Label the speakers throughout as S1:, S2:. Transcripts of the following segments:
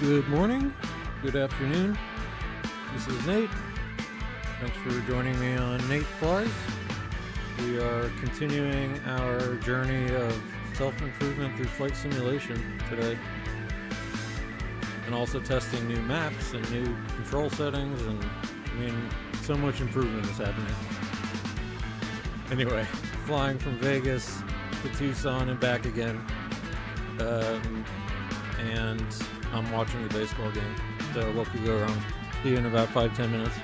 S1: Good morning, good afternoon. This is Nate. Thanks for joining me on Nate Flies. We are continuing our journey of self-improvement through flight simulation today. And also testing new maps and new control settings, and so much improvement is happening. Anyway, flying from Vegas to Tucson and back again. And I'm watching the baseball game, so what could go wrong? See you in about 5-10 minutes.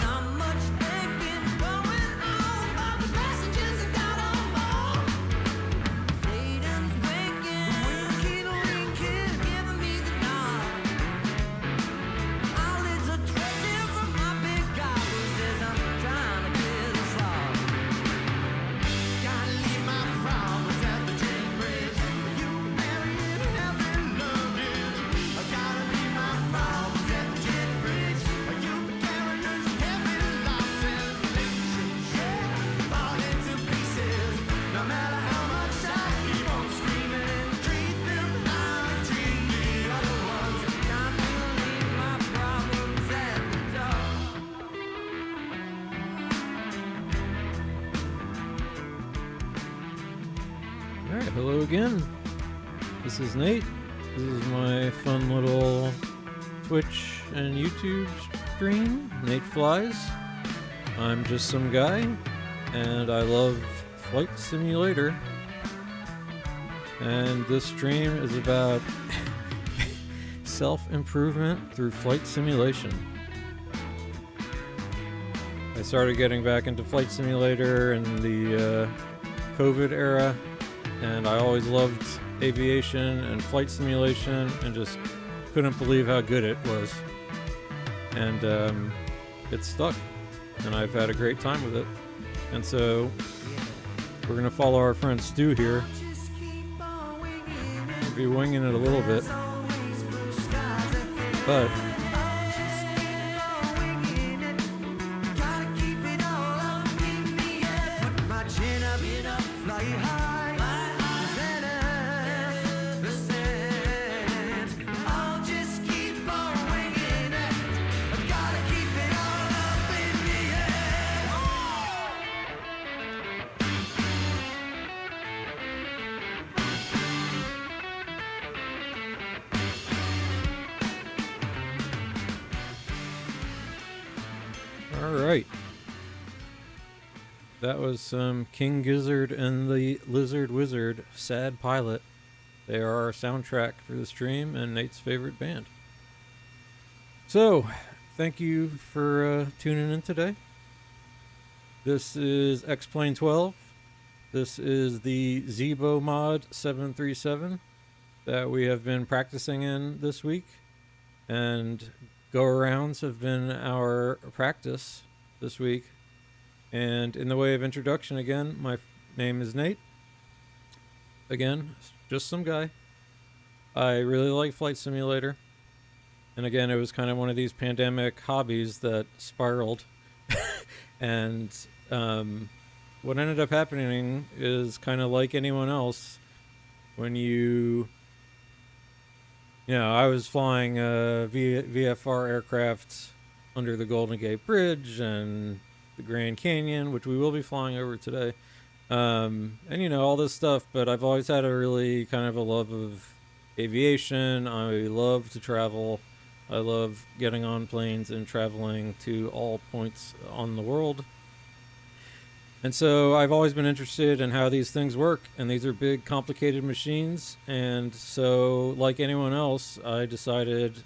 S2: Not much
S1: Hello again. This is Nate. This is my fun little Twitch and YouTube stream, Nate Flies. I'm just some guy, and I love Flight Simulator. And this stream is about self-improvement through flight simulation. I started getting back into Flight Simulator in the COVID era, and I always loved aviation and flight simulation and just couldn't believe how good it was. And it stuck, and I've had a great time with it. And so we're gonna follow our friend Stu here. We'll be winging it a little bit, but Alright, that was King Gizzard and the Lizard Wizard, Sad Pilot. They are our soundtrack for the stream and Nate's favorite band. So, thank you for tuning in today. This is XP12. This is the Zibo mod 737 that we have been practicing in this week, and go-arounds have been our practice this week. And in the way of introduction, again, my name is Nate. Again, just some guy. I really like Flight Simulator. And again, it was kind of one of these pandemic hobbies that spiraled. And what ended up happening is kind of like anyone else. When I was flying VFR aircraft under the Golden Gate Bridge and the Grand Canyon, which we will be flying over today. And all this stuff, but I've always had a really kind of a love of aviation. I love to travel. I love getting on planes and traveling to all points on the world. And so I've always been interested in how these things work, and these are big, complicated machines. And so, like anyone else, I decided,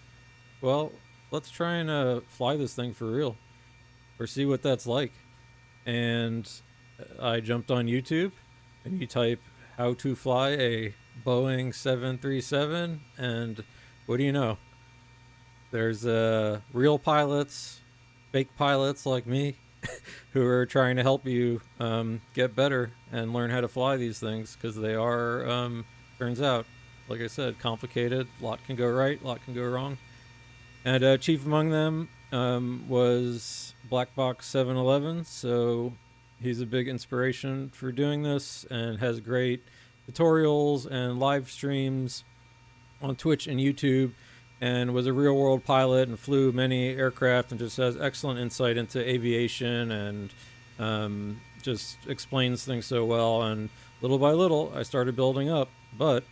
S1: well, let's try and fly this thing for real, or see what that's like. And I jumped on YouTube, and you type how to fly a Boeing 737, and what do you know? There's real pilots, fake pilots like me, who are trying to help you get better and learn how to fly these things, because they are, turns out, like I said, complicated. A lot can go right, a lot can go wrong. And chief among them was Black Box 711, so he's a big inspiration for doing this and has great tutorials and live streams on Twitch and YouTube, and was a real-world pilot and flew many aircraft and just has excellent insight into aviation and just explains things so well. And little by little, I started building up, but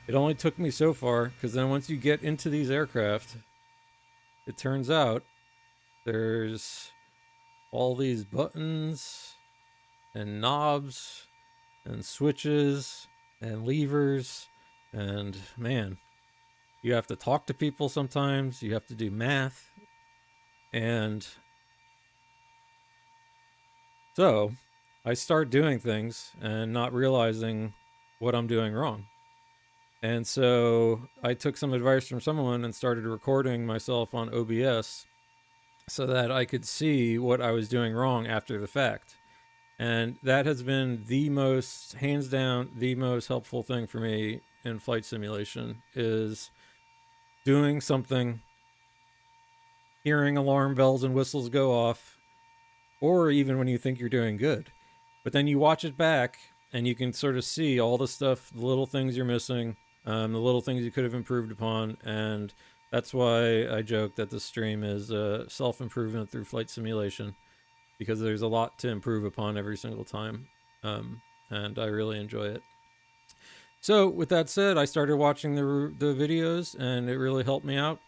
S1: it only took me so far, because then once you get into these aircraft, it turns out there's all these buttons and knobs and switches and levers, and man, you have to talk to people sometimes, you have to do math. And so I start doing things and not realizing what I'm doing wrong. And so I took some advice from someone and started recording myself on OBS so that I could see what I was doing wrong after the fact. And that has been the most, hands down, the most helpful thing for me in flight simulation, is doing something, hearing alarm bells and whistles go off, or even when you think you're doing good. But then you watch it back and you can sort of see all the stuff, the little things you're missing, the little things you could have improved upon. And that's why I joke that this stream is self-improvement through flight simulation, because there's a lot to improve upon every single time. and I really enjoy it. So with that said, I started watching the videos, and it really helped me out.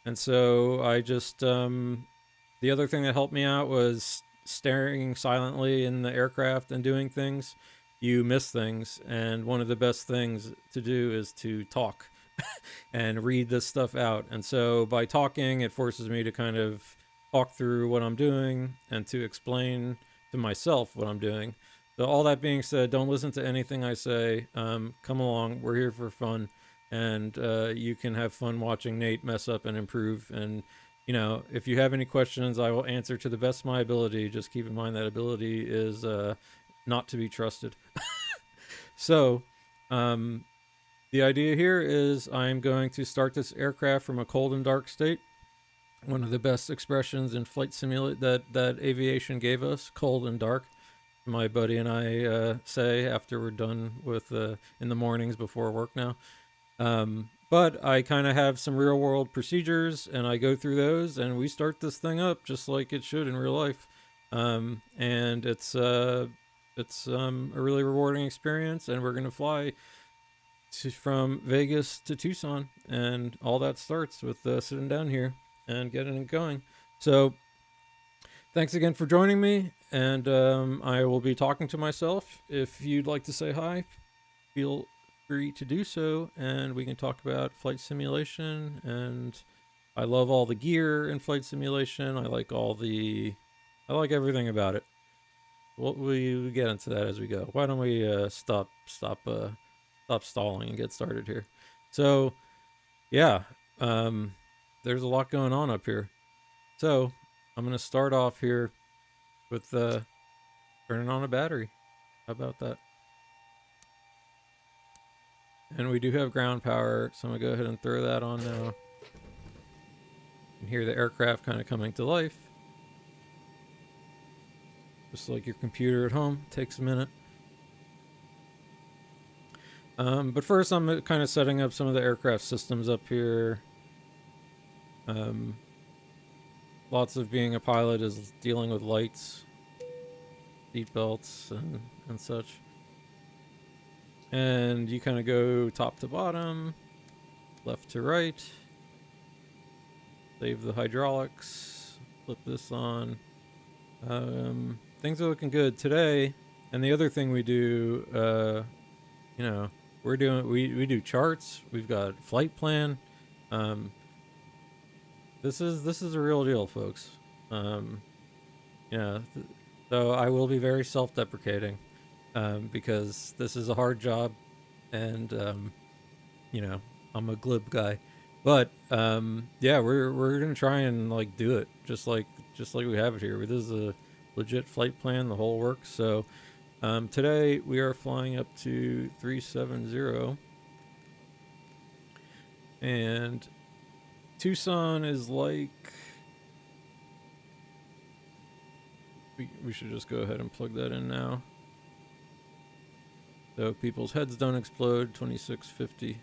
S1: And so I just the other thing that helped me out was staring silently in the aircraft and doing things. You miss things, and one of the best things to do is to talk and read this stuff out. And so by talking, it forces me to kind of talk through what I'm doing and to explain to myself what I'm doing. So all that being said, don't listen to anything I say. Come along. We're here for fun, and you can have fun watching Nate mess up and improve. And you know, if you have any questions, I will answer to the best of my ability. Just keep in mind that ability is not to be trusted. So, the idea here is I'm going to start this aircraft from a cold and dark state. One of the best expressions in flight simulation that aviation gave us, cold and dark. My buddy and I say after we're done with in the mornings before work now. But I kind of have some real world procedures, and I go through those, and we start this thing up just like it should in real life. And it's a really rewarding experience, and we're gonna fly from Vegas to Tucson, and all that starts with sitting down here and getting it going. So thanks again for joining me, and I will be talking to myself. If you'd like to say hi, feel free to do so, and we can talk about flight simulation. And I love all the gear in flight simulation. I like everything about it. We get into that as we go. Why don't we stop stalling and get started here? So yeah, there's a lot going on up here. So I'm gonna start off here with turning on a battery. How about that? And we do have ground power, so I'm gonna go ahead and throw that on now. You can hear the aircraft kind of coming to life. Just like your computer at home, takes a minute. But first I'm kind of setting up some of the aircraft systems up here. Lots of being a pilot is dealing with lights, seat belts, and such. And you kind of go top to bottom, left to right, save the hydraulics, flip this on. Things are looking good today. And the other thing we do, you know, we do charts. We've got flight plan. This is a real deal, folks. Yeah. So I will be very self-deprecating, because this is a hard job, and you know, I'm a glib guy. But yeah, we're gonna try and like do it just like we have it here. This is a legit flight plan, the whole works. So today we are flying up to 370, and Tucson is like, we should just go ahead and plug that in now, so people's heads don't explode. 2650.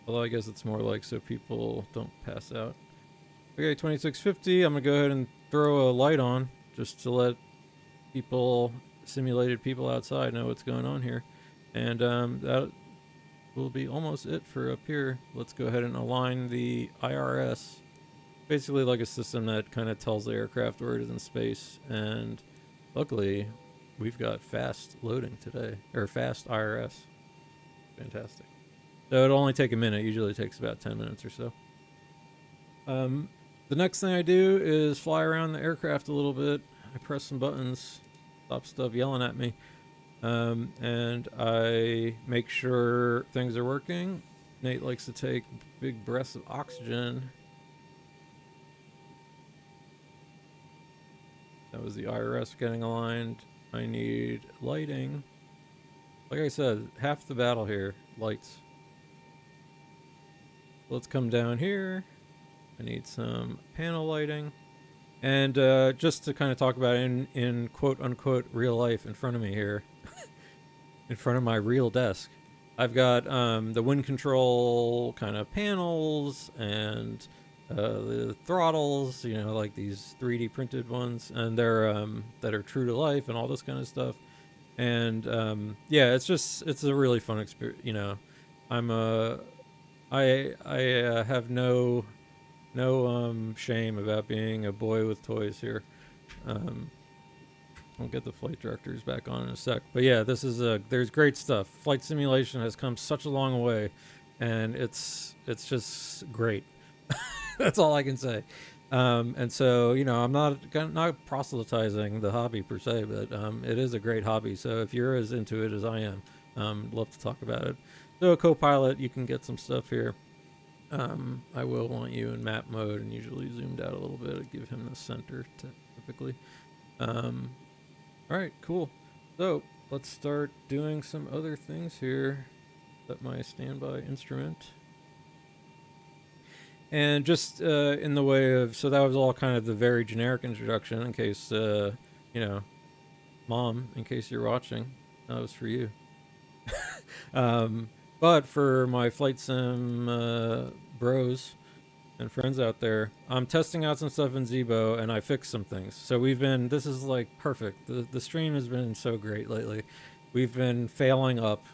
S1: Although I guess it's more like so people don't pass out. Okay, 2650. I'm gonna go ahead and throw a light on just to let simulated people outside know what's going on here. And that will be almost it for up here. Let's go ahead and align the IRS. Basically like a system that kind of tells the aircraft where it is in space. And luckily, we've got fast loading today, or fast IRS. Fantastic. So it'll only take a minute. Usually it takes about 10 minutes or so. The next thing I do is fly around the aircraft a little bit. I press some buttons, stop stuff yelling at me. And I make sure things are working. Nate likes to take big breaths of oxygen. That was the IRS getting aligned. I need lighting. Like I said, half the battle here, lights. Let's come down here. I need some panel lighting. And just to kind of talk about it in quote unquote real life in front of me here, in front of my real desk, I've got the wind control kind of panels and the throttles, like these 3D printed ones, and they're that are true to life and all this kind of stuff. And yeah, it's a really fun experience. I'm I have no shame about being a boy with toys here. Um, I'll get the flight directors back on in a sec. But yeah, there's great stuff. Flight simulation has come such a long way, and it's just great. That's all I can say. And so I'm not proselytizing the hobby per se, but it is a great hobby. So if you're as into it as I am, love to talk about it. So a co-pilot, you can get some stuff here. I will want you in map mode and usually zoomed out a little bit to give him the center typically. Um, all right, cool. So let's start doing some other things here. Set my standby instrument. And just in the way of, so that was all kind of the very generic introduction in case, Mom, in case you're watching, that was for you. But for my flight sim bros and friends out there, I'm testing out some stuff in Zibo and I fixed some things. So this is like perfect. The stream has been so great lately. We've been failing up.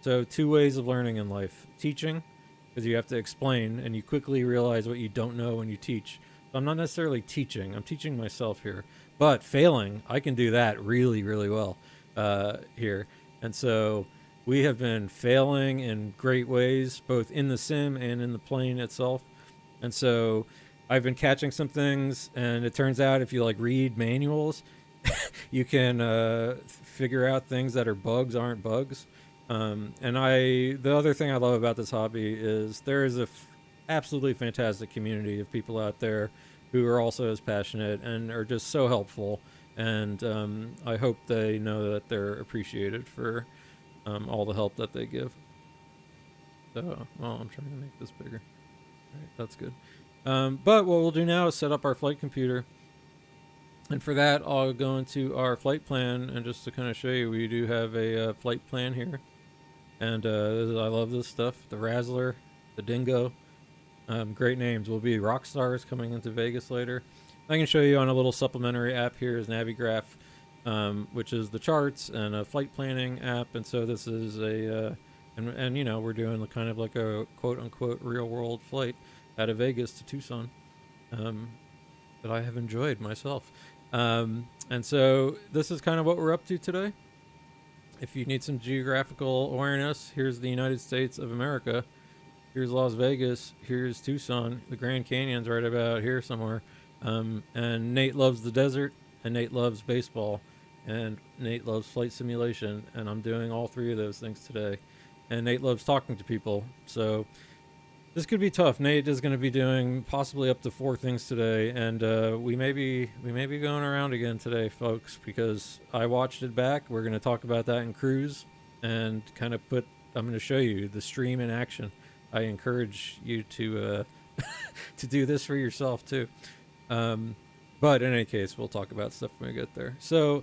S1: So 2 ways of learning in life: teaching, because you have to explain and you quickly realize what you don't know when you teach. So I'm not necessarily teaching, I'm teaching myself here. But failing, I can do that really, really well here. And so we have been failing in great ways, both in the sim and in the plane itself. And so I've been catching some things, and it turns out if you read manuals, you can figure out things that are bugs aren't bugs. And the other thing I love about this hobby is there is absolutely fantastic community of people out there who are also as passionate and are just so helpful. And I hope they know that they're appreciated for all the help that they give. So, I'm trying to make this bigger. All right, that's good. But what we'll do now is set up our flight computer. And for that, I'll go into our flight plan, and just to kind of show you, we do have a flight plan here. And I love this stuff. The Razzler, the Dingo, great names. We'll be rock stars coming into Vegas later. I can show you on a little supplementary app here is Navigraph, which is the charts and a flight planning app. And so this is and we're doing kind of like a quote unquote real world flight out of Vegas to Tucson that I have enjoyed myself. And so this is kind of what we're up to today. If you need some geographical awareness, here's the United States of America. Here's Las Vegas. Here's Tucson. The Grand Canyon's right about here somewhere. And Nate loves the desert, and Nate loves baseball, and Nate loves flight simulation, and I'm doing all 3 of those things today. And Nate loves talking to people, so this could be tough. Nate is going to be doing possibly up to 4 things today, and we may be going around again today, folks, because I watched it back. We're going to talk about that in cruise, and kind of I'm going to show you the stream in action. I encourage you to to do this for yourself too. But in any case, we'll talk about stuff when we get there. So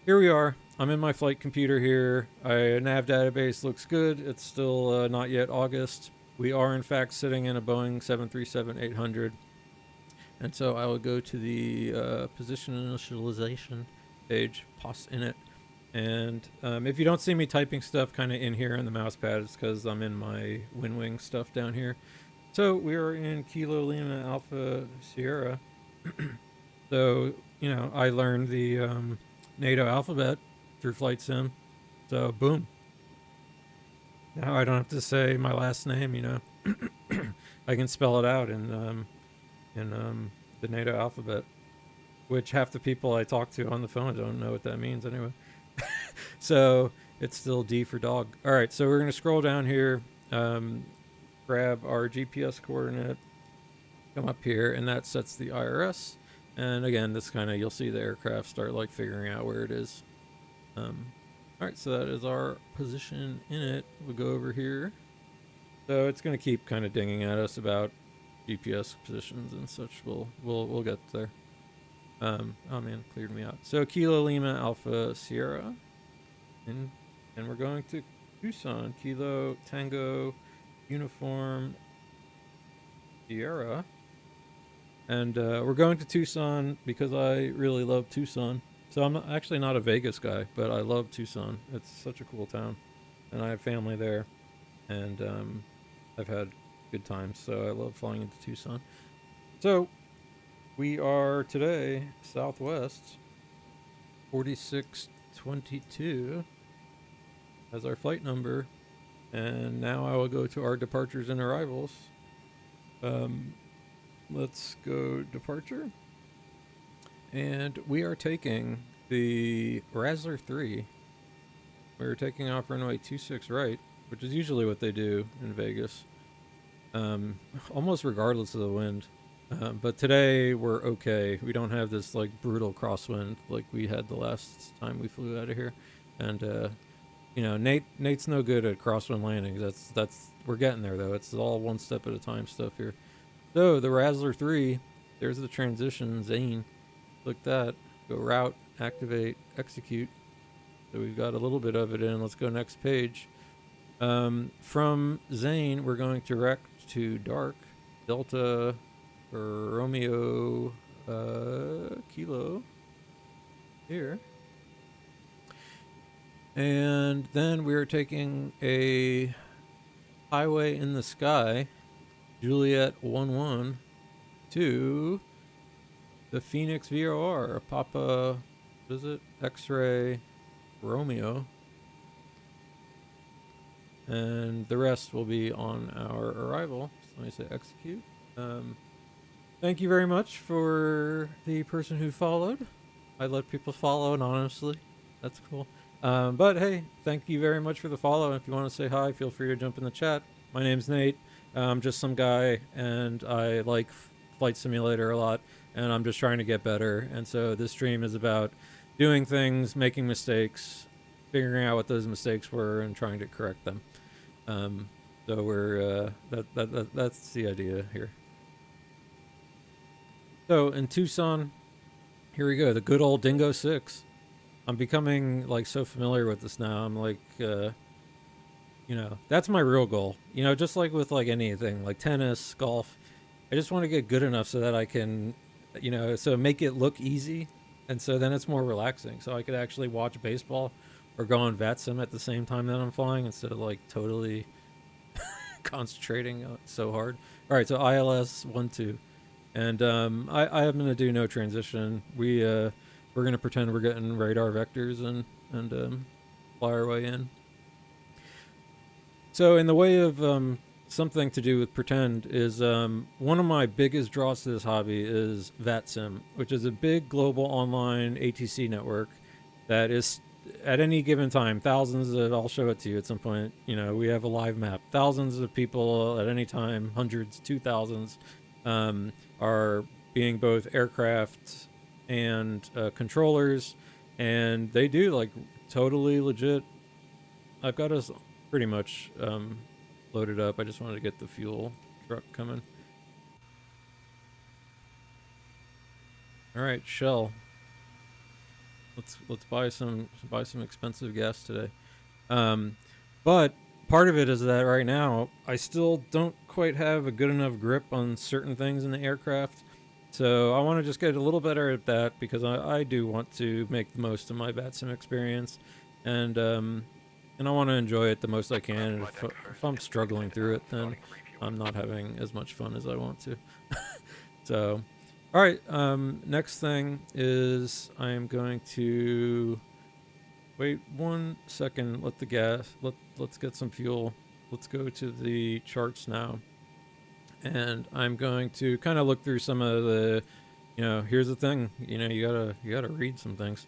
S1: here we are. I'm in my flight computer here. Nav database looks good. It's still not yet August. We are in fact sitting in a Boeing 737-800. And so I will go to the position initialization page, POS in it. And if you don't see me typing stuff kind of in here on the mouse pad, it's because I'm in my WinWing stuff down here. So we are in Kilo Lima Alpha Sierra. So, I learned the NATO alphabet through Flight Sim. So, boom. Now I don't have to say my last name, I can spell it out in the NATO alphabet, which half the people I talk to on the phone don't know what that means anyway. So it's still D for dog. All right, so we're going to scroll down here, grab our GPS coordinate, come up here, and that sets the IRS. And again, this you'll see the aircraft start figuring out where it is. All right, so that is our position in it. We'll go over here. So it's going to keep kind of dinging at us about GPS positions and such. We'll get there. Oh man, cleared me out. So Kilo Lima Alpha Sierra, and we're going to Tucson. Kilo Tango Uniform Sierra. And we're going to Tucson because I really love Tucson. So I'm actually not a Vegas guy, but I love Tucson. It's such a cool town. And I have family there. And I've had good times. So I love flying into Tucson. So we are today Southwest 4622 as our flight number. And now I will go to our departures and arrivals. Let's go departure. And we are taking the Razzler 3. We're taking off runway 26 right, which is usually what they do in Vegas. Almost regardless of the wind. But today we're okay. We don't have this like brutal crosswind like we had the last time we flew out of here. And you know, Nate's no good at crosswind landings. That's we're getting there though. It's all one step at a time stuff here. So the Razzler 3, there's the transition, Zane. Click that, go route, activate, execute. So we've got a little bit of it in. Let's go next page. From Zane, we're going direct to dark, Delta for Romeo Kilo here. And then we're taking a highway in the sky, Juliet 11, to the Phoenix VOR, Papa, what is it? X-ray Romeo. And the rest will be on our arrival. So let me say execute. Thank you very much for the person who followed. I let people follow anonymously. That's cool. But hey, thank you very much for the follow. If you want to say hi, feel free to jump in the chat. My name's Nate. I'm just some guy, and I like Flight Simulator a lot, and I'm just trying to get better. And so this stream is about doing things, making mistakes, figuring out what those mistakes were, and trying to correct them. So we're that's the idea here. So in Tucson, here we go. The good old Dingo 6. I'm becoming like so familiar with this now. I'm like, you know, that's my real goal. You know, just like with like anything, like tennis, golf. I just want to get good enough so that I can, you know, so make it look easy, and so then it's more relaxing. So I could actually watch baseball or go on VATSIM at the same time that I'm flying instead of like totally concentrating so hard. All right, so ILS 12, and I am gonna do no transition. We're gonna pretend we're getting radar vectors and fly our way in. So in the way of something to do with pretend is one of my biggest draws to this hobby is VATSIM, which is a big global online ATC network that is at any given time thousands of, I'll show it to you at some point, you know, we have a live map, thousands of people at any time, hundreds, 2000s are being both aircraft and controllers, and they do like totally legit. I've got us pretty much loaded up. I just wanted to get the fuel truck coming. All right, Shell. Let's buy some expensive gas today. But part of it is that right now I still don't quite have a good enough grip on certain things in the aircraft. So I want to just get a little better at that because I do want to make the most of my VATSIM experience, and I want to enjoy it the most I can. And if I'm struggling through it, then I'm not having as much fun as I want to. So, all right. Next thing is I am going to wait 1 second. Let the gas. Let's get some fuel. Let's go to the charts now, and I'm going to kind of look through some of the. You know, here's the thing. You know, you gotta read some things.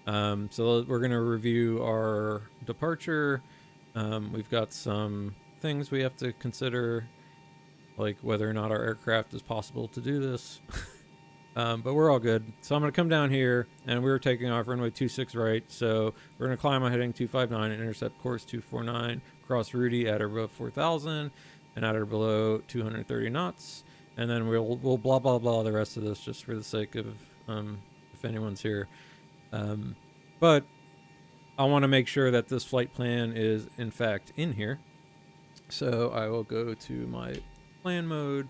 S1: So we're going to review our departure. We've got some things we have to consider, like whether or not our aircraft is possible to do this. But we're all good. So I'm going to come down here, and we're taking off runway 26 right. So we're going to climb on heading 259 and intercept course 249, cross Rudy at or above 4,000 and at or below 230 knots. And then we'll blah, blah, blah the rest of this just for the sake of if anyone's here. But I want to make sure that this flight plan is in fact in here. So I will go to my plan mode,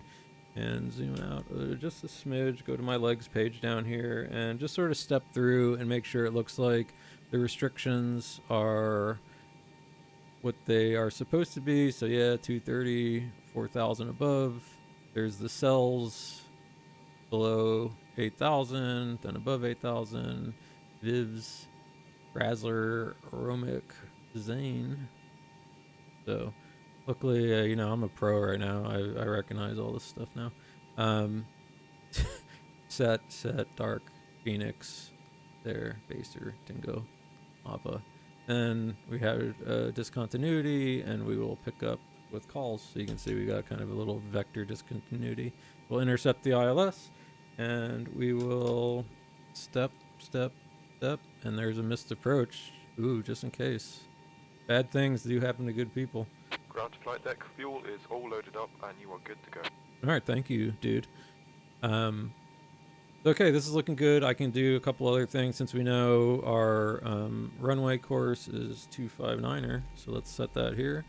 S1: and zoom out just a smidge, go to my legs page down here, and just sort of step through and make sure it looks like the restrictions are what they are supposed to be. So yeah, 230, 4,000 above. There's the cells below 8,000, then above 8,000. Vivs, Razzler, Aromic, Zane. So luckily, I'm a pro right now. I recognize all this stuff now. Set, Dark, Phoenix, there, Baser, Dingo, Lava. Then we have discontinuity, and we will pick up with calls. So you can see we got kind of a little vector discontinuity. We'll intercept the ILS, and we will step, and there's a missed approach. Ooh, just in case. Bad things do happen to good people.
S2: Ground to flight deck, fuel is all loaded up and you are good to go.
S1: Alright, thank you, dude. Okay, this is looking good. I can do a couple other things since we know our runway course is 259er. So let's set that here.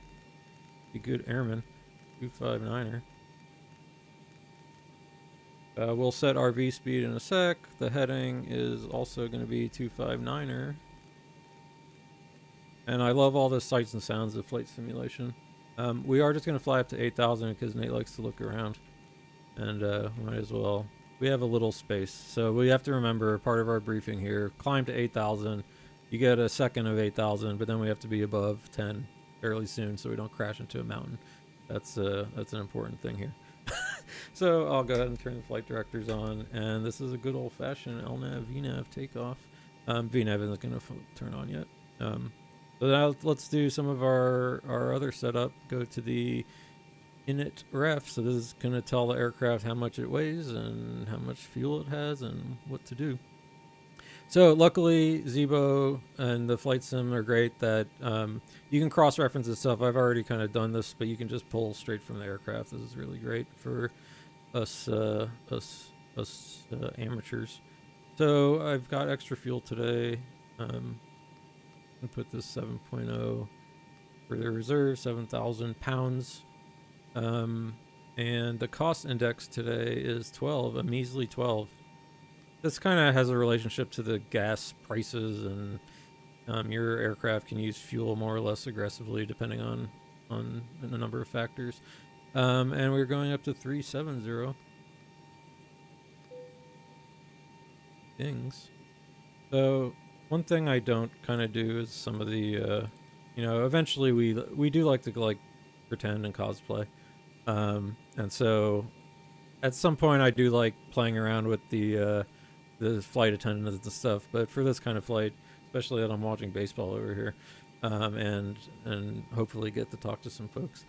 S1: Be good airman. 259er. We'll set RV speed in a sec. The heading is also going to be 259er. And I love all the sights and sounds of flight simulation. We are just going to fly up to 8,000 because Nate likes to look around. And might as well. We have a little space. So we have to remember part of our briefing here. Climb to 8,000. You get a second of 8,000, but then we have to be above 10 fairly soon so we don't crash into a mountain. That's an important thing here. So I'll go ahead and turn the flight directors on. And this is a good old-fashioned LNAV, VNAV takeoff. VNAV isn't going to turn on yet. So now let's do some of our other setup. Go to the init ref. So this is going to tell the aircraft how much it weighs and how much fuel it has and what to do. So luckily Zibo and the flight sim are great that you can cross-reference this stuff. I've already kind of done this, but you can just pull straight from the aircraft. This is really great for us amateurs. So I've got extra fuel today. And put this 7.0 for the reserve, 7,000 pounds. And the cost index today is 12, a measly 12. This kind of has a relationship to the gas prices, and your aircraft can use fuel more or less aggressively depending on a number of factors. And we're going up to 370. Things. So one thing I don't kind of do is some of the, eventually we do like to pretend and cosplay. And so at some point I do like playing around with the flight attendants and stuff. But for this kind of flight, especially that I'm watching baseball over here, and hopefully get to talk to some folks,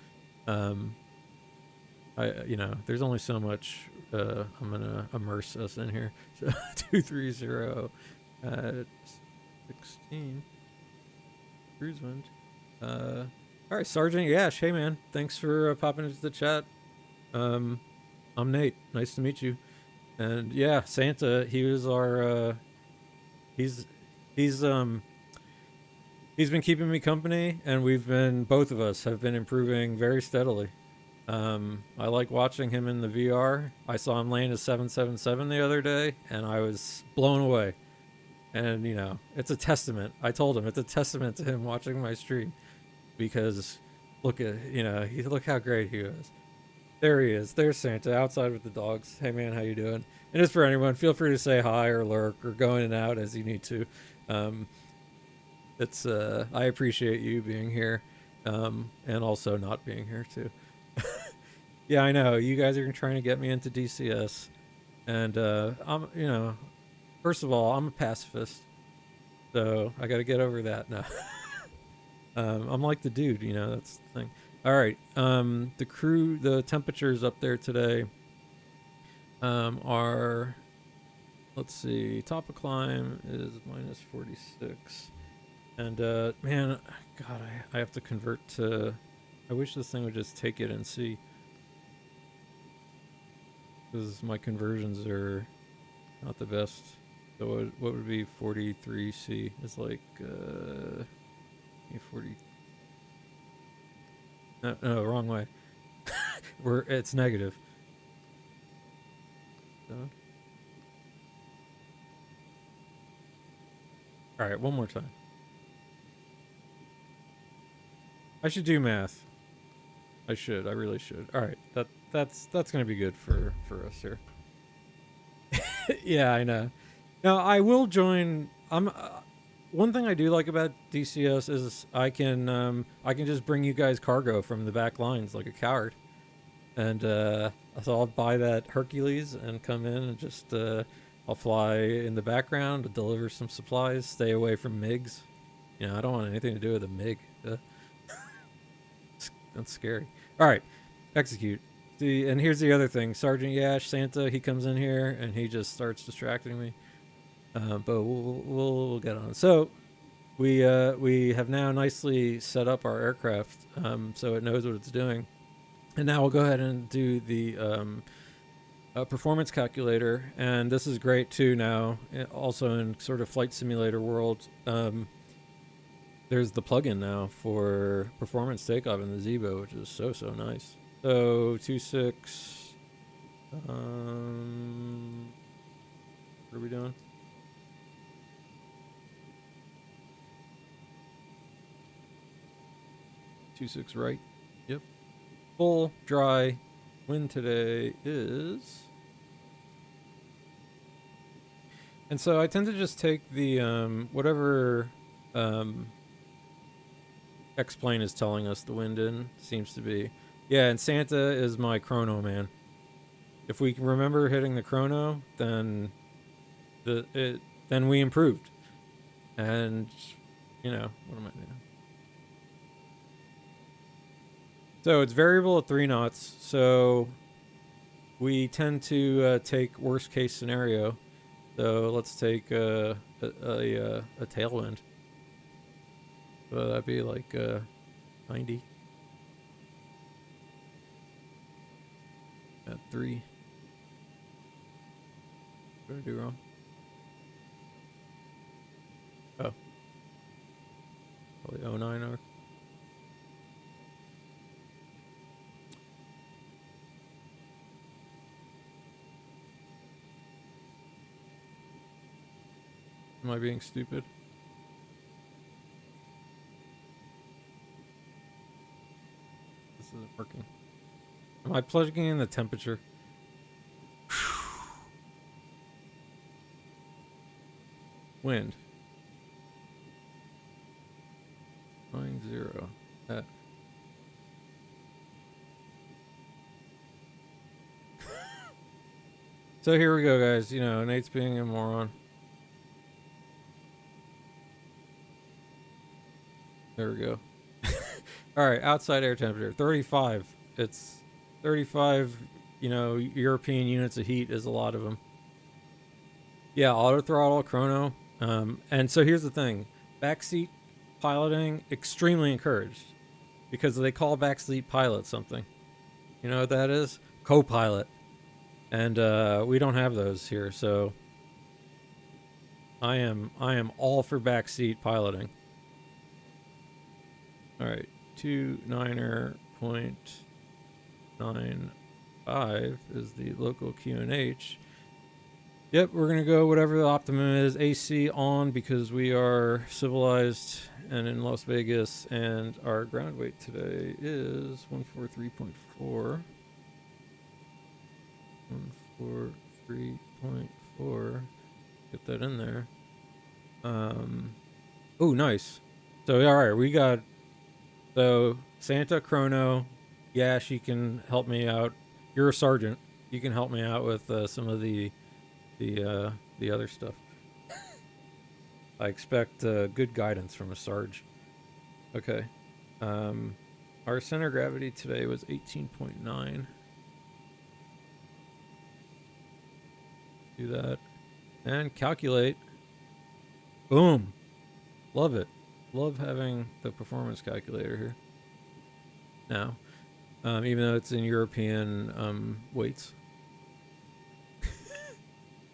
S1: there's only so much I'm gonna immerse us in here. So 230 at 16 cruise wind. All right, Sergeant Yash. Hey man, thanks for popping into the chat. I'm Nate. Nice to meet you. And yeah, Santa. He was our. He's been keeping me company, and both of us have been improving very steadily. I like watching him in the VR. I saw him land a 777 the other day, and I was blown away. And, it's a testament. I told him it's a testament to him watching my stream. Because look how great he was. There he is. There's Santa outside with the dogs. Hey, man, how you doing? And just for anyone, feel free to say hi or lurk or go in and out as you need to. I appreciate you being here. And also not being here, too. Yeah, I know. You guys are trying to get me into DCS. And, first of all, I'm a pacifist. So I got to get over that now. I'm like the dude, that's the thing. All right. The temperatures up there today are, let's see, top of climb is minus 46. And, man, God, I have to convert to, I wish this thing would just take it and see. Because my conversions are not the best. So what would be 43C? It's like 40. No, wrong way. It's negative. All right, one more time. I should do math. I should. I really should. All right, that's gonna be good for us here. Yeah, I know. Now I will join. I'm. One thing I do like about DCS is I can just bring you guys cargo from the back lines like a coward, and so I'll buy that Hercules and come in and just I'll fly in the background to deliver some supplies. Stay away from MiGs. You know, I don't want anything to do with a MiG. That's scary. All right, execute. See, and here's the other thing. Sergeant Yash Santa, he comes in here and he just starts distracting me. But we'll get on. So we have now nicely set up our aircraft, so it knows what it's doing. And now we'll go ahead and do the performance calculator. And this is great too now, also in sort of flight simulator world. There's the plugin now for performance takeoff in the Zibo, which is so nice. So 26. What are we doing? Two-six right. Yep. Full dry. Wind today is. And so I tend to just take the whatever X-plane is telling us the wind in seems to be. Yeah, and Santa is my chrono man. If we can remember hitting the chrono, then then we improved. And you know, what am I doing? So it's variable at 3 knots. So we tend to take worst case scenario. So let's take a tailwind. So that'd be like 90 at 3. What did I do wrong? Oh, probably 09 or. Am I being stupid? This isn't working. Am I plugging in the temperature? Wind. 90 at. So here we go, guys. You know, Nate's being a moron. There we go. All right, outside air temperature 35. It's 35. You know, European units of heat is a lot of them. Yeah, auto throttle, chrono. And so here's the thing: backseat piloting extremely encouraged because they call backseat pilot something. You know what that is? Co-pilot. And we don't have those here, so I am all for backseat piloting. All right, 29.95 is the local QNH. Yep, we're gonna go whatever the optimum is. AC on because we are civilized and in Las Vegas, and our ground weight today is 143.4. 143.4. Get that in there. Oh, nice. So all right, we got. So Santa, chrono, Yash, you can help me out. You're a sergeant. You can help me out with some of the other stuff. I expect good guidance from a sarge. Okay. Our center of gravity today was 18.9. Do that and calculate. Boom. Love it. Love having the performance calculator here now, even though it's in European weights.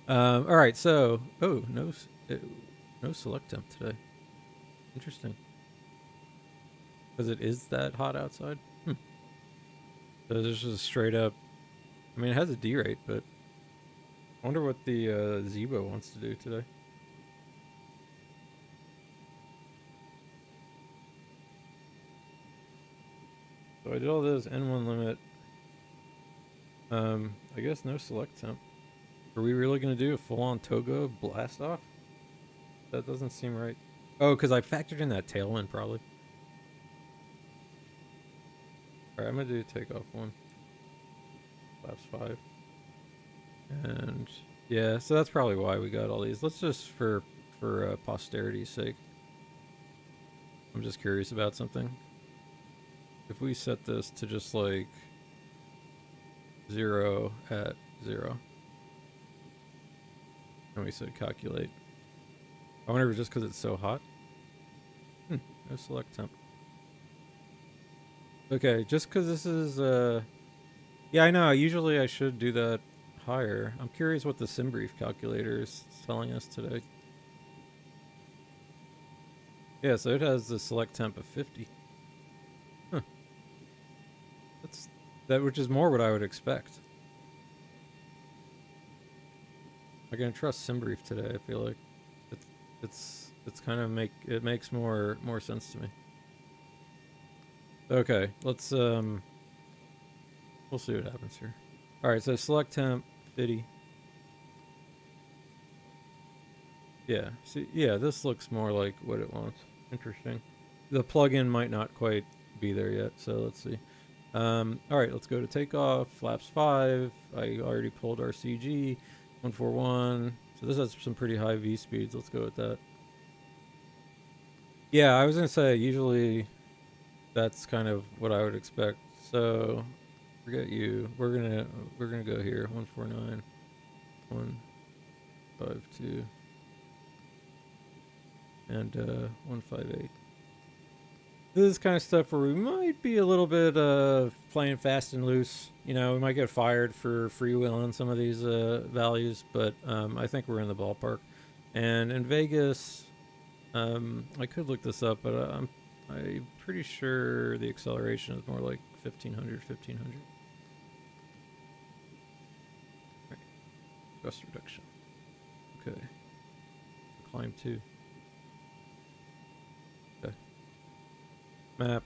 S1: All right, so no select temp today. Interesting, because it is that hot outside. So this is straight up. I mean, it has a D rate, but I wonder what the Zibo wants to do today. So I did all those N1 limit. I guess no select temp. Are we really gonna do a full-on Togo blast off? That doesn't seem right. Oh, because I factored in that tailwind probably. Alright, I'm gonna do takeoff 1. Flaps 5. And yeah, so that's probably why we got all these. Let's just for posterity's sake. I'm just curious about something. If we set this to just like 0 at 0, and we said calculate. I wonder if it's just because it's so hot. No select temp. Okay, just because this is yeah, I know. Usually I should do that higher. I'm curious what the sim brief calculator is telling us today. Yeah, so it has the select temp of 50. Huh. That's that, which is more what I would expect. I'm gonna trust sim brief today. I feel like it's kind of makes more sense to me. Okay, let's we'll see what happens here. All right, so select temp 50. Yeah, see, yeah, this looks more like what it wants. Interesting. The plugin might not quite be there yet, so let's see. All right, let's go to takeoff. Flaps 5. I already pulled our CG 141. So this has some pretty high V speeds. Let's go with that. Yeah, I was gonna say usually that's kind of what I would expect. So forget you. We're gonna go here. 149, 152, and 158. This is kind of stuff where we might be a little bit playing fast and loose. You know, we might get fired for freewheeling some of these values, but I think we're in the ballpark. And in Vegas, I could look this up, but I'm pretty sure the acceleration is more like 1500, 1500. Right. Thrust reduction. Okay. Climb 2. Okay. Map.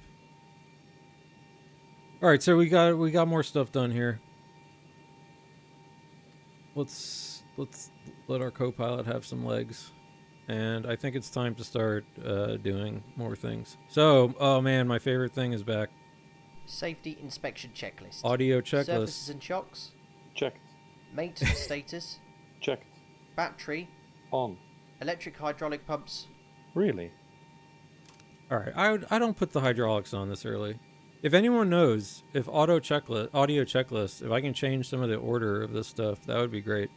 S1: All right, so we got more stuff done here. Let's let our co-pilot have some legs, and I think it's time to start doing more things. So, oh man, my favorite thing is back.
S3: Safety inspection checklist.
S1: Audio checklist.
S3: Surfaces and shocks.
S2: Checked.
S3: Maintenance status.
S2: Checked.
S3: Battery.
S2: On.
S3: Electric hydraulic pumps.
S2: Really?
S1: All right, I don't put the hydraulics on this early. If anyone knows if audio checklist, if I can change some of the order of this stuff, that would be great.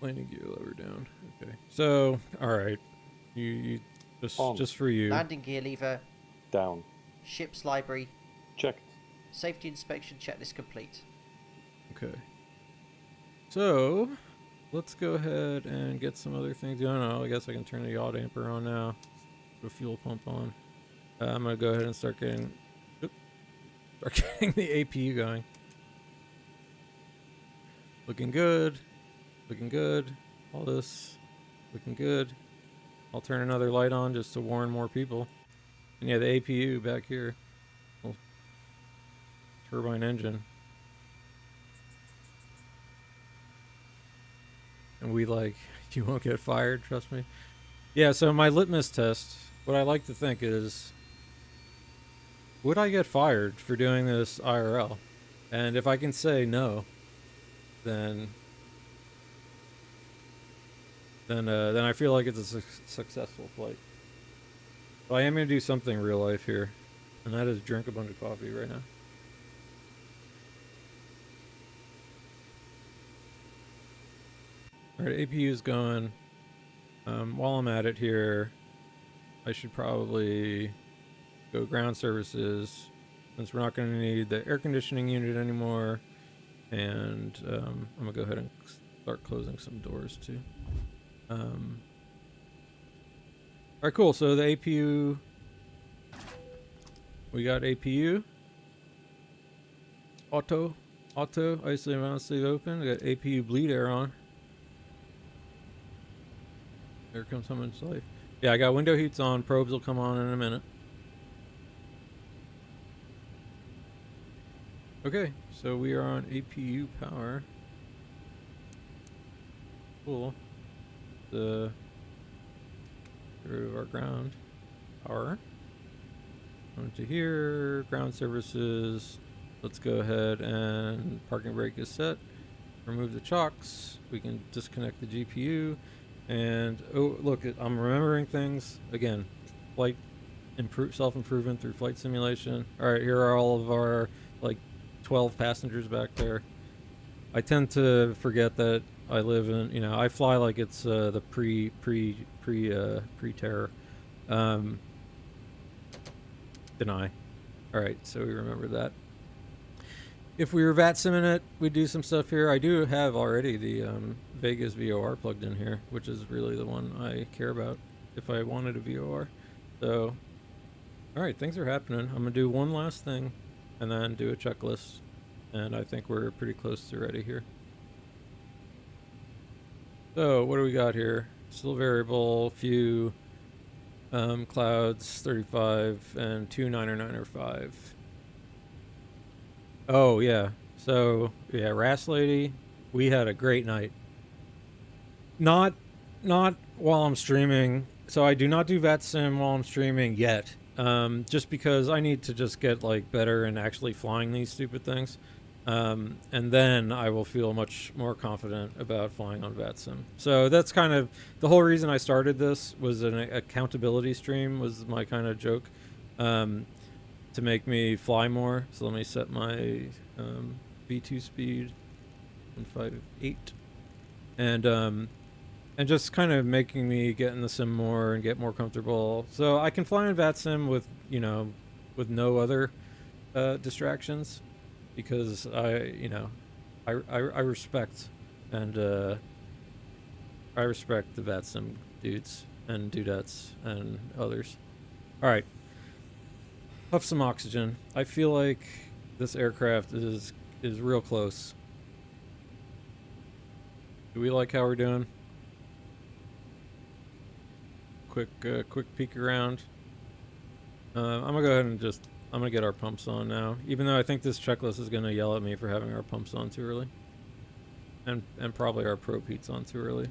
S1: Landing gear lever down. Okay. So, all right, you just for you.
S3: Landing gear lever.
S2: Down.
S3: Ship's library.
S2: Checked.
S3: Safety inspection checklist complete.
S1: Okay. So, let's go ahead and get some other things going. Oh, I guess I can turn the yaw damper on now. Put a fuel pump on. I'm gonna go ahead and start getting the APU going. Looking good. Looking good. All this looking good. I'll turn another light on just to warn more people. And yeah, the APU back here. Little turbine engine. And we you won't get fired, trust me. Yeah, so my litmus test, what I like to think is, would I get fired for doing this IRL? And if I can say no, then I feel like it's a successful flight. But I am going to do something real life here, and that is drink a bunch of coffee right now. Alright, APU is going. While I'm at it here, I should probably go ground services, since we're not going to need the air conditioning unit anymore. And I'm going to go ahead and start closing some doors too. Alright, cool. So the APU, we got APU, auto, isolate mountain sleeve open. We got APU bleed air on. Here comes someone safe. Yeah, I got window heats on. Probes will come on in a minute. Okay, so we are on APU power. Cool. Get rid of our ground power. Onto here, ground services. Let's go ahead and parking brake is set. Remove the chocks. We can disconnect the GPU. And oh, look, I'm remembering things again. Flight self-improvement through flight simulation. All right, here are all of our like 12 passengers back there. I tend to forget that I live in, you know, I fly like it's the pre-terror. Deny. All right, so we remember that. If we were VATSIMing it, we'd do some stuff here. I do have already the Vegas VOR plugged in here, which is really the one I care about if I wanted a VOR. So, all right, things are happening. I'm gonna do one last thing and then do a checklist. And I think we're pretty close to ready here. So what do we got here? Still variable, few, clouds, 35, and 2 9er 5. Oh, yeah. So, yeah, Ras Lady, we had a great night. Not while I'm streaming. So I do not do VATSIM while I'm streaming yet. Just because I need to just get, like, better in actually flying these stupid things. And then I will feel much more confident about flying on VATSIM. So that's kind of the whole reason I started this was an accountability stream was my kind of joke. To make me fly more. So let me set my V2 speed 158 and just kind of making me get in the sim more and get more comfortable. So I can fly in VATSIM with, you know, with no other distractions because I respect and I respect the VATSIM dudes and dudettes and others. All right. Puff some oxygen. I feel like this aircraft is real close. Do we like how we're doing? Quick peek around. I'm gonna go ahead and I'm gonna get our pumps on now. Even though I think this checklist is gonna yell at me for having our pumps on too early, and probably our probe heats on too early.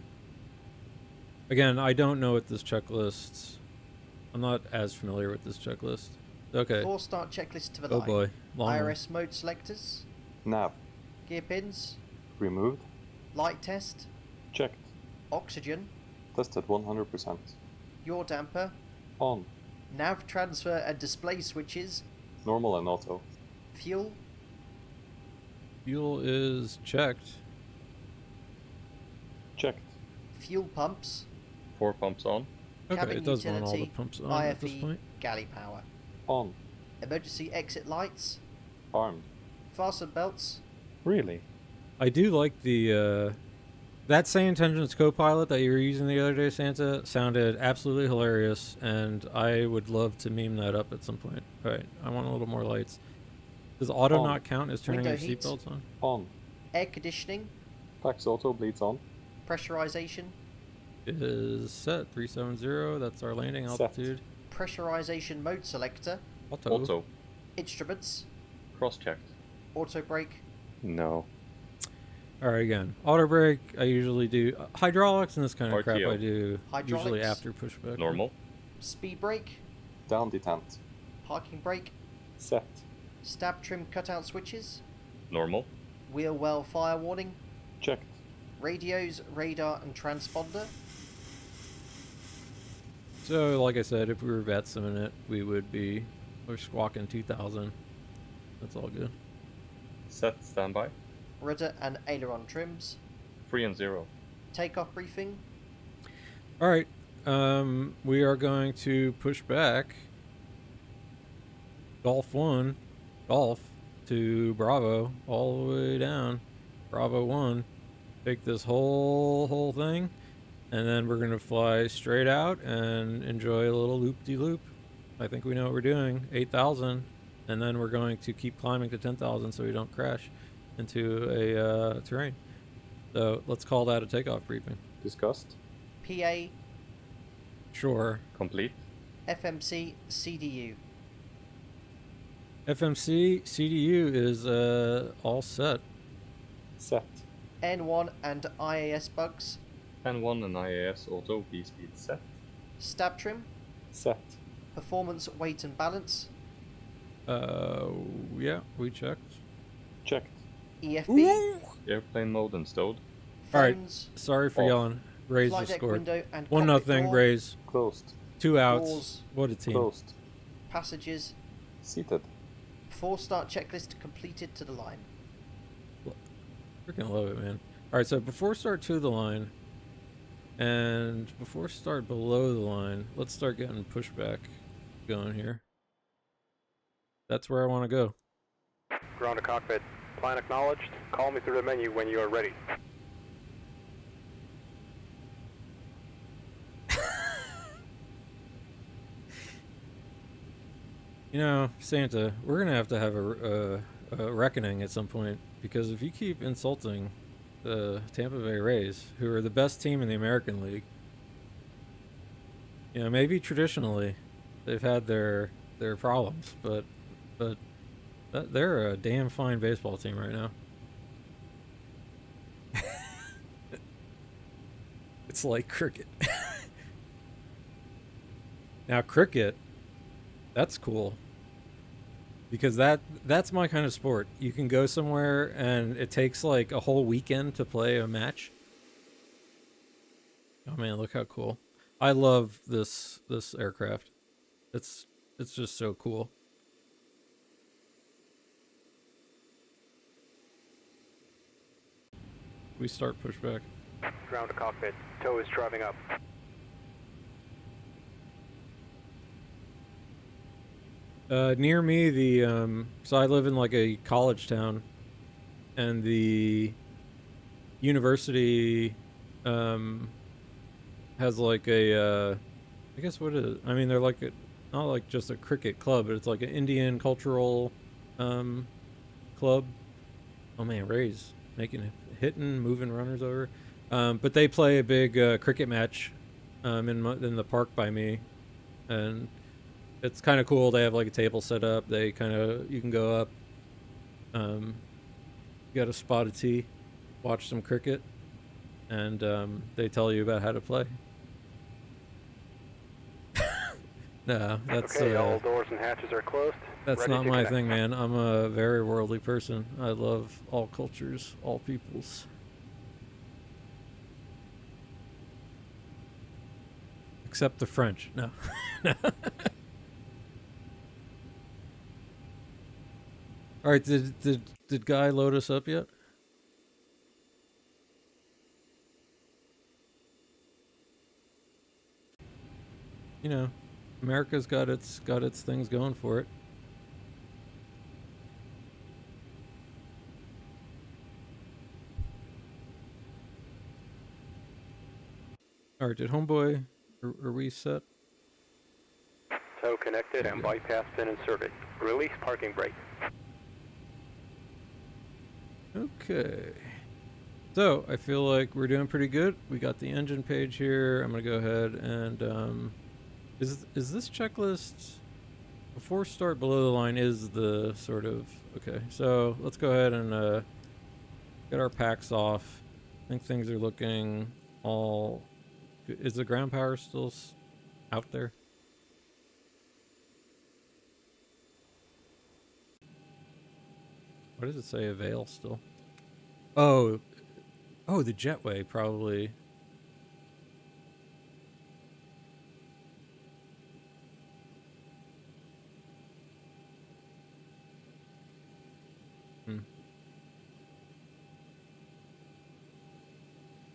S1: Again, I don't know what this checklist. I'm not as familiar with this checklist. Okay.
S3: 4 start checklist to the
S1: Oh
S3: line.
S1: boy. Long
S3: IRS mode selectors.
S2: Nav.
S3: Gear pins.
S2: Removed.
S3: Light test.
S2: Checked.
S3: Oxygen.
S2: Tested 100%.
S3: Yaw damper.
S2: On.
S3: Nav transfer and display switches.
S2: Normal and auto.
S3: Fuel.
S1: Fuel is checked.
S2: Checked.
S3: Fuel pumps.
S2: 4 pumps on.
S1: Okay,
S3: Cabin
S1: it does run all the
S3: utility,
S1: pumps on at this
S3: IFE,
S1: point.
S3: galley power.
S2: On.
S3: Emergency exit lights.
S2: Armed.
S3: Fasten belts.
S2: Really?
S1: I do like the that Say Intentions Copilot that you were using the other day, Santa, sounded absolutely hilarious, and I would love to meme that up at some point. All right, I want a little more lights. Does auto
S2: On.
S1: not count as turning
S3: Window
S1: your
S3: heat.
S1: seatbelts on?
S2: On.
S3: Air conditioning.
S2: Tax auto bleeds on.
S3: Pressurization.
S1: It is set 370. That's our landing
S2: Set.
S1: altitude.
S3: Pressurization mode selector.
S1: Auto.
S3: Instruments.
S2: Cross-checked.
S3: Auto brake.
S2: No.
S1: All right, again, auto brake. I usually do hydraulics and this kind of crap.
S2: RTO.
S1: I do usually
S3: Hydraulics.
S1: after pushback.
S2: Normal.
S3: Speed brake.
S2: Down detent.
S3: Parking brake.
S2: Set.
S3: Stab trim cutout switches.
S2: Normal.
S3: Wheel well fire warning.
S2: Checked.
S3: Radios, radar and transponder.
S1: So, like I said, if we were VATSIMing it, we're squawking 2000. That's all good.
S2: Set standby.
S3: Rudder and aileron trims.
S2: 3 and 0.
S3: Takeoff briefing.
S1: All right, we are going to push back Golf 1, Golf to Bravo, all the way down. Bravo 1. Take this whole thing, and then we're going to fly straight out and enjoy a little loop-de-loop. I think we know what we're doing. 8,000, and then we're going to keep climbing to 10,000 so we don't crash into a terrain. So let's call that a takeoff briefing.
S2: Discussed.
S3: PA.
S1: Sure.
S4: Complete.
S3: FMC CDU.
S1: FMC CDU is all set.
S4: Set.
S3: N1 and IAS bugs.
S4: N1 and IAS auto B-speed set.
S3: Stab trim.
S4: Set.
S3: Performance, weight and balance.
S1: Yeah, we checked.
S4: Checked.
S3: EFB.
S4: Airplane mode installed.
S1: Alright.
S3: Phones.
S1: Sorry for
S4: Off.
S1: yelling. Raise the
S3: Flight deck
S1: score.
S3: window and
S1: 1-0,
S3: cockpit door.
S1: Raise.
S4: Closed.
S1: 2 outs.
S3: Doors.
S1: What a team.
S4: Closed.
S3: Passages.
S4: Seated.
S3: Before start checklist completed to the line.
S1: Freaking love it, man. Alright, so before start to the line and before start below the line, let's start getting pushback going here. That's where I want to go.
S2: Ground to cockpit. Plan acknowledged. Call me through the menu when you are ready.
S1: You know, Santa, we're going to have a reckoning at some point, because if you keep insulting the Tampa Bay Rays, who are the best team in the American League, you know, maybe traditionally they've had their problems, but they're a damn fine baseball team right now. It's like cricket. Now, cricket, that's cool. Because that's my kind of sport. You can go somewhere and it takes like a whole weekend to play a match. Oh man, look how cool. I love this aircraft. It's just so cool. We start pushback.
S2: Ground to cockpit. Tow is driving up.
S1: Near me, so I live in like a college town, and the university has like a I guess what is it? I mean, they're like not like just a cricket club, but it's like an Indian cultural club. Oh man, Rays hitting, moving runners over. But they play a big cricket match in the park by me, and it's kind of cool. They have like a table set up. You can go up. You got a spot of tea, watch some cricket, and they tell you about how to play. No, that's
S2: Okay, all doors and hatches are closed.
S1: that's
S2: Ready
S1: not
S2: to
S1: my
S2: connect.
S1: thing, man. I'm a very worldly person. I love all cultures, all peoples. Except the French. No. All right, did Guy load us up yet? You know, America's got its things going for it. All right, did Homeboy, are we set?
S2: Tow connected and bypass pin inserted. Release parking brake.
S1: Okay. So, I feel like we're doing pretty good. We got the engine page here. I'm going to go ahead and, is this checklist before start below the line is the sort of, okay. So, let's go ahead and, get our packs off. I think things are looking all good. Is the ground power still out there? What does it say? Avail still? Oh, the jetway probably.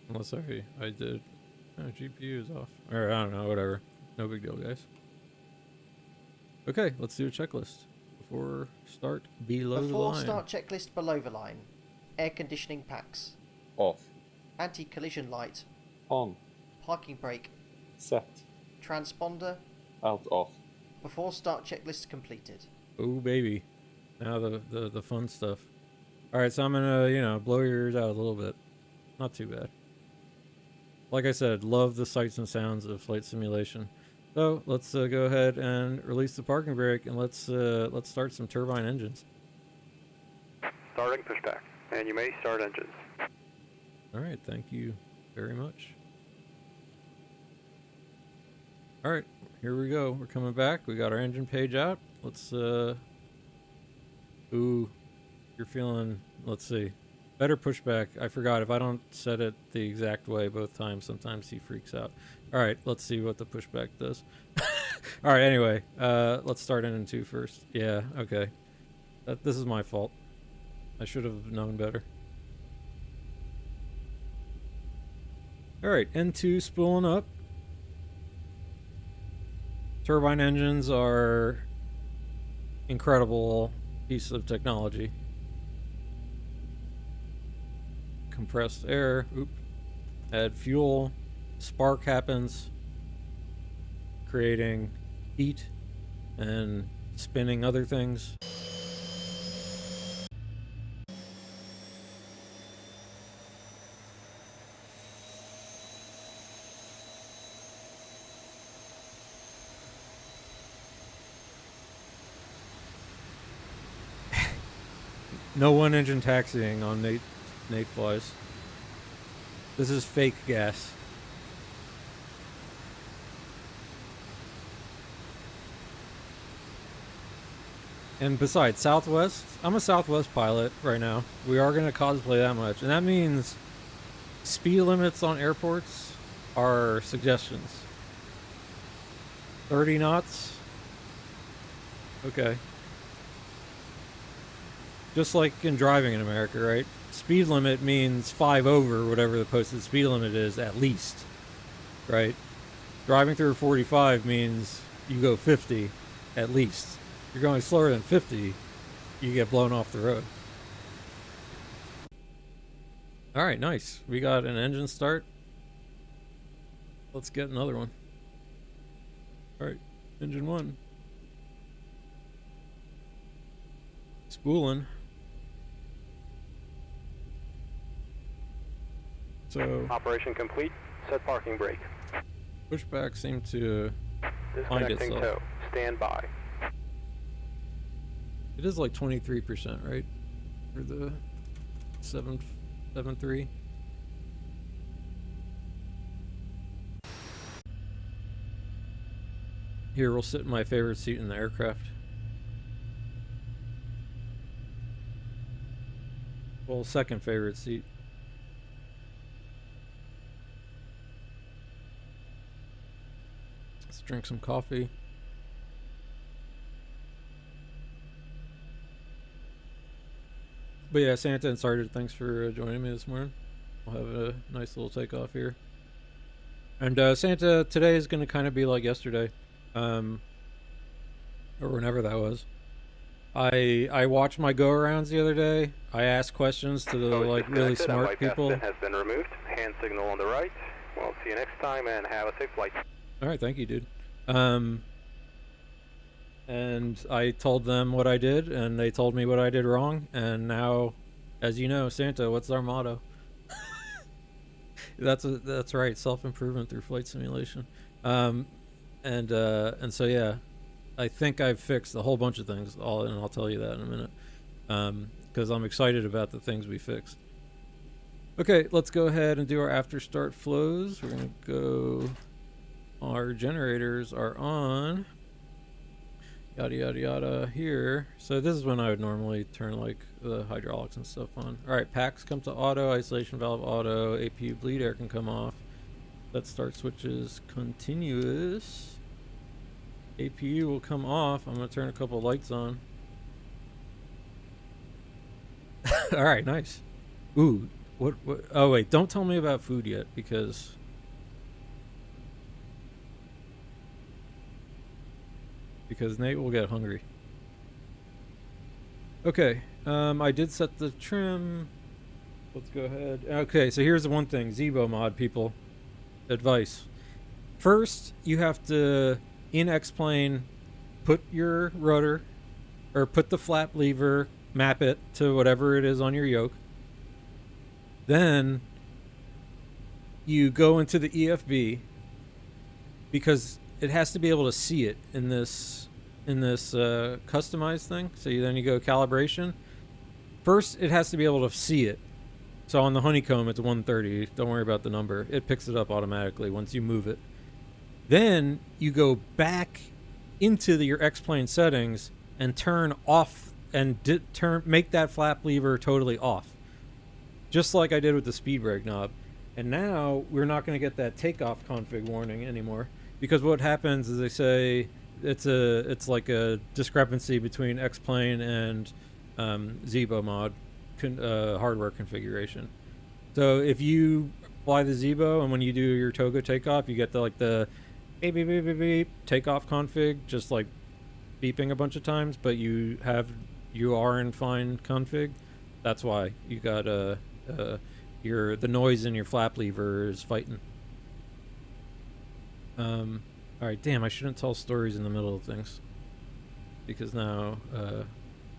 S1: Unless I did. Oh, GPU is off. Or I don't know, whatever. No big deal, guys. Okay, let's do a checklist. Before start below the
S3: Before
S1: line.
S3: start checklist below the line. Air conditioning packs.
S4: Off.
S3: Anti-collision light.
S4: On.
S3: Parking brake.
S4: Set.
S3: Transponder.
S4: Out off.
S3: Before start checklist completed.
S1: Oh baby. Now the fun stuff. Alright, so I'm gonna, blow your ears out a little bit. Not too bad. like I said, love the sights and sounds of flight simulation. So let's go ahead and release the parking brake, and let's start some turbine engines.
S2: Starting pushback, and you may start engines.
S1: All right, thank you very much. All right, here we go. We're coming back. We got our engine page out. Let's ooh, you're feeling, let's see, better pushback. I forgot, if I don't set it the exact way both times, sometimes he freaks out. All right, let's see what the pushback does. All right, anyway, let's start engine 2 first. Yeah, okay. This is my fault. I should have known better. All right, N2 spooling up. Turbine engines are incredible piece of technology. Compressed air, add fuel, spark happens, creating heat and spinning other things. No one engine taxiing on Nate Flies. This is fake gas. And besides, Southwest, I'm a Southwest pilot right now. We are going to cosplay that much. And that means speed limits on airports are suggestions. 30 knots? Okay. Just like in driving in America, right? Speed limit means 5 over whatever the posted speed limit is at least, right? Driving through 45 means you go 50 at least. If you're going slower than 50, you get blown off the road. All right, nice. We got an engine start. Let's get another one. All right, engine 1. Spooling. So
S2: Operation complete. Set parking brake.
S1: pushback seemed to find
S2: Disconnecting
S1: itself.
S2: tow. Stand by.
S1: It is like 23%, right? For the 773. Here, we'll sit in my favorite seat in the aircraft. Well, second favorite seat. Let's drink some coffee. But yeah, Santa and Sergeant, thanks for joining me this morning. We'll have a nice little takeoff here. And Santa, today is going to kind of be like yesterday. Or whenever that was. I watched my go-arounds the other day. I asked questions to the like really smart people.
S2: Has been removed. Hand signal on the right. We'll see you next time and have a safe flight.
S1: All right, thank you, dude. And I told them what I did, and they told me what I did wrong. And now, as you know, Santa, what's our motto? That's right, self-improvement through flight simulation. And so yeah, I think I've fixed a whole bunch of things. And I'll tell you that in a minute, because I'm excited about the things we fixed. Okay, let's go ahead and do our after start flows. We're gonna go. Our generators are on. Yada yada yada here. So this is when I would normally turn like the hydraulics and stuff on. All right, packs come to auto, isolation valve auto, APU bleed air can come off. Let's start switches continuous. APU will come off. I'm gonna turn a couple lights on. All right, nice. Ooh, what? Oh wait, don't tell me about food yet because Nate will get hungry. Okay, I did set the trim. Let's go ahead. Okay, so here's the one thing, Zibo mod people. Advice. First, you have to, in X-Plane, put your rotor, or put the flap lever, map it to whatever it is on your yoke. Then, you go into the EFB because it has to be able to see it in this customized thing. So then you go calibration. First, it has to be able to see it. So on the honeycomb, it's 130. Don't worry about the number. It picks it up automatically once you move it. Then you go back into your X-plane settings and turn off and make that flap lever totally off. Just like I did with the speed brake knob. And now we're not going to get that takeoff config warning anymore, because what happens is they say it's like a discrepancy between X-plane and Zibo mod hardware configuration. So if you fly the Zibo and when you do your Togo takeoff, you get the beep beep beep beep beep takeoff config, just like beeping a bunch of times, but you are in fine config. That's why you got the noise in your flap lever is fighting. All right, damn, I shouldn't tell stories in the middle of things, because now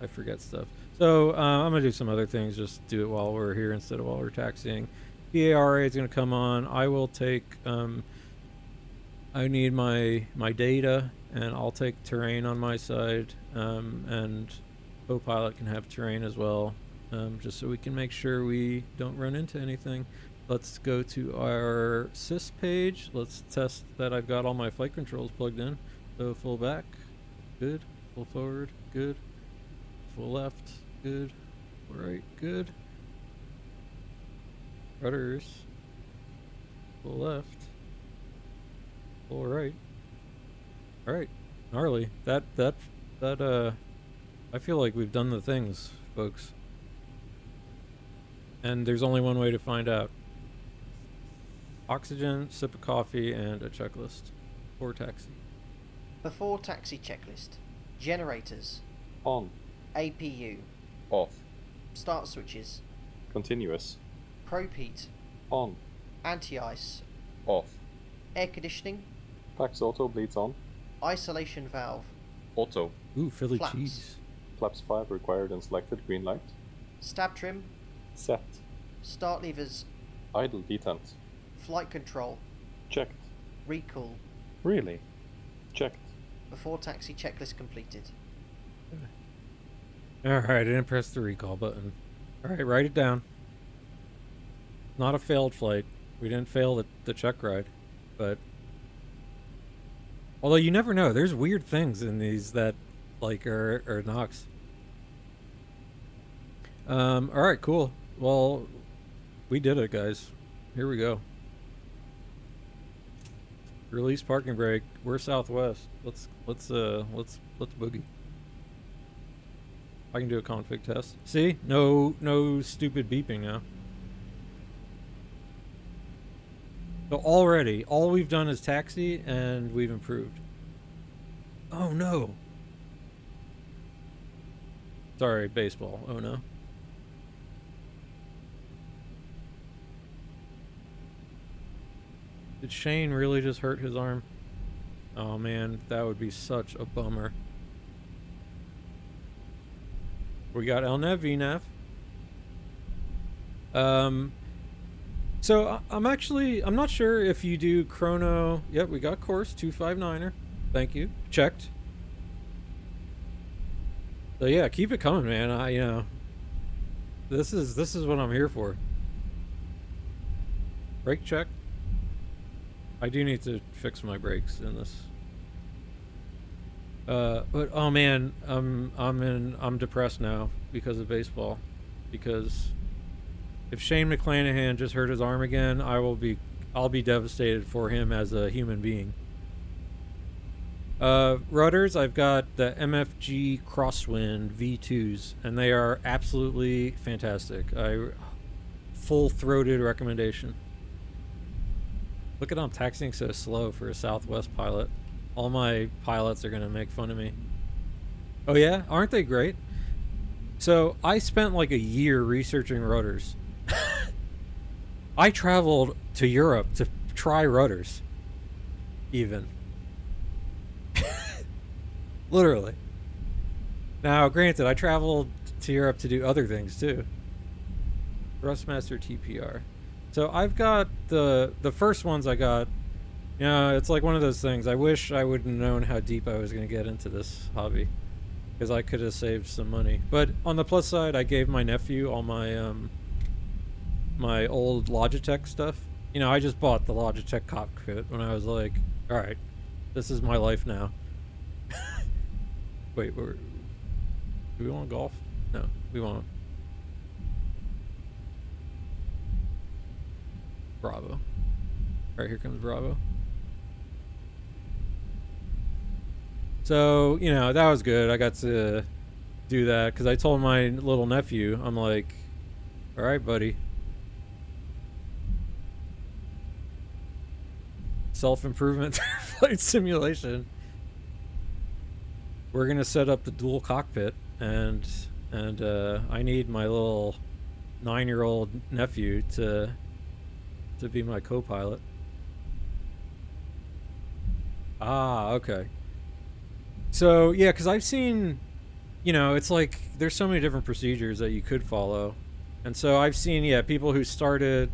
S1: I forget stuff. So I'm gonna do some other things. Just do it while we're here instead of while we're taxiing. PARA is gonna come on. I will take. I need my data, and I'll take terrain on my side, and co-pilot can have terrain as well, just so we can make sure we don't run into anything. Let's go to our sys page. Let's test that I've got all my flight controls plugged in. So full back, good. Full forward, good. Full left, good. Full right, good. Rudders, full left, full right. All right, gnarly. That I feel like we've done the things, folks. And there's only one way to find out. Oxygen, sip of coffee, and a checklist for taxi.
S3: Before taxi checklist. Generators.
S4: On.
S3: APU.
S4: Off.
S3: Start switches.
S4: Continuous.
S3: Probe heat.
S4: On.
S3: Anti-ice.
S4: Off.
S3: Air conditioning.
S4: Pax auto bleeds on.
S3: Isolation valve.
S4: Auto.
S1: Ooh, Philly
S3: Flaps.
S1: cheese.
S4: Flaps 5 required and selected. Green light.
S3: Stab trim.
S4: Set.
S3: Start levers.
S4: Idle detent.
S3: Flight control.
S4: Checked.
S3: Recall.
S4: Really? Checked.
S3: Before taxi checklist completed.
S1: Alright, I didn't press the recall button. Alright, write it down. Not a failed flight. We didn't fail the check ride. But although you never know, there's weird things in these that like are knocks. Alright, cool. Well, we did it, guys. Here we go. Release parking brake. We're southwest. Let's boogie. I can do a config test. See? No stupid beeping now. So already, all we've done is taxi and we've improved. Oh no. Sorry, baseball. Oh no. Did Shane really just hurt his arm? Oh man, that would be such a bummer. We got LNAV, VNAV. So I'm not sure if you do chrono. Yep, we got course 259er. Thank you. Checked. So yeah, keep it coming, man. This is what I'm here for. Brake check. I do need to fix my brakes in this. But oh man, I'm depressed now because of baseball. Because if Shane McClanahan just hurt his arm again, I'll be devastated for him as a human being. Rudders, I've got the MFG Crosswind V2s, and they are absolutely fantastic. Full-throated recommendation. Look at how I'm taxiing so slow for a Southwest pilot. All my pilots are going to make fun of me. Oh yeah? Aren't they great? So I spent like a year researching rudders. I traveled to Europe to try rudders. Even. Literally. Now, granted, I traveled to Europe to do other things too. Thrustmaster TPR. So I've got the first ones I got. You know, it's like one of those things. I wish I would have known how deep I was going to get into this hobby, because I could have saved some money. But on the plus side, I gave my nephew all my my old Logitech stuff. You know, I just bought the Logitech cockpit when I was like, all right, this is my life now. Wait, do we want golf? No, we want Bravo. All right, here comes Bravo. So, you know, that was good. I got to do that because I told my little nephew, I'm like, all right, buddy. Self-improvement flight simulation. We're going to set up the dual cockpit, and I need my little 9-year-old nephew to be my co-pilot. Ah, okay. So, yeah, because I've seen, you know, it's like there's so many different procedures that you could follow. And so I've seen, yeah, people who started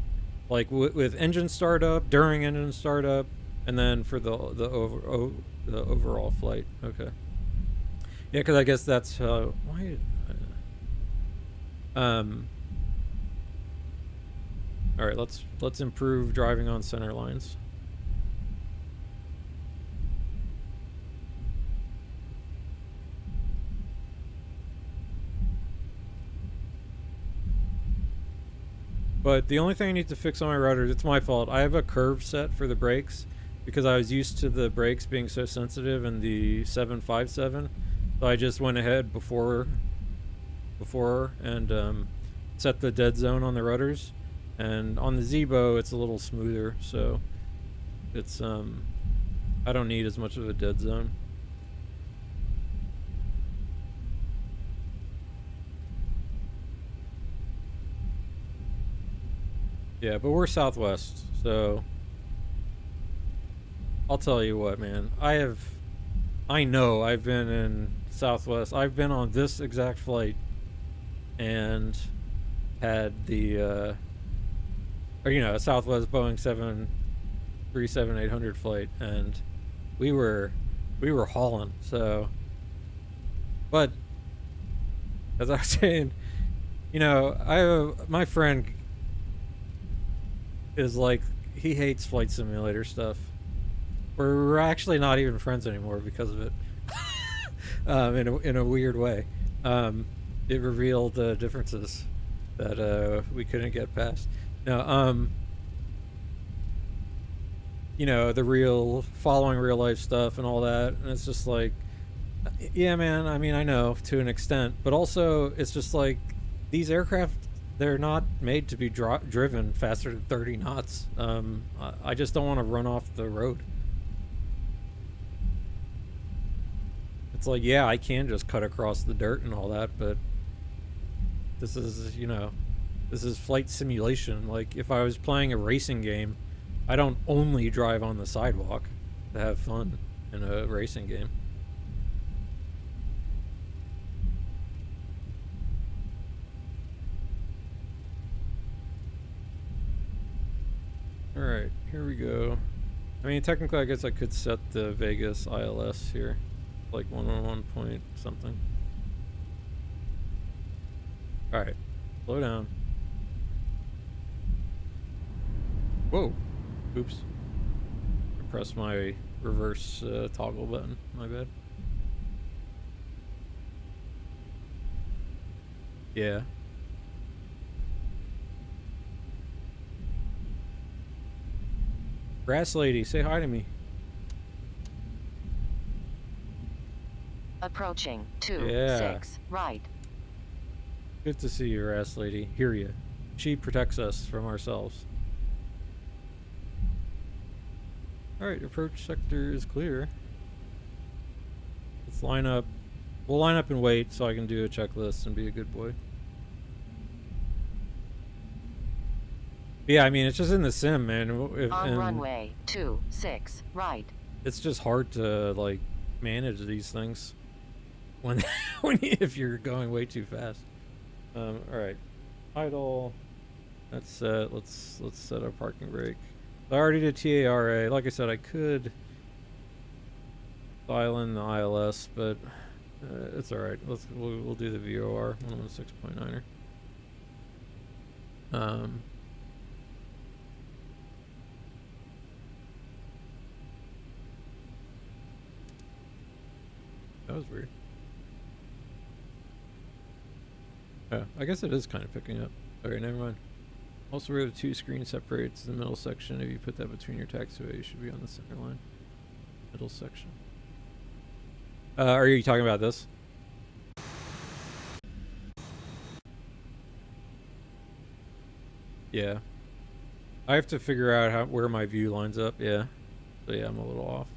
S1: like with engine startup, during engine startup, and then for the overall flight. Okay. Yeah, because I guess that's why. All right, let's improve driving on center lines. But the only thing I need to fix on my rudders, it's my fault. I have a curve set for the brakes because I was used to the brakes being so sensitive in the 757. So I just went ahead before and set the dead zone on the rudders. And on the Zibo, it's a little smoother, so it's I don't need as much of a dead zone. Yeah, but we're Southwest, so I'll tell you what, man. I know I've been in Southwest. I've been on this exact flight and had the or you know, a Southwest Boeing 737-800 flight, and we were hauling. So, but as I was saying, you know, my friend is like, he hates flight simulator stuff. We're actually not even friends anymore because of it. In a weird way. It revealed differences that we couldn't get past. No, you know, the real following real life stuff and all that, and it's just like, yeah, man. I mean, I know to an extent, but also it's just like these aircraft, they're not made to be driven faster than 30 knots. I just don't want to run off the road. It's like, yeah, I can just cut across the dirt and all that, but this is, you know, this is flight simulation. Like, if I was playing a racing game, I don't only drive on the sidewalk to have fun in a racing game. Alright, here we go. I mean, technically, I guess I could set the Vegas ILS here. Like 111 point something. Alright, slow down. Whoa! Oops. I pressed my reverse toggle button. My bad. Yeah. Grass lady, say hi to me.
S5: Approaching 6 right.
S1: Good to see you, Grass lady. Hear ya. She protects us from ourselves. Alright, approach sector is clear. Let's line up. We'll line up and wait so I can do a checklist and be a good boy. Yeah, I mean, it's just in the sim, man.
S5: On runway 26 right.
S1: It's just hard to, like, manage these things when if you're going way too fast. All right, idle. That's set. Let's set our parking brake. I already did TARA. Like I said, I could dial in the ILS, but it's all right. We'll do the VOR 116.9er. That was weird. Yeah, I guess it is kind of picking up. Alright, never mind. Also, we have 2 screen separates the middle section. If you put that between your taxiway, you should be on the center line. Middle section. Are you talking about this? Yeah. I have to figure out where my view lines up. Yeah. So yeah, I'm a little off.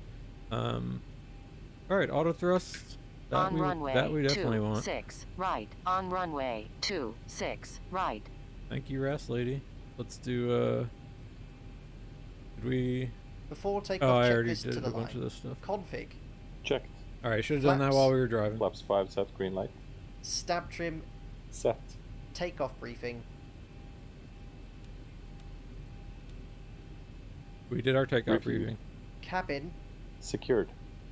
S1: Alright, auto thrust.
S5: On runway
S1: that we definitely want.
S5: 26 right. On runway 26 right.
S1: Thank you, Ras Lady. Let's do, did we...
S3: Before takeoff,
S1: I already
S3: checklist
S1: did
S3: to
S1: a
S3: the
S1: bunch of
S3: line.
S1: this stuff.
S3: Config.
S4: Checked.
S1: Alright, should have done that
S3: Flaps.
S1: while we were driving.
S4: Flaps 5 set, green light.
S3: Stab trim.
S4: Set.
S3: Takeoff briefing.
S1: We did our takeoff
S4: Briefing.
S1: briefing.
S3: Cabin.
S4: Secured.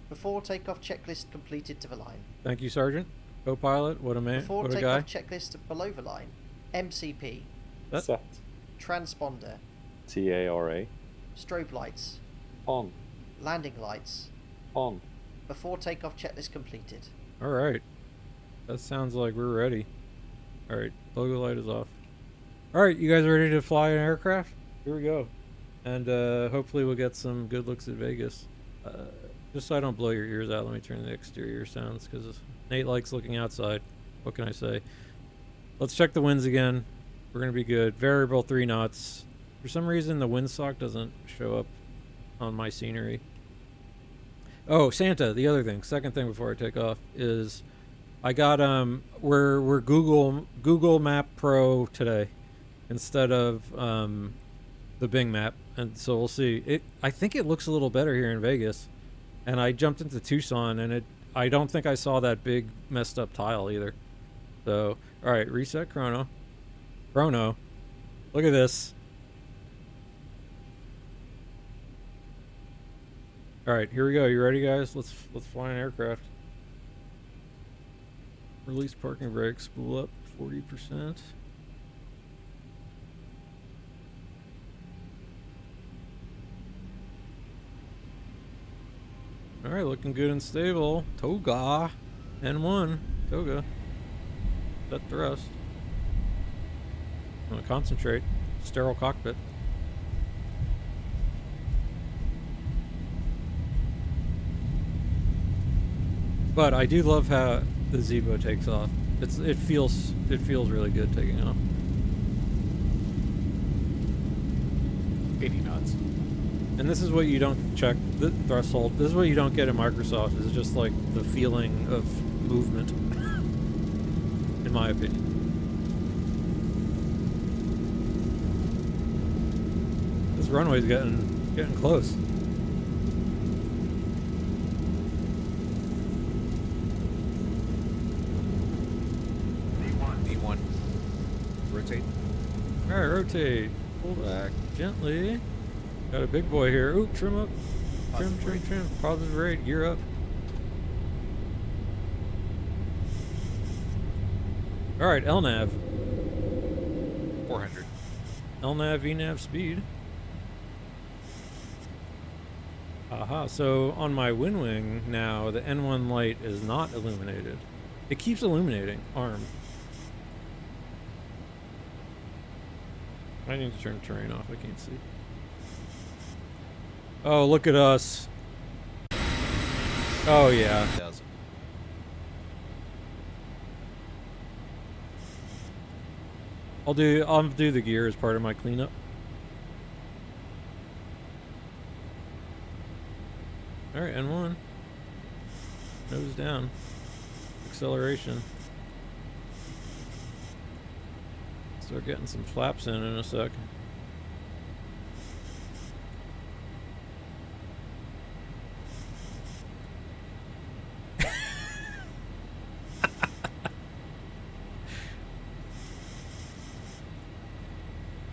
S3: Before takeoff checklist completed to the line.
S1: Thank you, Sergeant. Co-pilot, what a man,
S3: Before
S1: what a guy.
S3: takeoff checklist below the line. MCP.
S1: That-
S4: Set.
S3: Transponder.
S4: TARA.
S3: Strobe lights.
S4: On.
S3: Landing lights.
S4: On.
S3: Before takeoff checklist completed.
S1: Alright. That sounds like we're ready. Alright, logo light is off. Alright, you guys ready to fly an aircraft? Here we go. And hopefully we'll get some good looks at Vegas. Just so I don't blow your ears out, let me turn the exterior sounds, because Nate likes looking outside. What can I say? Let's check the winds again. We're going to be good. Variable 3 knots. For some reason, the windsock doesn't show up on my scenery. Oh, Santa, the other thing, second thing before I take off is I got, we're Google Map Pro today instead of the Bing map. And so we'll see. I think it looks a little better here in Vegas. And I jumped into Tucson, and I don't think I saw that big messed up tile either. So, all right, reset chrono. Chrono. Look at this. All right, here we go. You ready, guys? Let's fly an aircraft. Release parking brake. Spool up 40%. All right, looking good and stable. Toga. N1. Toga. Set thrust. I'm gonna concentrate. Sterile cockpit. But I do love how the Zibo takes off. It feels really good taking off.
S6: 80 knots.
S1: And this is what you don't check, the threshold. This is what you don't get in Microsoft, is just like the feeling of movement, in my opinion. This runway's getting close.
S6: E1. Rotate.
S1: Alright, rotate. Pull back gently. Got a big boy here. Ooh, trim up. Trim. Positive rate. Gear up. Alright, LNAV.
S6: 400.
S1: LNAV, VNAV speed. Aha, so on my wind wing now, the N1 light is not illuminated. It keeps illuminating. Arm. I need to turn terrain off. I can't see. Oh, look at us. Oh, yeah.
S6: 1,000.
S1: I'll do the gear as part of my cleanup. Alright, N1. Nose down. Acceleration. Start getting some flaps in a sec.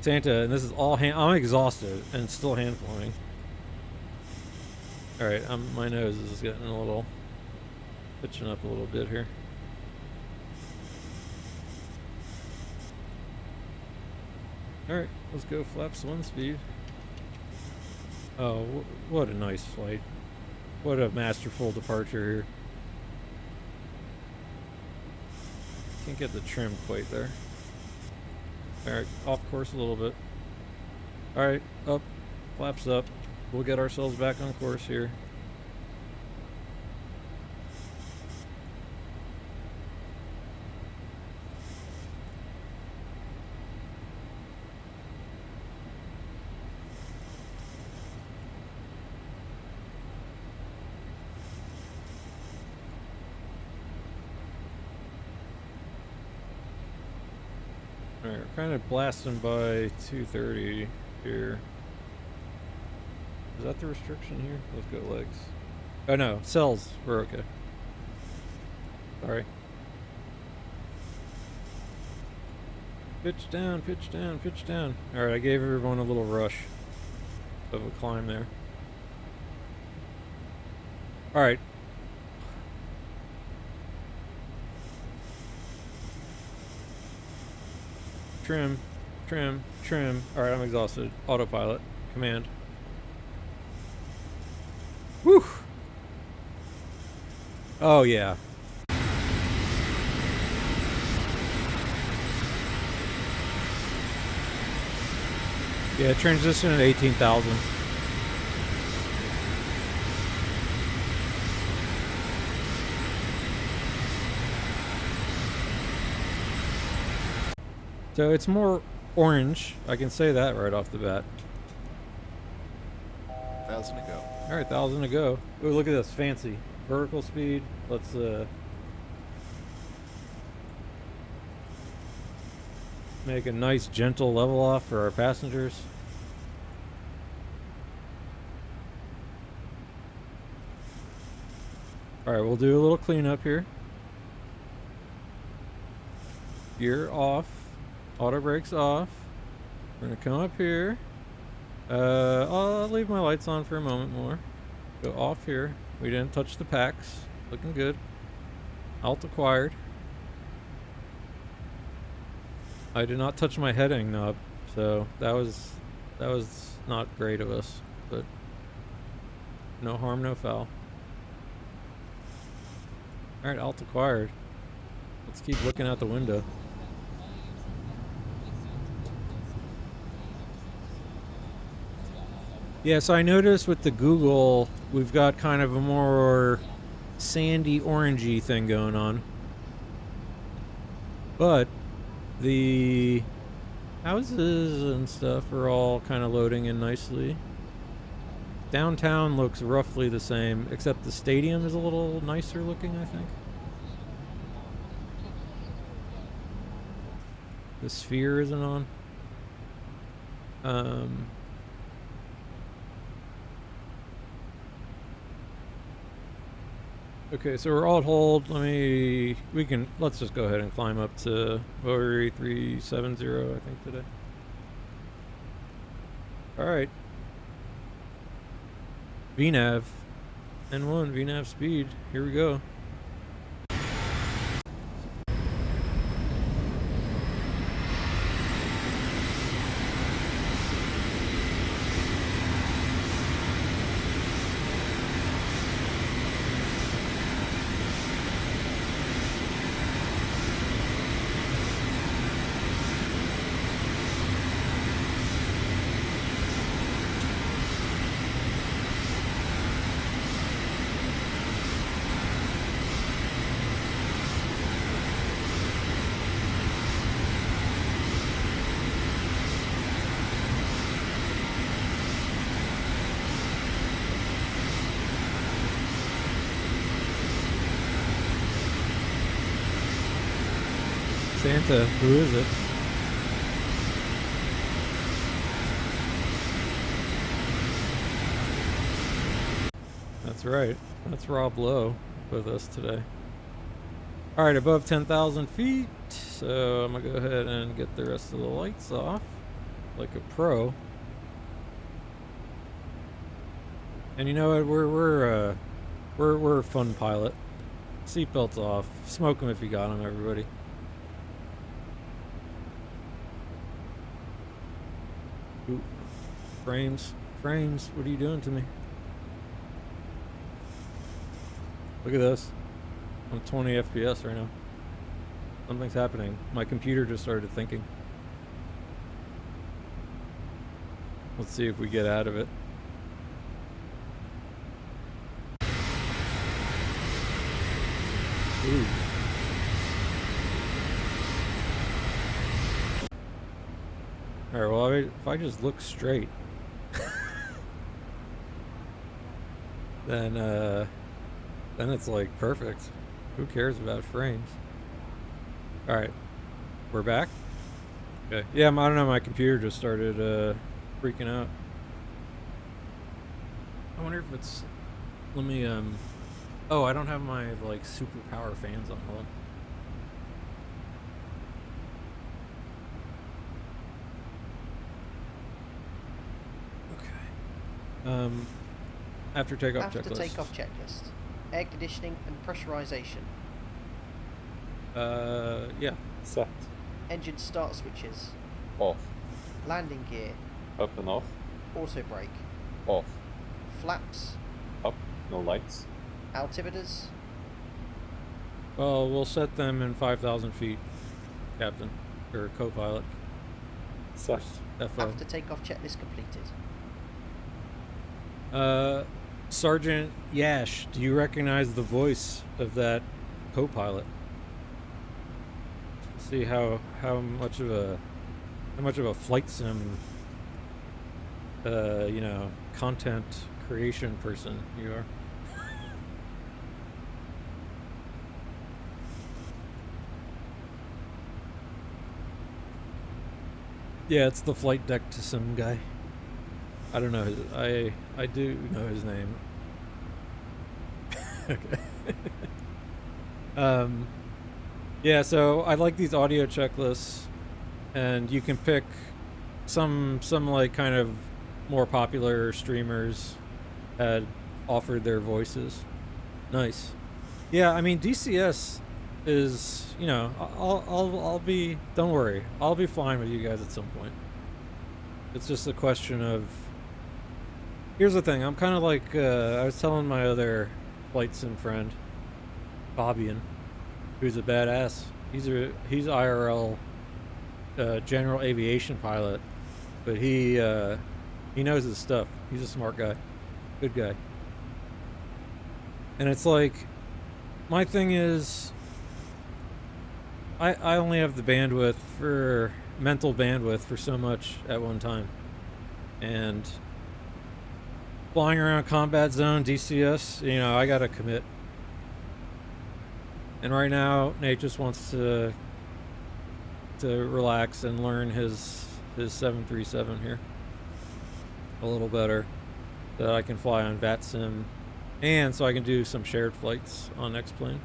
S1: Santa, and this is all hand. I'm exhausted and still hand flying. All right, my nose is getting a little pitching up a little bit here. All right, let's go flaps 1 speed. Oh, what a nice flight! What a masterful departure here. Can't get the trim quite there. Alright, off course a little bit. Alright, up. Flaps up. We'll get ourselves back on course here. Alright, we're kind of blasting by 230 here. Is that the restriction here? Let's go legs. Oh no, cells. We're okay. Sorry. Pitch down, pitch down, pitch down. Alright, I gave everyone a little rush of a climb there. Alright. Trim, trim, trim. Alright, I'm exhausted. Autopilot. Command. Whew! Oh, yeah. Yeah, transition at 18,000. So it's more orange. I can say that right off the bat.
S6: 1,000 to go.
S1: All right, 1,000 to go. Oh, look at this, fancy vertical speed. Let's make a nice gentle level off for our passengers. All right, we'll do a little cleanup here. Gear off. Auto brakes off. We're gonna come up here. I'll leave my lights on for a moment more. Go off here. We didn't touch the packs. Looking good. Alt acquired. I did not touch my heading knob, so that was not great of us, but no harm, no foul. All right, alt acquired. Let's keep looking out the window. Yeah, so I noticed with the Google, we've got kind of a more sandy, orangey thing going on. But the houses and stuff are all kind of loading in nicely. Downtown looks roughly the same, except the stadium is a little nicer looking, I think. The sphere isn't on. Okay, so we're alt hold. Let's just go ahead and climb up to Bowery 370, I think, today. Alright. VNAV. N1, VNAV speed. Here we go. Santa, who is it? That's right. That's Rob Lowe with us today. Alright, above 10,000 feet. So I'm going to go ahead and get the rest of the lights off. like a pro. And you know what? We're a fun pilot. Seatbelts off. Smoke them if you got them, everybody. Ooh. Frames. Frames. What are you doing to me? Look at this. I'm 20 FPS right now. Something's happening. My computer just started thinking. Let's see if we get out of it. Ooh. Alright, well, if I just look straight, then it's like perfect. Who cares about frames? Alright, we're back? Okay. Yeah, I don't know, my computer just started freaking out. I wonder if it's... Let me, oh, I don't have my, like, super power fans on. Hold on. Okay. After takeoff
S3: After
S1: checklist.
S3: takeoff checklist. Air conditioning and pressurization.
S1: Yeah.
S4: Set.
S3: Engine start switches.
S4: Off.
S3: Landing gear.
S4: Up and off.
S3: Auto brake.
S4: Off.
S3: Flaps.
S4: Up. No lights.
S3: Altimeters.
S1: Well, we'll set them in 5,000 feet, Captain. Or co-pilot.
S4: Set.
S1: FO.
S3: After takeoff checklist completed.
S1: Sergeant Yash, do you recognize the voice of that co-pilot? See how much of a flight sim you know, content creation person you are. Yeah, it's the flight deck to some guy. I don't know his... I do know his name. Okay. Yeah, so I like these audio checklists, and you can pick some like kind of more popular streamers had offered their voices. Nice. Yeah, I mean DCS is, you know, I'll be, don't worry, I'll be flying with you guys at some point. It's just a question of, here's the thing, I'm kind of like, I was telling my other flight sim friend, Fabian, who's a badass. He's IRL general aviation pilot, but he knows his stuff. He's a smart guy, good guy. And it's like, my thing is, I only have the bandwidth for mental bandwidth for so much at one time, and flying around combat zone DCS, you know, I gotta commit. And right now, Nate just wants to relax and learn his 737 here a little better, so that I can fly on VATSIM, and so I can do some shared flights on X-Plane.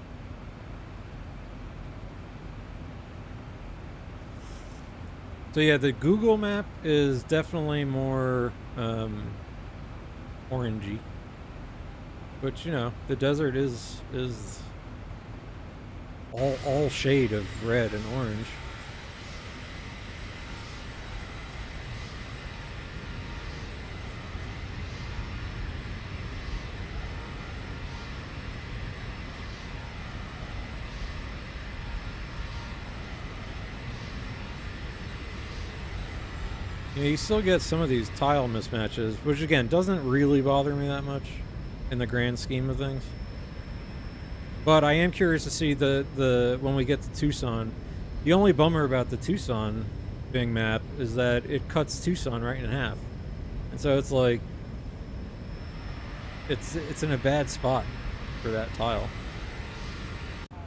S1: So yeah, the Google map is definitely more orangey, but you know, the desert is all shade of red and orange. Yeah, you still get some of these tile mismatches, which again doesn't really bother me that much in the grand scheme of things. But I am curious to see the when we get to Tucson. The only bummer about the Tucson Bing map is that it cuts Tucson right in half, and so it's like it's in a bad spot for that tile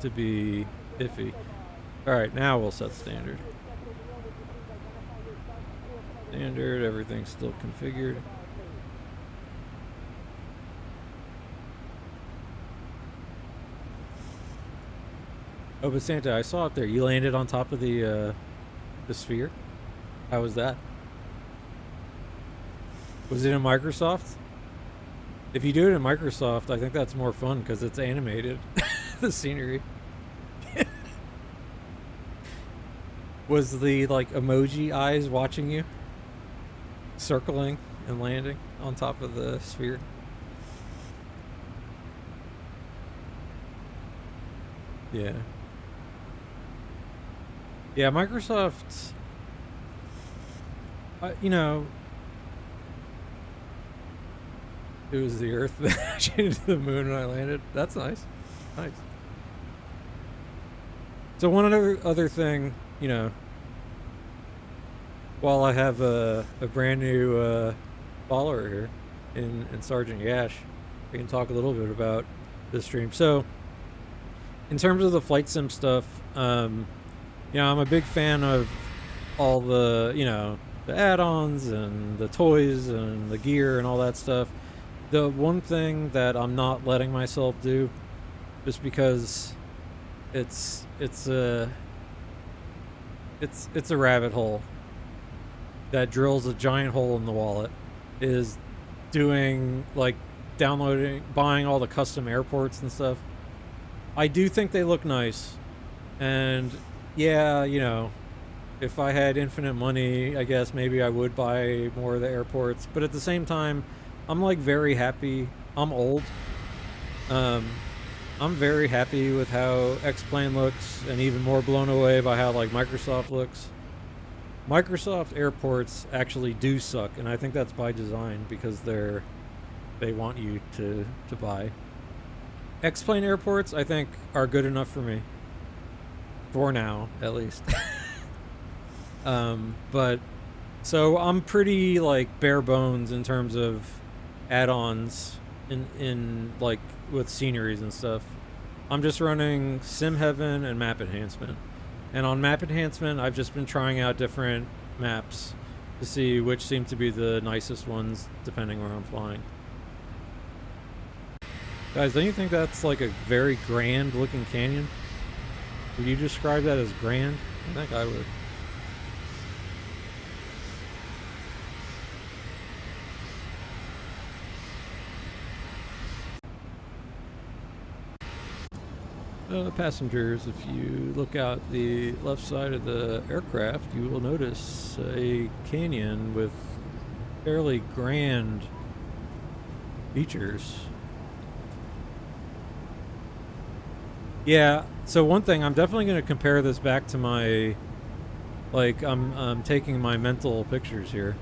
S1: to be iffy. All right, now we'll set standard. Standard, everything's still configured. Oh, but Santa, I saw up there. You landed on top of the sphere. How was that? Was it in Microsoft? If you do it in Microsoft, I think that's more fun because it's animated. The scenery. Was the like emoji eyes watching you? Circling and landing on top of the sphere? Yeah. Yeah, Microsoft, you know, it was the Earth that changed the moon when I landed. That's nice. Nice. So one other thing, you know, while I have a brand new follower here in Sergeant Yash, we can talk a little bit about this stream. So in terms of the flight sim stuff, you know, I'm a big fan of all the, you know, the add-ons and the toys and the gear and all that stuff. The one thing that I'm not letting myself do, just because it's a rabbit hole that drills a giant hole in the wallet, is doing like buying all the custom airports and stuff. I do think they look nice, and yeah, you know, if I had infinite money, I guess maybe I would buy more of the airports. But at the same time, I'm like very happy. I'm old. I'm very happy with how X-Plane looks, and even more blown away by how like Microsoft looks. Microsoft airports actually do suck, and I think that's by design because they want you to buy. X-Plane airports, I think, are good enough for me. For now, at least. But so I'm pretty like bare bones in terms of add-ons in like with sceneries and stuff. I'm just running Sim Heaven and Map Enhancement. And on Map Enhancement, I've just been trying out different maps to see which seem to be the nicest ones depending where I'm flying. Guys, don't you think that's like a very grand looking canyon? Would you describe that as grand? I think I would. Passengers, if you look out the left side of the aircraft, you will notice a canyon with fairly grand features. Yeah, so one thing, I'm definitely going to compare this back to my, like, I'm taking my mental pictures here.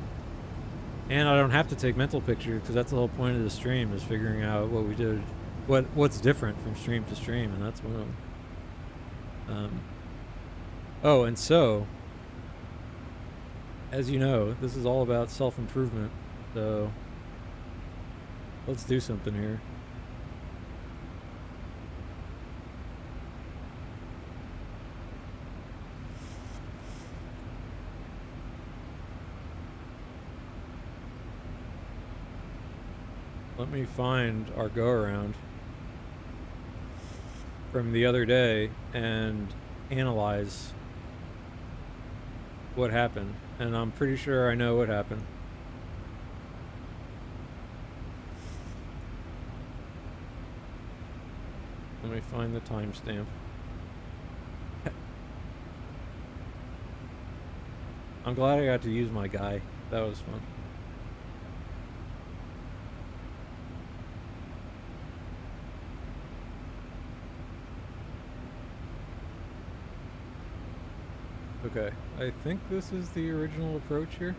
S1: And I don't have to take mental pictures because that's the whole point of the stream, is figuring out what we did, what's different from stream to stream, and that's one of them. Oh, and so, as you know, this is all about self-improvement, so let's do something here. Let me find our go-around from the other day and analyze what happened. And I'm pretty sure I know what happened. Let me find the timestamp. I'm glad I got to use my guy. That was fun. Okay, I think this is the original approach here.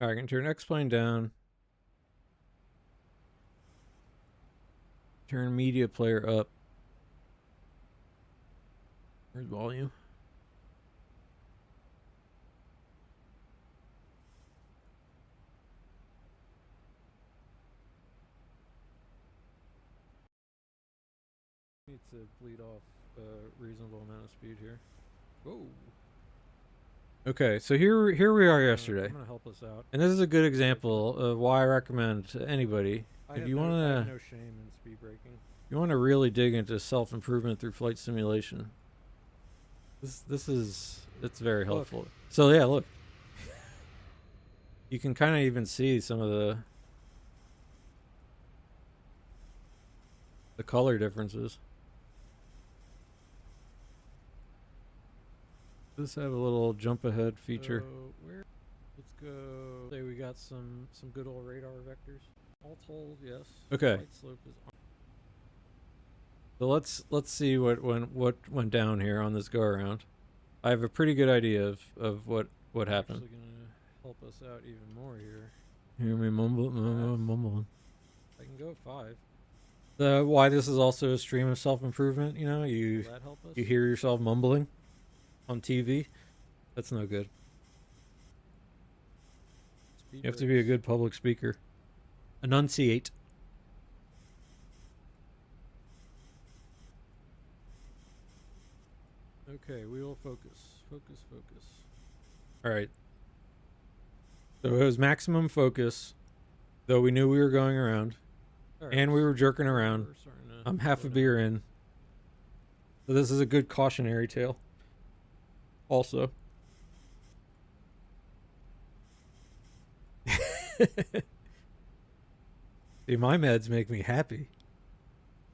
S1: Alright, I can turn X-Plane down. Turn media player up. Where's volume? Need to bleed off a reasonable amount of speed here. Whoa. Okay, so here we are yesterday,
S7: I'm gonna help us out.
S1: and this is a good example of why I recommend to anybody if you
S7: I
S1: want
S7: have
S1: to
S7: no shame in speed braking.
S1: really dig into self improvement through flight simulation. It's very helpful. So yeah, look, you can kind of even see some of the color differences. Does have a little jump ahead feature.
S7: So let's go. Say we got some good old radar vectors. Alt hold, yes.
S1: Okay.
S7: Flight slope is on.
S1: So let's see what went down here on this go around. I have a pretty good idea of what happened.
S7: Actually gonna help us out even more here.
S1: Hear me mumbling.
S7: I can go 5.
S1: Why this is also a stream of self improvement. You know,
S7: Will that help us?
S1: you hear yourself mumbling on TV. That's no good.
S7: Speed
S1: You have to be a
S7: brakes.
S1: good public speaker. Enunciate.
S7: Okay, we will focus. Focus.
S1: All right. So it was maximum focus, though we knew we were going around,
S7: All right,
S1: and we were jerking
S7: so
S1: around.
S7: we're starting to
S1: I'm half
S7: slow
S1: a
S7: down.
S1: beer in. So this is a good cautionary tale. Also. See, my meds make me happy.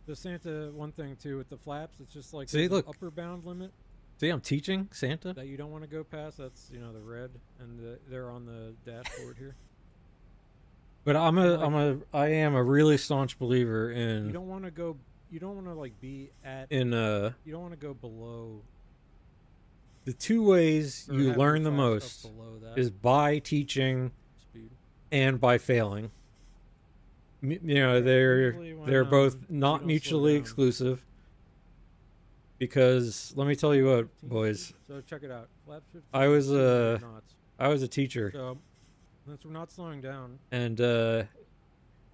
S7: The Santa one thing too with the flaps, it's just like
S1: See,
S7: there's an
S1: look.
S7: upper bound limit
S1: See, I'm teaching Santa.
S7: that you don't want to go past. That's the red, and they're on the dashboard here.
S1: But I am a really staunch believer
S7: You
S1: in
S7: don't want to go. You don't want to like be at.
S1: in
S7: You don't want to go below.
S1: the two ways
S7: or
S1: you
S7: have
S1: learn
S7: your
S1: the
S7: flaps
S1: most
S7: up below that
S1: is by teaching
S7: speed.
S1: and by failing. You know,
S7: Usually when,
S1: they're both
S7: you
S1: not
S7: don't slow
S1: mutually
S7: down.
S1: exclusive. Because let me tell you what,
S7: 15
S1: boys,
S7: feet. So check it out. Flap 15.
S1: I was
S7: 200 knots.
S1: I was a teacher,
S7: So since we're not slowing down,
S1: and
S7: I'm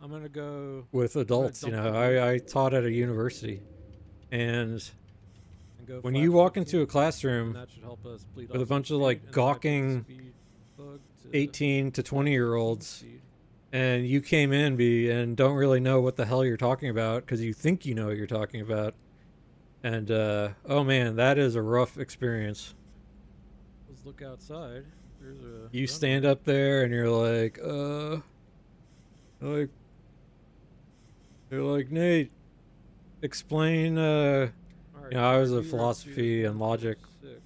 S7: gonna go
S1: with adults, you
S7: dump
S1: know,
S7: the brake.
S1: I taught at a university, and
S7: and go.
S1: when
S7: flap
S1: you walk
S7: 15,
S1: into a classroom
S7: and that should help us bleed
S1: with a
S7: off
S1: bunch
S7: some
S1: of, like,
S7: speed, and then I can
S1: gawking
S7: speed bug to
S1: 18 to 20-year-olds,
S7: speed.
S1: and you came in and don't really know what the hell you're talking about because you think you know what you're talking about, and oh man, that is a rough experience.
S7: Let's look outside. There's a.
S1: You stand up there and you're like, they're like, Nate, explain.
S7: Alright,
S1: You know, I was
S7: so
S1: a
S7: speed
S1: philosophy
S7: ratio
S1: and
S7: is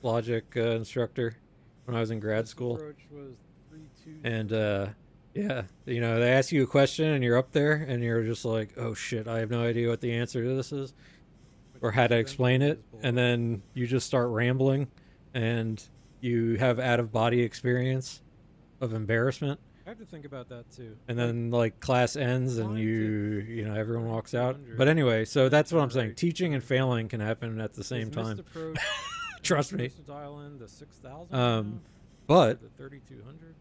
S1: logic
S7: 1.6.
S1: instructor when I was in grad
S7: This
S1: school,
S7: approach was 3.2.
S1: and yeah, you know, they ask you a question and you're up there and you're just like, oh shit, I have no idea what the answer to this is or how to explain it, and then you just start rambling, and you have out of body experience of embarrassment.
S7: I have to think about that too.
S1: And then like class ends and
S7: Fine,
S1: you know, everyone walks out.
S7: 200.
S1: But anyway, so that's what I'm saying.
S7: Right.
S1: Teaching and failing can happen at the same
S7: Is missed
S1: time.
S7: approach
S1: Trust me.
S7: supposed to dial in the 6,000
S1: But
S7: the 3,200.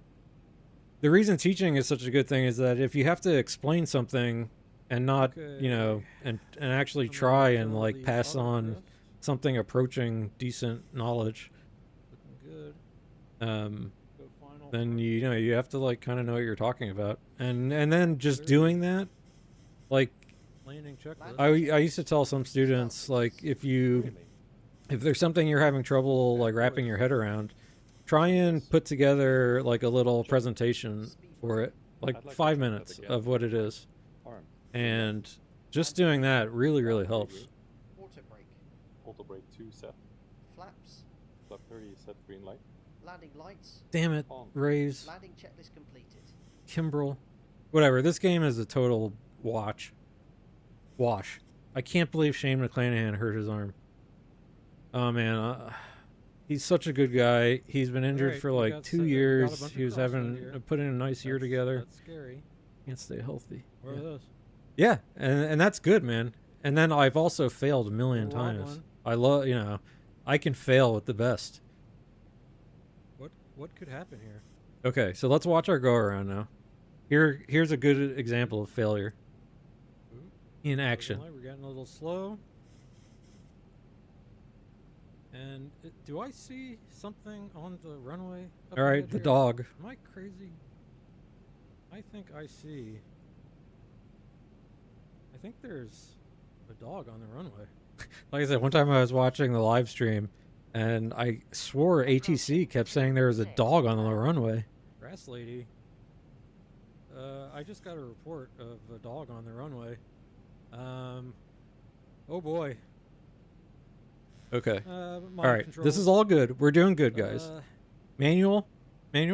S1: the reason teaching is such a good thing is that if you have to explain something and not, you know, and actually
S7: I'm gonna
S1: try and
S7: kill
S1: like
S7: the
S1: pass
S7: auto
S1: on
S7: drift.
S1: something approaching decent knowledge,
S7: Looking good. Go final.
S1: then you know you have to like kind of know what you're talking about, and then just doing that, like
S7: Landing checklist.
S1: I used to tell some students, like if there's something you're having trouble like wrapping your head around, try and put together like a little presentation for it, like
S4: I'd like to
S1: 5
S4: check that
S1: minutes
S4: again.
S1: of what it is,
S4: Arm.
S1: and just doing that really helps.
S3: Auto brake.
S4: Auto brake 2 set.
S3: Flaps.
S4: Flap 30 set green light.
S3: Landing lights.
S1: Damn it,
S4: On.
S1: Rays,
S3: Landing checklist completed.
S1: Kimbrel, whatever. This game is a total wash. I can't believe Shane McClanahan hurt his arm. Oh man, he's such a good guy. He's been injured
S7: Alright,
S1: for
S7: we
S1: like
S7: got
S1: 2
S7: we got a
S1: years.
S7: bunch of
S1: He was
S7: crosswind
S1: having
S7: here.
S1: put in a nice year together.
S7: That's scary.
S1: Can't stay healthy.
S7: What are those?
S1: Yeah, and that's good, man. And then I've also failed a million
S7: We're
S1: times.
S7: wobbling.
S1: I love, you know, I can fail with the best.
S7: What could happen here?
S1: Okay, so let's watch our go around now. Here's a good example of failure
S7: Ooh,
S1: in action.
S7: We're getting a little slow. And do I see something on the runway? Up
S1: All right,
S7: ahead
S1: the
S7: here?
S1: dog.
S7: Am I crazy? I think I see. I think there's a dog on the runway.
S1: Like I said, one time I was watching the live stream, and I swore ATC kept saying there was a dog on the runway.
S7: Grass lady. I just got a report of a dog on the runway. Oh boy.
S1: Okay.
S7: All
S1: All right. This is all good. We're doing good, guys. Manual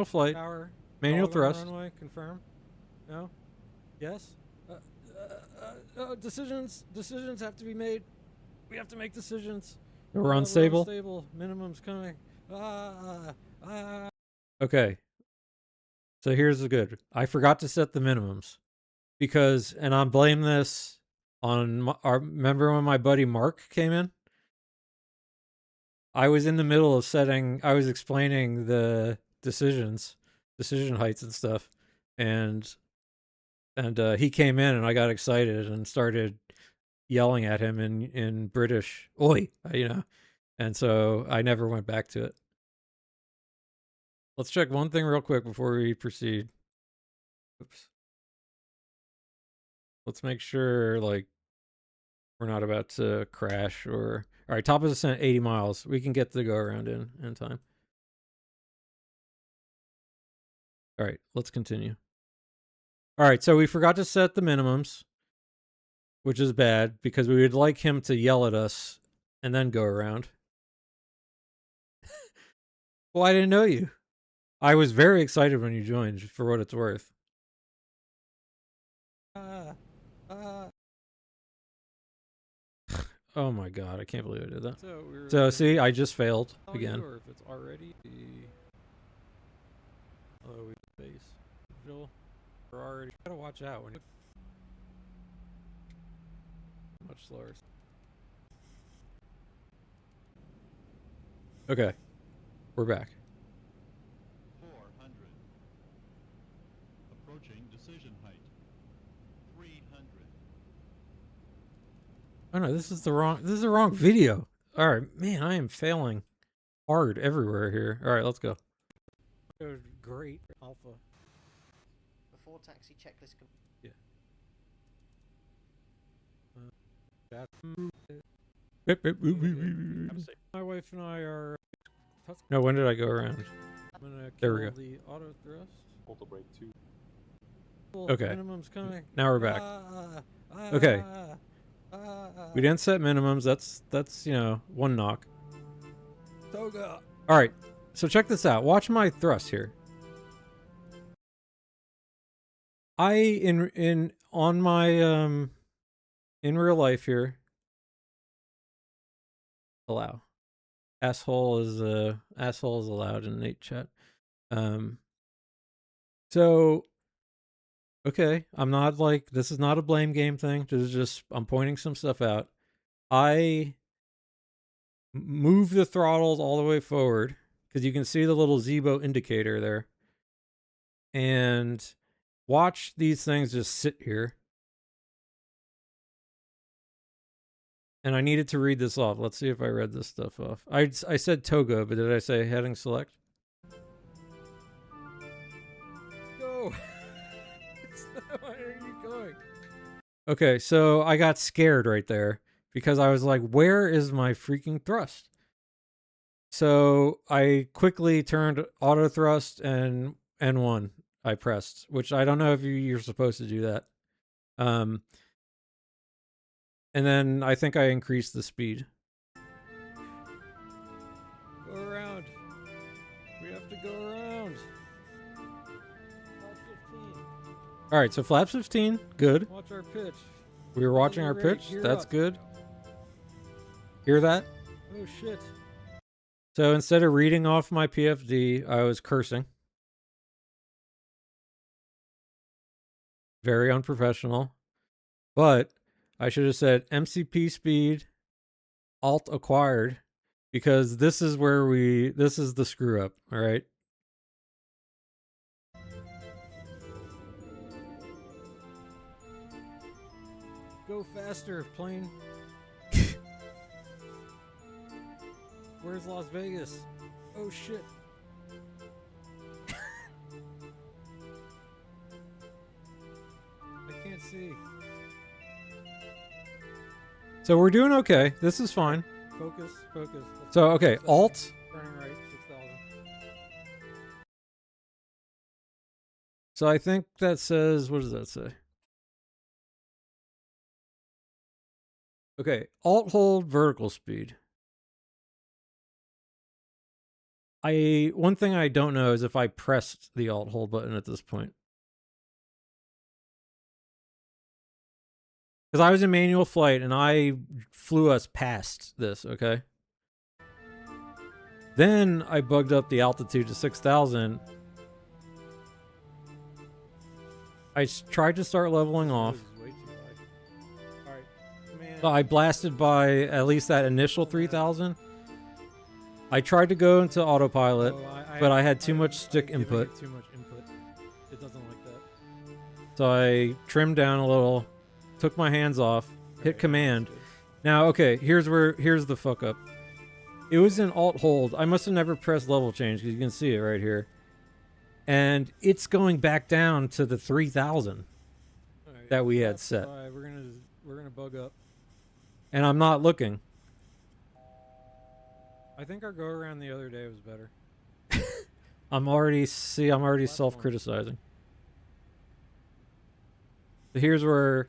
S1: flight.
S7: Power.
S1: Manual
S7: dog
S1: thrust.
S7: On the runway. Confirm. No. Yes. Decisions have to be made. We have to make decisions.
S1: We're unstable.
S7: Unstable. Minimum's coming.
S1: Okay. So here's the good. I forgot to set the minimums because, and I'm blaming this on remember when my buddy Mark came in? I was in the middle of I was explaining the decision heights and stuff. And he came in and I got excited and started yelling at him in British, oi, and so I never went back to it. Let's check one thing real quick before we proceed. Oops. Let's make sure, like, we're not about to crash or... All right, top of descent, 80 miles. We can get the go-around in time. All right, let's continue. All right, so we forgot to set the minimums, which is bad because we would like him to yell at us and then go around. Well, I didn't know you. I was very excited when you joined, for what it's worth. Oh my god, I can't believe I did that. So see, I just failed again.
S7: Or if it's already although we face we're already gotta watch out when much slower.
S1: Okay, we're back.
S8: 400. Approaching decision height. 300.
S1: Oh no, this is the wrong video. All right, man, I am failing hard everywhere here. All right, let's go.
S7: Great Alpha.
S3: Before taxi checklist.
S7: My wife and I are.
S1: No, when did I go around?
S7: I'm gonna
S1: There we
S7: kill
S1: go.
S7: the auto thrust.
S4: Auto brake 2.
S1: Okay.
S7: Minimum's coming.
S1: Now we're back. Okay. We didn't set minimums. That's one knock.
S7: Toga.
S1: All right. So check this out. Watch my thrust here. In real life here. Allow. Asshole is allowed in Nate chat. So okay, I'm not like, this is not a blame game thing. This is just, I'm pointing some stuff out. I move the throttles all the way forward because you can see the little Zibo indicator there. And watch these things just sit here. And I needed to read this off. Let's see if I read this stuff off. I said Toga, but did I say heading select?
S7: Go. Why are you going?
S1: Okay, so I got scared right there because I was like, where is my freaking thrust? So I quickly turned auto thrust and N1 I pressed, which I don't know if you're supposed to do that. And then I think I increased the speed.
S7: Go around. We have to go around.
S1: All right, so flaps 15, good.
S7: Watch our pitch.
S1: We were watching our
S7: Ready,
S1: pitch.
S7: gear
S1: That's
S7: up.
S1: good. Hear that?
S7: Oh shit.
S1: So instead of reading off my PFD, I was cursing. Very unprofessional. But I should have said MCP speed, alt acquired, because this is the screw up, all right?
S7: Go faster, plane. Where's Las Vegas? Oh shit. I can't see. So we're doing okay. This is fine. Focus, focus. So, okay, Alt. Turning right, 6,000. So I think that says, what does that say? Okay, Alt hold vertical speed. One thing I don't know is if I pressed the Alt hold button at this point. Because I was in manual flight and I flew us past this, okay? Then I bugged up the altitude to 6,000. I tried to start leveling off. So I blasted by at least that initial 3,000. I tried to go into autopilot, but I had too much stick input. Too much input. It doesn't like that. So I trimmed down a little, took my hands off, hit command. Now, okay, here's the fuck up. It was in alt hold. I must have never pressed level change because you can see it right here. And it's going back down to the 3,000 that we had set. We're gonna bug up.
S1: And I'm not looking.
S7: I think our go around the other day was better.
S1: I'm already self-criticizing. So here's where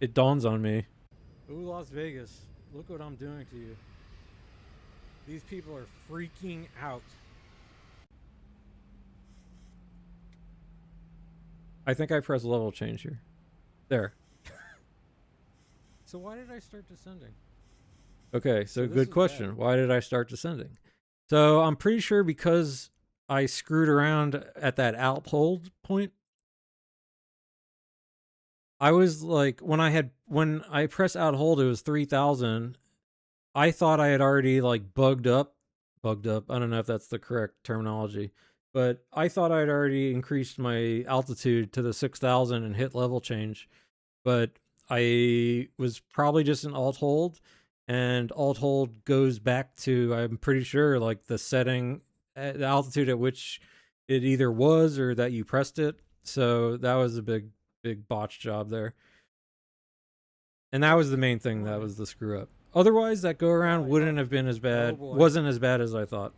S1: it dawns on me.
S7: Ooh, Las Vegas. Look what I'm doing to you. These people are freaking out.
S1: I think I pressed level change here. There.
S7: So why did I start descending?
S1: Okay, so good question. Bad. Why did I start descending? So I'm pretty sure because I screwed around at that alt hold point. I was like, when I pressed out hold, it was 3,000. I thought I had already like bugged up. I don't know if that's the correct terminology, but I thought I'd already increased my altitude to the 6,000 and hit level change. But I was probably just an alt hold, and alt hold goes back to, I'm pretty sure, like the setting, the altitude at which it either was or that you pressed it. So that was a big botch job there. And that was the main thing that was the screw up. Otherwise, that go around wouldn't have been as bad. Wasn't as bad as I thought.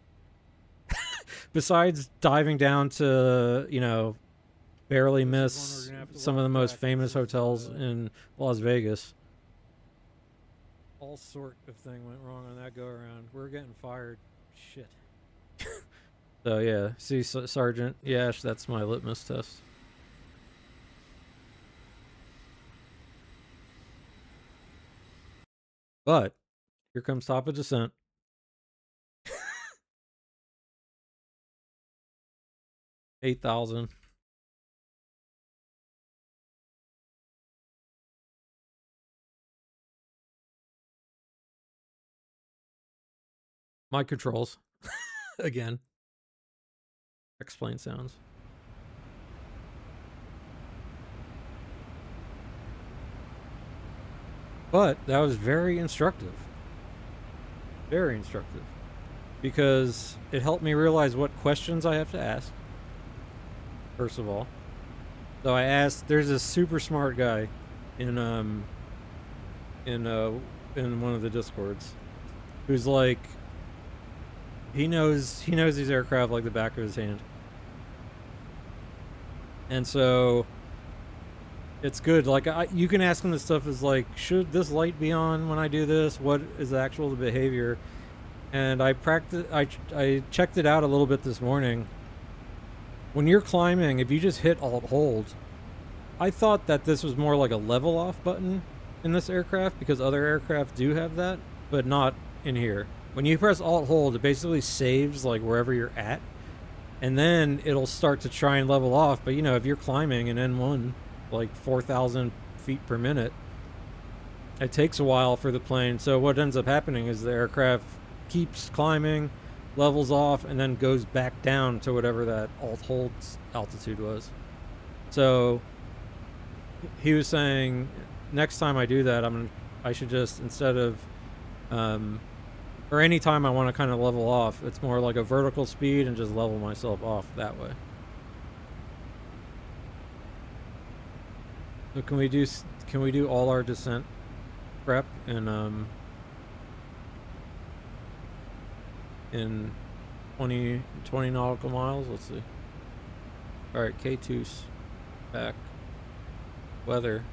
S1: Besides diving down to, barely miss some of the most famous hotels in Las Vegas.
S7: All sort of thing went wrong on that go around. We're getting fired. Shit.
S1: So yeah, see, Sergeant Yash, that's my litmus test. But here comes top of descent. $8,000. My controls. Again. Explain sounds. But that was very instructive. Very instructive. Because it helped me realize what questions I have to ask. First of all. So I asked, there's a super smart guy in one of the Discords who's like, he knows these aircraft like the back of his hand. And so it's good. Like, you can ask him this stuff is like, should this light be on when I do this? What is the actual behavior? And I checked it out a little bit this morning. When you're climbing, if you just hit alt hold, I thought that this was more like a level off button in this aircraft because other aircraft do have that, but not in here. When you press alt hold, it basically saves like wherever you're at, and then it'll start to try and level off. But if you're climbing an N1 like 4,000 feet per minute, it takes a while for the plane. So what ends up happening is the aircraft keeps climbing, levels off, and then goes back down to whatever that alt hold altitude was. So he was saying next time I do that, I should just, instead of
S7: or anytime I want to kind of level off, it's more like a vertical speed and just level myself off that way. So can we do all our descent prep in 20 nautical miles? Let's see. All right, KTUS back. Weather.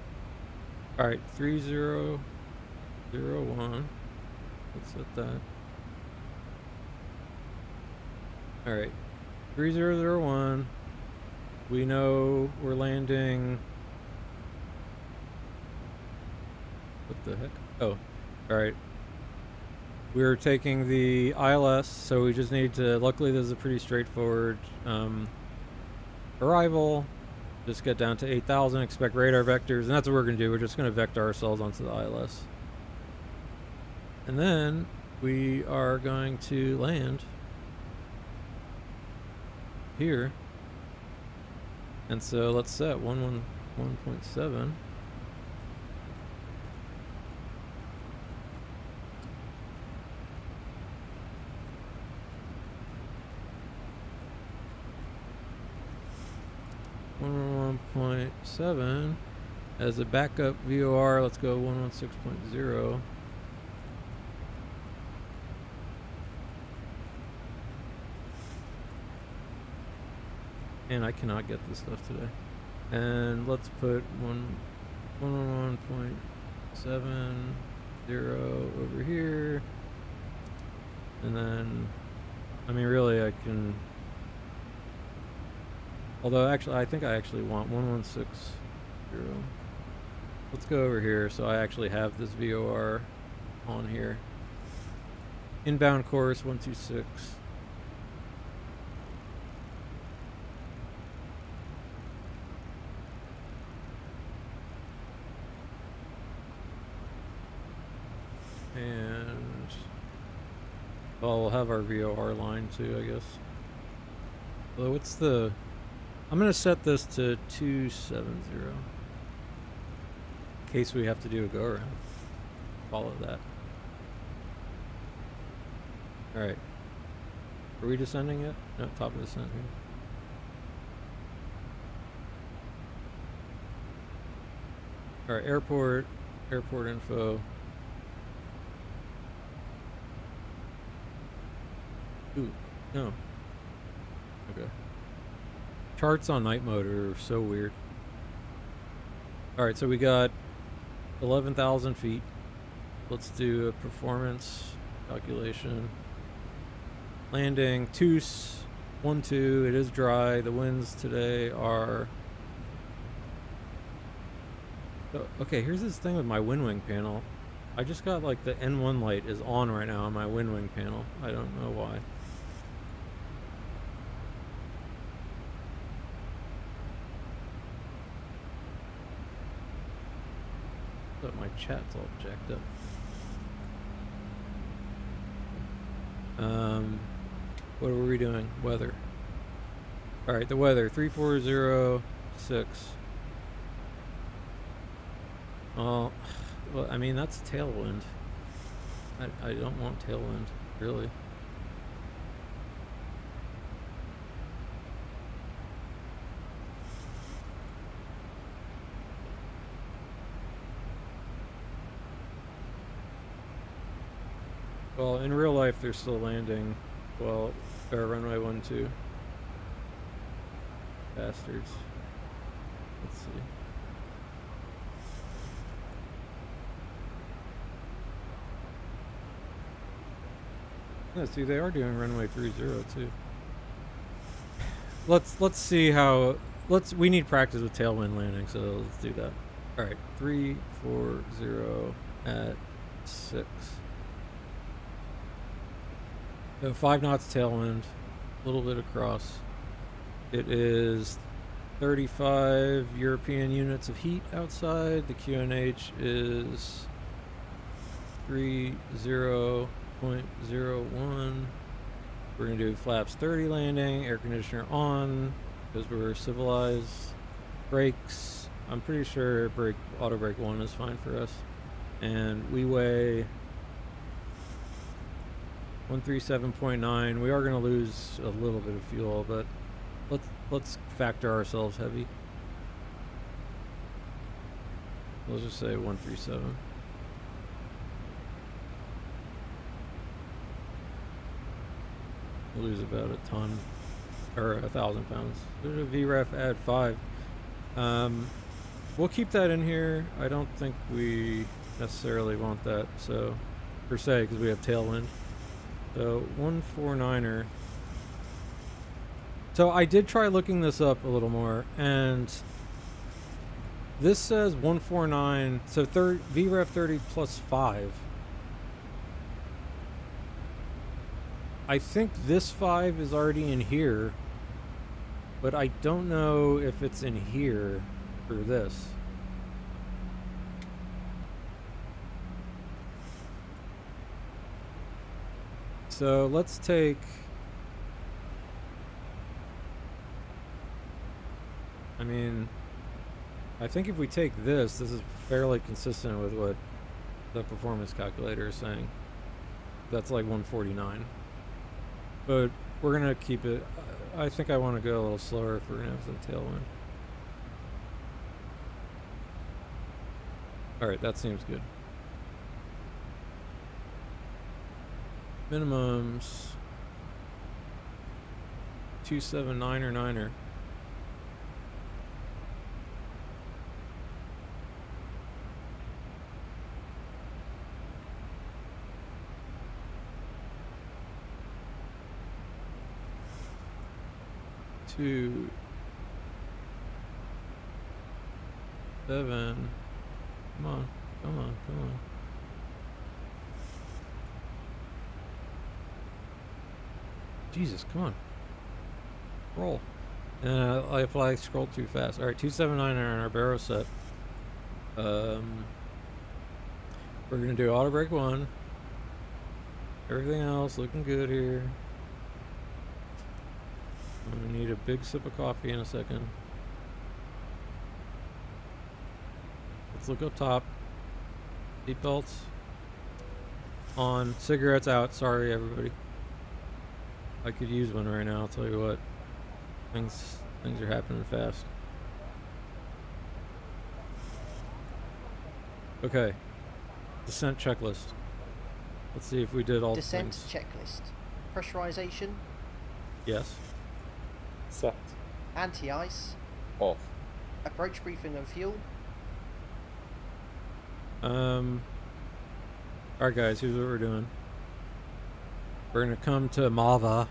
S7: All right, 3001. Let's set that. All right, 3001. We know we're landing. What the heck? Oh, all right. We're taking the ILS, so we just need to. Luckily, this is a pretty straightforward arrival. Just get down to 8,000. Expect radar vectors, and that's what we're gonna do. We're just gonna vector ourselves onto the ILS, and then we are going to land here. And so let's set 111.7. .7 as a backup VOR. Let's go 116.0. And I cannot get this stuff today. And let's put 111.70 over here. And then, I mean, really, I can. Although, actually, I think I actually want 1160. Let's go over here so I actually have this VOR on here. Inbound course 126. And well, we'll have our VOR line too, I guess. Although what's the... I'm going to set this to 270. In case we have to do a go around. Follow that. Alright. Are we descending yet? No, top of descent here. Alright, airport info. Ooh, no. Okay. Charts on night mode are so weird. Alright, so we got 11,000 feet. Let's do a performance calculation. Landing, TUS, 12. It is dry. The winds today are... Oh, okay, here's this thing with my wind wing panel. I just got like the N1 light is on right now on my wind wing panel. I don't know why. But my chat's all jacked up. What were we doing? Weather. Alright, the weather. 3406. Well, I mean, that's tailwind. I don't want tailwind, really. Well, in real life, they're still landing. Well, runway 12. Bastards. Let's see. Yeah, see, they are doing runway 30 too. Let's see how. We need practice with tailwind landing, so let's do that. All right, 340 at 6. So 5 knots tailwind, a little bit across. It is 35 European units of heat outside. The QNH is 30.01. We're going to do flaps 30 landing, air conditioner on, because we're civilized. Brakes, I'm pretty sure auto brake 1 is fine for us. And we weigh 137.9. We are going to lose a little bit of fuel, but let's factor ourselves heavy. We'll just say 137. We'll lose about a ton or 1,000 pounds. There's a VREF add 5. We'll keep that in here. I don't think we necessarily want that, so per se, because we have tailwind. So 149er. So I did try looking this up a little more, and this says 149. So VREF 30 plus 5. I think this 5 is already in here, but I don't know if it's in here for this. So let's take, I mean, I think if we take this is fairly consistent with what the performance calculator is saying. That's like 149. But we're going to keep it. I think I want to go a little slower if we're going to have some tailwind. Alright, that seems good. Minimums 279 or 9er. Two 7. Come on, come on, come on. Jesus, come on. Roll. And if I scroll too fast. Alright, 279 are in our barrow set. We're gonna do auto brake 1. Everything else looking good here. I'm gonna need a big sip of coffee in a second. Let's look up top. Seatbelts on. Cigarettes out. Sorry, everybody. I could use one right now. I'll tell you what. Things are happening fast. Okay. Descent checklist. Let's see if we did all
S3: Descent
S7: the things.
S3: checklist. Pressurization.
S7: Yes.
S4: Set.
S3: Anti-ice.
S4: Off.
S3: Approach briefing and fuel.
S7: Alright guys, here's what we're doing. We're gonna come to Mava.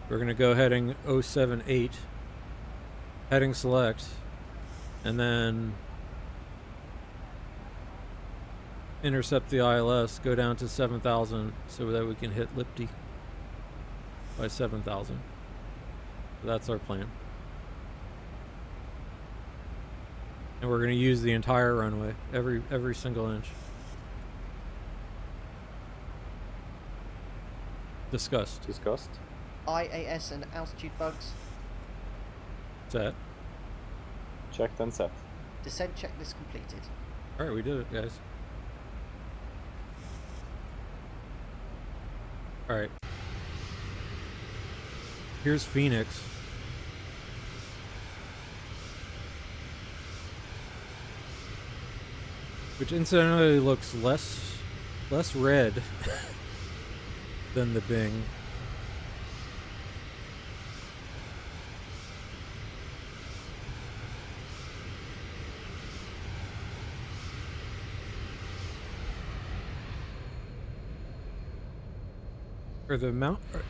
S7: We're gonna go heading 078. Heading select. And then intercept the ILS, go down to 7,000 so that we can hit Lipty by 7,000. So that's our plan. And we're going to use the entire runway, every single inch. Discussed.
S4: Discussed.
S3: IAS and altitude bugs.
S7: Set.
S4: Checked and set.
S3: Descent checklist completed.
S7: Alright, we did it, guys. Alright. Here's Phoenix. Which incidentally looks less red than the Bing. Or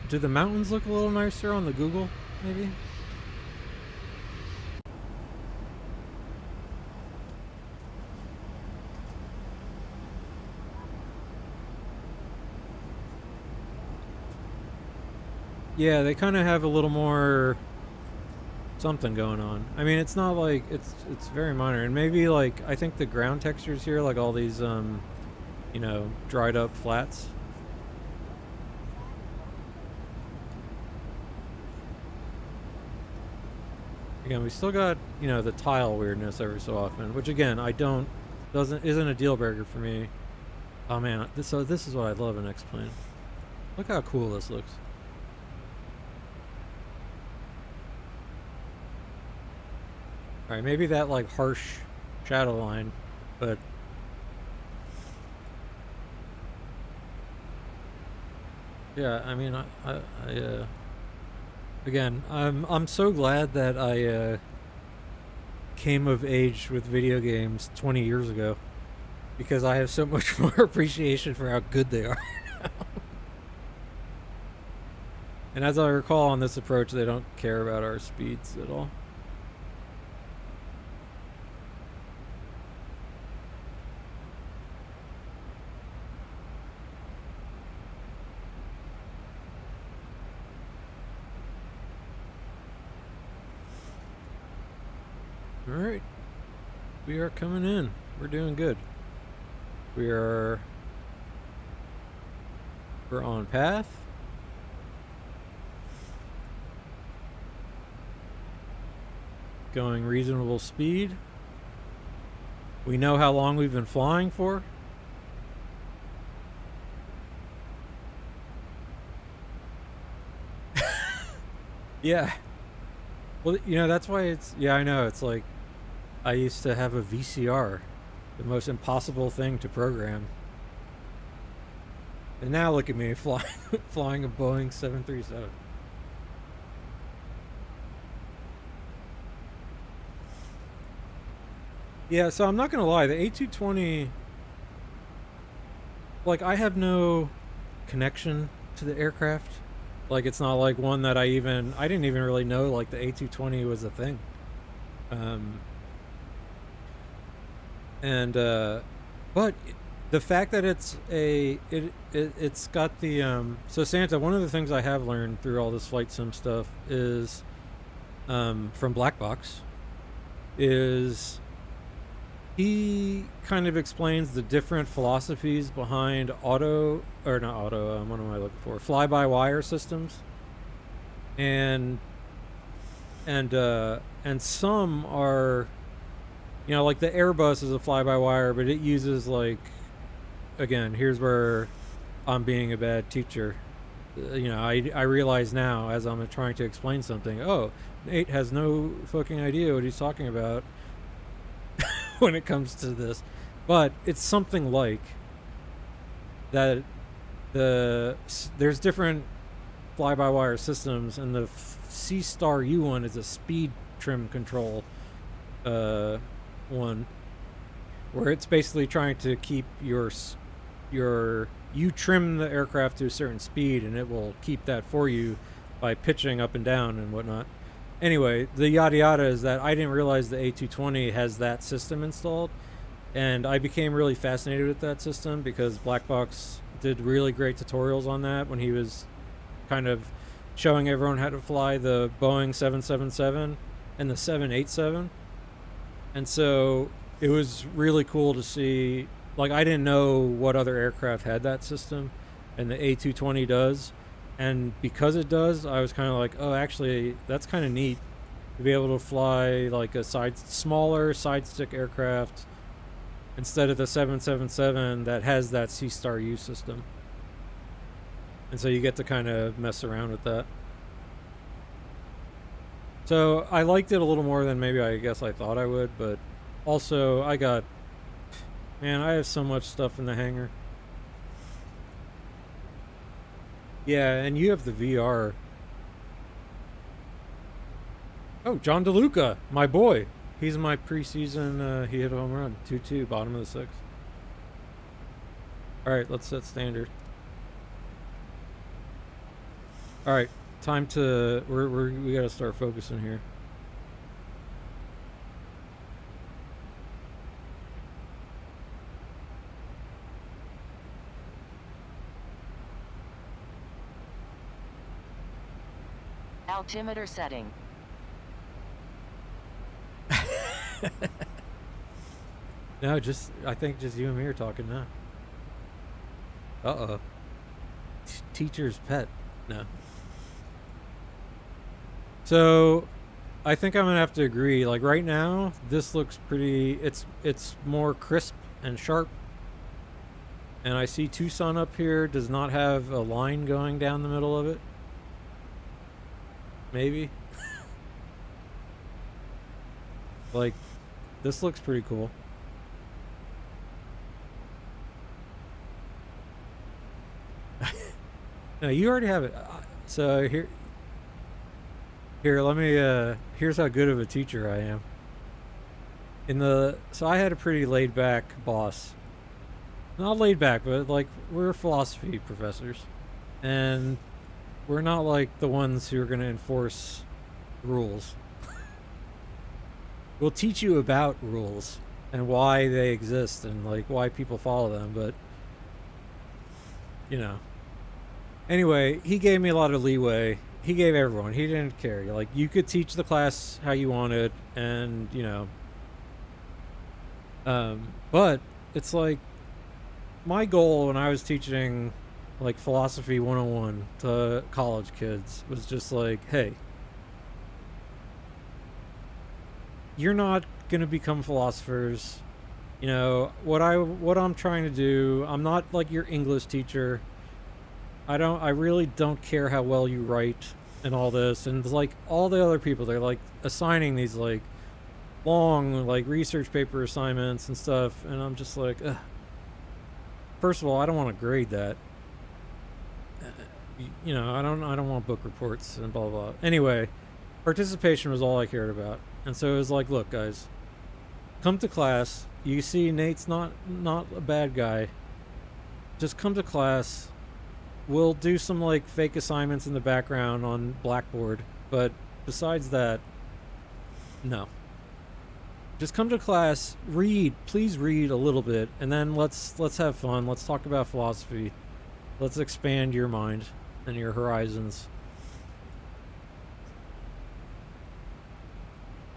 S7: do the mountains look a little nicer on the Google, maybe? Yeah, they kind of have a little more something going on. I mean, it's not like it's very minor, and maybe like I think the ground textures here, like all these you know, dried up flats. Again, we still got, you know, the tile weirdness every so often, which again isn't a deal breaker for me. Oh man, this is what I love in X-Plane. Look how cool this looks. Alright, maybe that like harsh shadow line, but yeah, I mean, again, I'm so glad that I came of age with video games 20 years ago, because I have so much more appreciation for how good they are now. And as I recall on this approach, they don't care about our speeds at all. Alright, we are coming in. We're doing good. We're on path. Going reasonable speed. We know how long we've been flying for. Yeah. Well, you know, that's why it's... Yeah, I know. It's like... I used to have a VCR. The most impossible thing to program. And now look at me flying a Boeing 737. Yeah, so I'm not gonna lie, the A220, like, I have no connection to the aircraft. Like, it's not like one that I didn't even really know, like, the A220 was a thing. But the fact that it's it's got the, so Santa, one of the things I have learned through all this flight sim stuff is, from Black Box, is he kind of explains the different philosophies behind what am I looking for? Fly-by-wire systems. And some are, you know, like the Airbus is a fly-by-wire, but it uses, like, again, here's where I'm being a bad teacher. You know, I realize now as I'm trying to explain something, oh, Nate has no fucking idea what he's talking about when it comes to this. But it's something like that. There's different fly-by-wire systems, and the C-Star U one is a speed trim control one, where it's basically trying to keep you trim the aircraft to a certain speed, and it will keep that for you by pitching up and down and whatnot. Anyway, the yada yada is that I didn't realize the A220 has that system installed, and I became really fascinated with that system because Black Box did really great tutorials on that when he was kind of showing everyone how to fly the Boeing 777 and the 787. And so it was really cool to see, like, I didn't know what other aircraft had that system, and the A220 does. And because it does, I was kind of like, oh, actually, that's kind of neat to be able to fly like a smaller side stick aircraft instead of the 777 that has that C-Star U system. And so you get to kind of mess around with that. So I liked it a little more than maybe I guess I thought I would, but also I have so much stuff in the hangar. Yeah, and you have the VR. Oh, John DeLuca, my boy. He's my preseason, he hit a home run. 2-2, bottom of the sixth. Alright, let's set standard. Alright, time to... we gotta start focusing here.
S5: Altimeter setting.
S7: No, I think just you and me are talking now. Uh-oh. Teacher's pet. No. So, I think I'm gonna have to agree. Like, right now, this looks pretty... It's more crisp and sharp. And I see Tucson up here does not have a line going down the middle of it. Maybe. Like, this looks pretty cool. No, you already have it. So here, let me, here's how good of a teacher I am. So I had a pretty laid back boss. Not laid back, but like, we're philosophy professors. And we're not like the ones who are going to enforce rules. We'll teach you about rules and why they exist and like why people follow them, but you know. Anyway, he gave me a lot of leeway. He gave everyone. He didn't care. Like, you could teach the class how you wanted, and you know. But it's like, my goal when I was teaching like philosophy 101 to college kids was just like, hey, you're not gonna become philosophers. You know, what I'm trying to do, I'm not like your English teacher. I really don't care how well you write and all this. And like all the other people, they're like assigning these like long like research paper assignments and stuff, and I'm just like, ugh. First of all, I don't want to grade that. You know, I don't want book reports and blah blah. Anyway, participation was all I cared about, and so it was like, look, guys, come to class. You see, Nate's not a bad guy. Just come to class. We'll do some like fake assignments in the background on Blackboard, but besides that, no. Just come to class, read, please read a little bit, and then let's have fun. Let's talk about philosophy. Let's expand your mind and your horizons.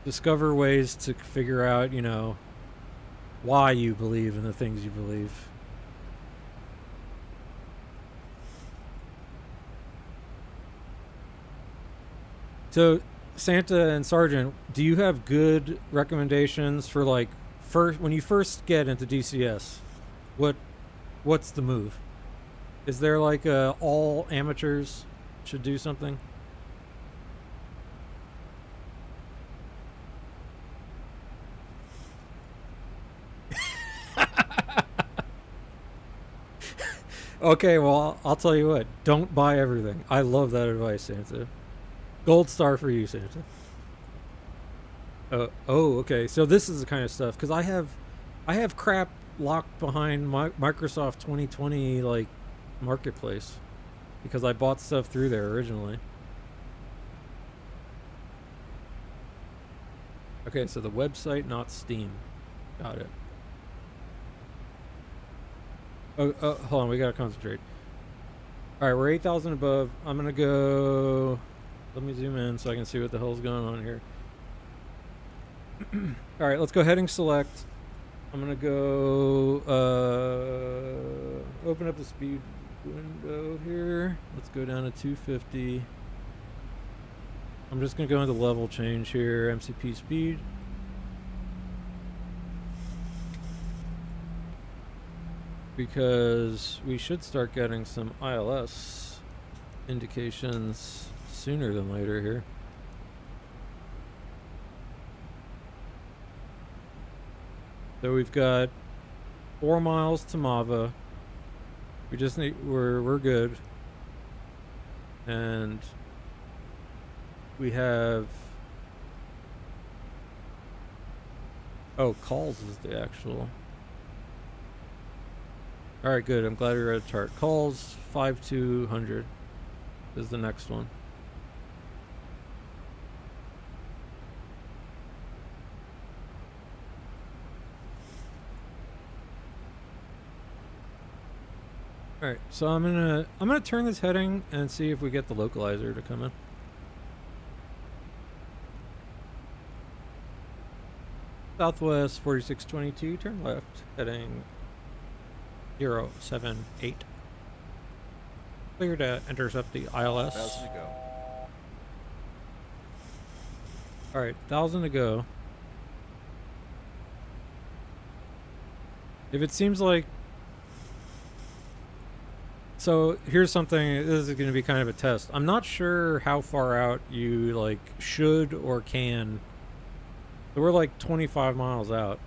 S7: Discover ways to figure out, you know, why you believe in the things you believe. So, Santa and Sergeant, do you have good recommendations for like when you first get into DCS? What's the move? Is there like all amateurs should do something? Okay, well, I'll tell you what. Don't buy everything. I love that advice, Santa. Gold star for you, Santa. Oh, okay. So this is the kind of stuff, because I have crap locked behind my Microsoft 2020 like marketplace, because I bought stuff through there originally. Okay, so the website, not Steam. Got it. Oh, hold on. We gotta concentrate. All right, we're 8,000 above. I'm gonna go. Let me zoom in so I can see what the hell's going on here. All right, let's go heading select. I'm gonna go open up the speed window here. Let's go down to 250. I'm just gonna go into level change here, MCP speed. Because we should start getting some ILS indications sooner than later here. So we've got 4 miles to Mava. We just need, we're good. And we have, oh, calls is the actual. All right, good. I'm glad we read a chart. Calls 5200 is the next one. All right, so I'm gonna turn this heading and see if we get the localizer to come in. Southwest 4622, turn left, heading 078. Clear to intercept the ILS.
S6: 1,000 to go.
S7: All right, 1,000 to go. If it seems like So here's something. This is going to be kind of a test. I'm not sure how far out you like should or can. So we're like 25 miles out.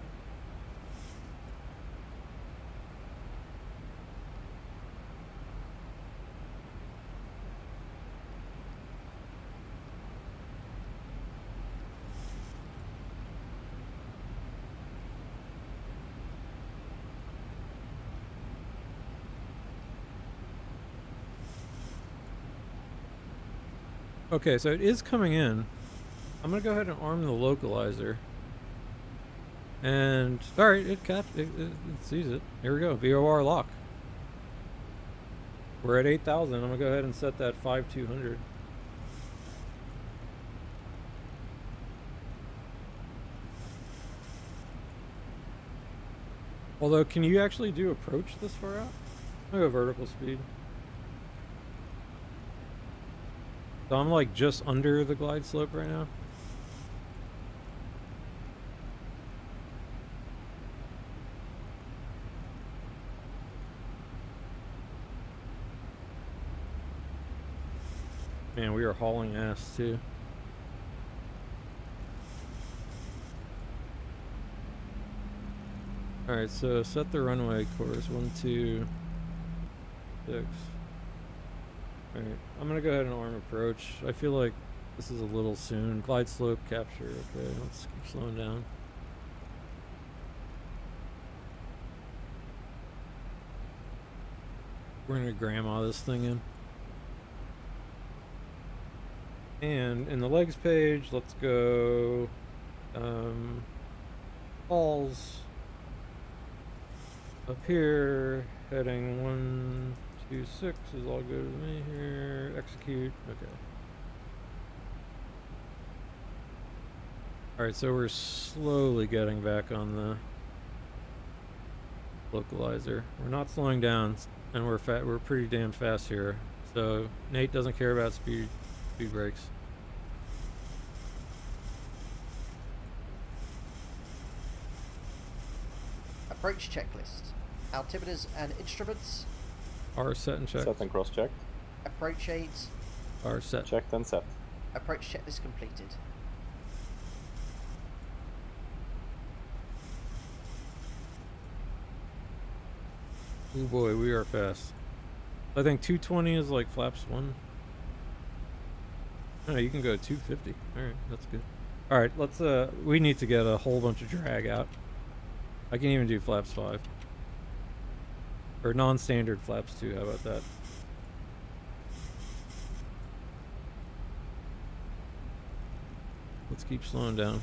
S7: Okay, so it is coming in. I'm gonna go ahead and arm the localizer. And alright, it sees it. Here we go, VOR lock. We're at 8,000. I'm gonna go ahead and set that 5200. Although, can you actually do approach this far out? I'm gonna go vertical speed. So I'm like just under the glide slope right now. Man, we are hauling ass too. Alright, so set the runway course 126. Alright, I'm gonna go ahead and arm approach. I feel like this is a little soon. Glide slope capture. Okay, let's keep slowing down. We're gonna grandma this thing in. And in the legs page, let's go falls up here, heading 126 is all good with me here. Execute. Okay. Alright, so we're slowly getting back on the localizer. We're not slowing down, and we're pretty damn fast here. So Nate doesn't care about speed brakes.
S3: Approach checklist. Altimeters and instruments.
S7: Are set and checked.
S4: Set and cross-checked.
S3: Approach aids.
S7: Are set.
S4: Checked and set.
S3: Approach checklist completed.
S7: Oh boy, we are fast. I think 220 is like flaps 1. Oh, you can go 250. Alright, that's good. Alright, let's we need to get a whole bunch of drag out. I can even do flaps 5. Or non-standard flaps 2, how about that? Let's keep slowing down.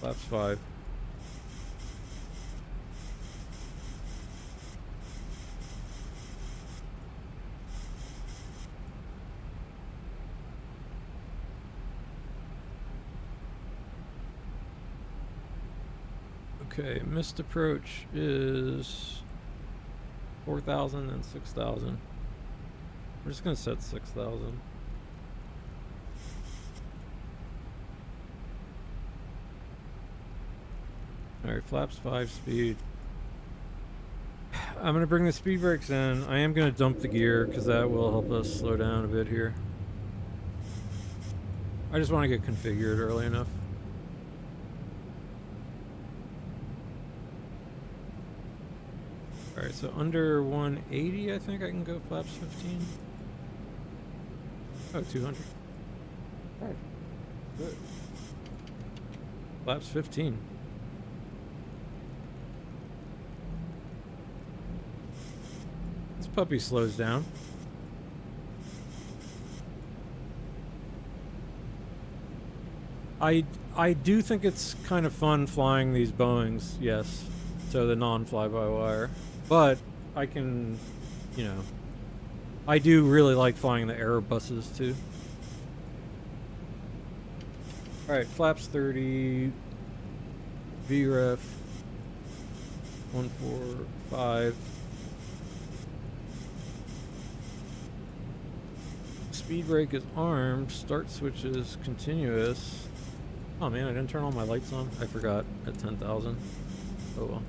S7: Flaps 5. Okay, missed approach is 4,000 and 6,000. We're just gonna set 6,000. Alright, flaps 5 speed. I'm gonna bring the speed brakes in. I am gonna dump the gear because that will help us slow down a bit here. I just want to get configured early enough. Alright, so under 180, I think I can go flaps 15. Oh, 200. Alright, good. Flaps 15. This puppy slows down. I do think it's kind of fun flying these Boeings, yes. So the non-fly-by-wire. But I can, you know, I do really like flying the Aerobuses too. Alright, flaps 30, VREF 145. Speed brake is armed, start switch is continuous. Oh man, I didn't turn all my lights on. I forgot at 10,000. Oh well.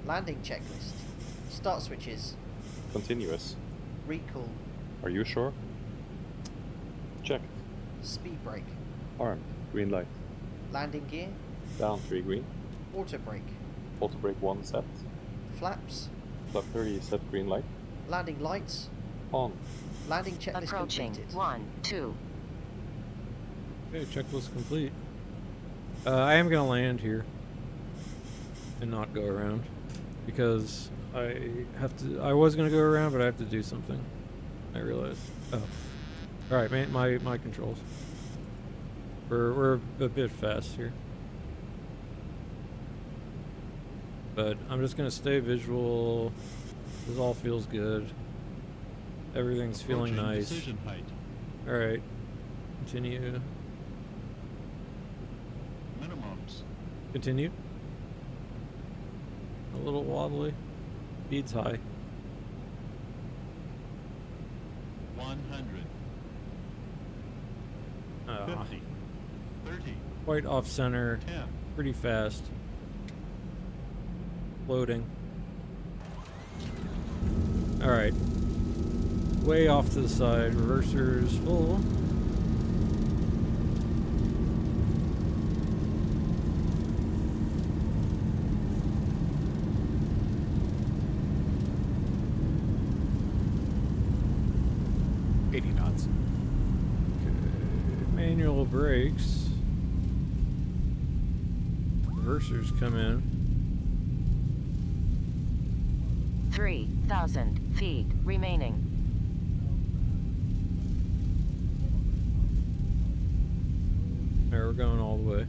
S3: Landing checklist. Start switches.
S4: Continuous.
S3: Recall.
S4: Are you sure? Checked.
S3: Speed brake.
S4: Armed. Green light.
S3: Landing gear.
S4: Down 3 green.
S3: Auto brake.
S4: Auto brake 1 set.
S3: Flaps.
S4: Flap 30 set green light.
S3: Landing lights.
S4: On.
S3: Landing checklist
S5: Approaching.
S3: completed.
S5: 1, 2.
S7: Okay, checklist complete. I am gonna land here and not go around because I was gonna go around, but I have to do something. I realized. Oh, all right, my controls. We're a bit fast here, but I'm just gonna stay visual. This all feels good. Everything's feeling
S8: Approaching
S7: nice.
S8: Decision height.
S7: All right, continue.
S8: Minimums.
S7: Continue. A little wobbly. Speed's high.
S8: 100. 50. 30.
S7: Quite off center.
S8: 10.
S7: Pretty fast. Loading. Alright. Way off to the side. Reverser's full. Manual brakes. Reversers come in.
S5: 3,000 feet remaining.
S7: Alright, we're going all the way.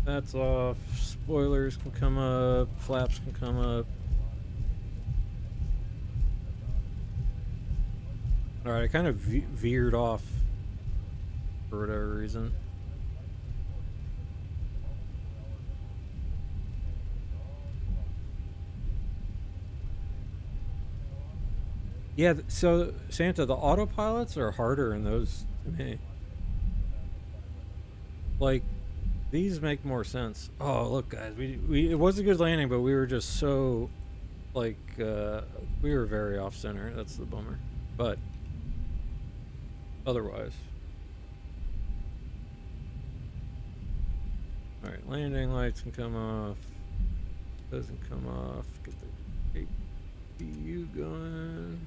S7: That's off. Spoilers can come up. Flaps can come up. Alright, I kind of veered off for whatever reason. Yeah, so Santa, the autopilots are harder in those to me. Like, these make more sense. Oh, look, guys, it was a good landing, but we were just so, like, we were very off center. That's the bummer. But otherwise. Alright, landing lights can come off. Doesn't come off. Get the APU going.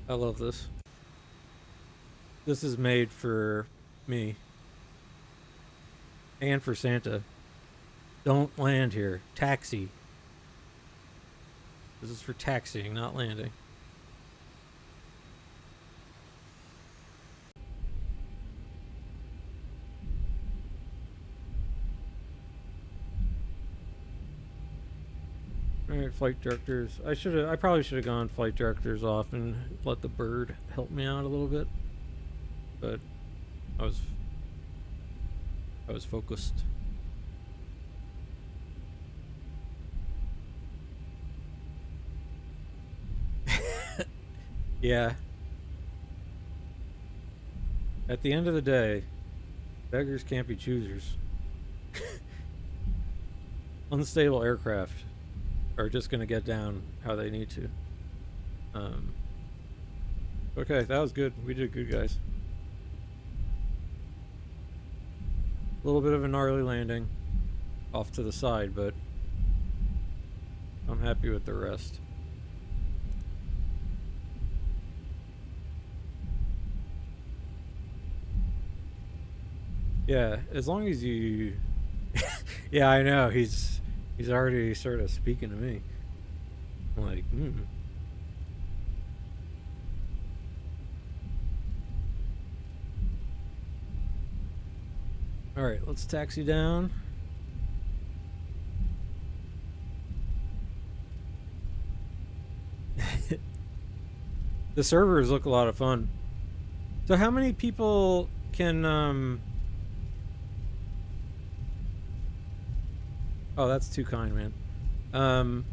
S7: I love this. This is made for me. And for Santa. Don't land here. Taxi. This is for taxiing, not landing. Alright, flight directors. I probably should have gone flight directors off and let the bird help me out a little bit. But I was focused. Yeah. At the end of the day, beggars can't be choosers. Unstable aircraft are just going to get down how they need to. Okay, that was good. We did good, guys. A little bit of a gnarly landing off to the side, but I'm happy with the rest. Yeah, as long as you... Yeah, I know, he's already sort of speaking to me. I'm like, Alright, let's taxi down. The servers look a lot of fun. So how many people can oh, that's too kind, man. On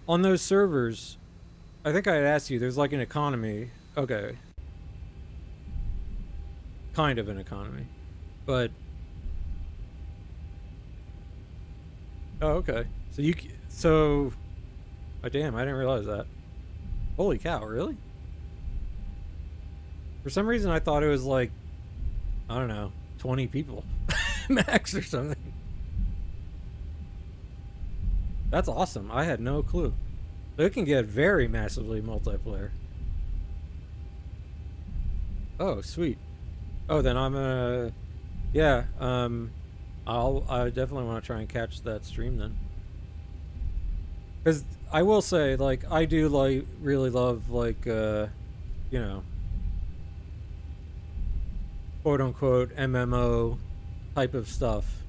S7: those servers, I think I had asked you, there's like an economy. Okay. Kind of an economy. But... Oh, okay. So you... So... Oh, damn, I didn't realize that. Holy cow, really? For some reason, I thought it was like... I don't know, 20 people. Max or something. That's awesome. I had no clue. So it can get very massively multiplayer. Oh, sweet. Oh, then I'm gonna... Yeah, I definitely want to try and catch that stream then. Because I will say, like, I do, like, really love, like, you know, quote-unquote MMO type of stuff.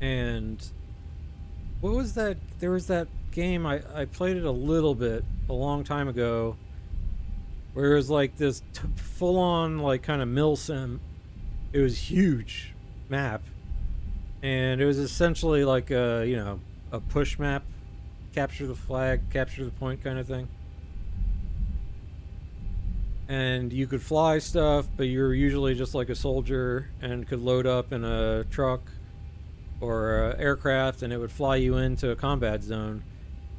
S7: And what was that? There was that game, I played it a little bit a long time ago, where it was like this full-on, like, kind of mill sim. It was huge map, and it was essentially like a, you know, a push map, capture the flag, capture the point kind of thing. And you could fly stuff, but you were usually just like a soldier and could load up in a truck or a aircraft, and it would fly you into a combat zone.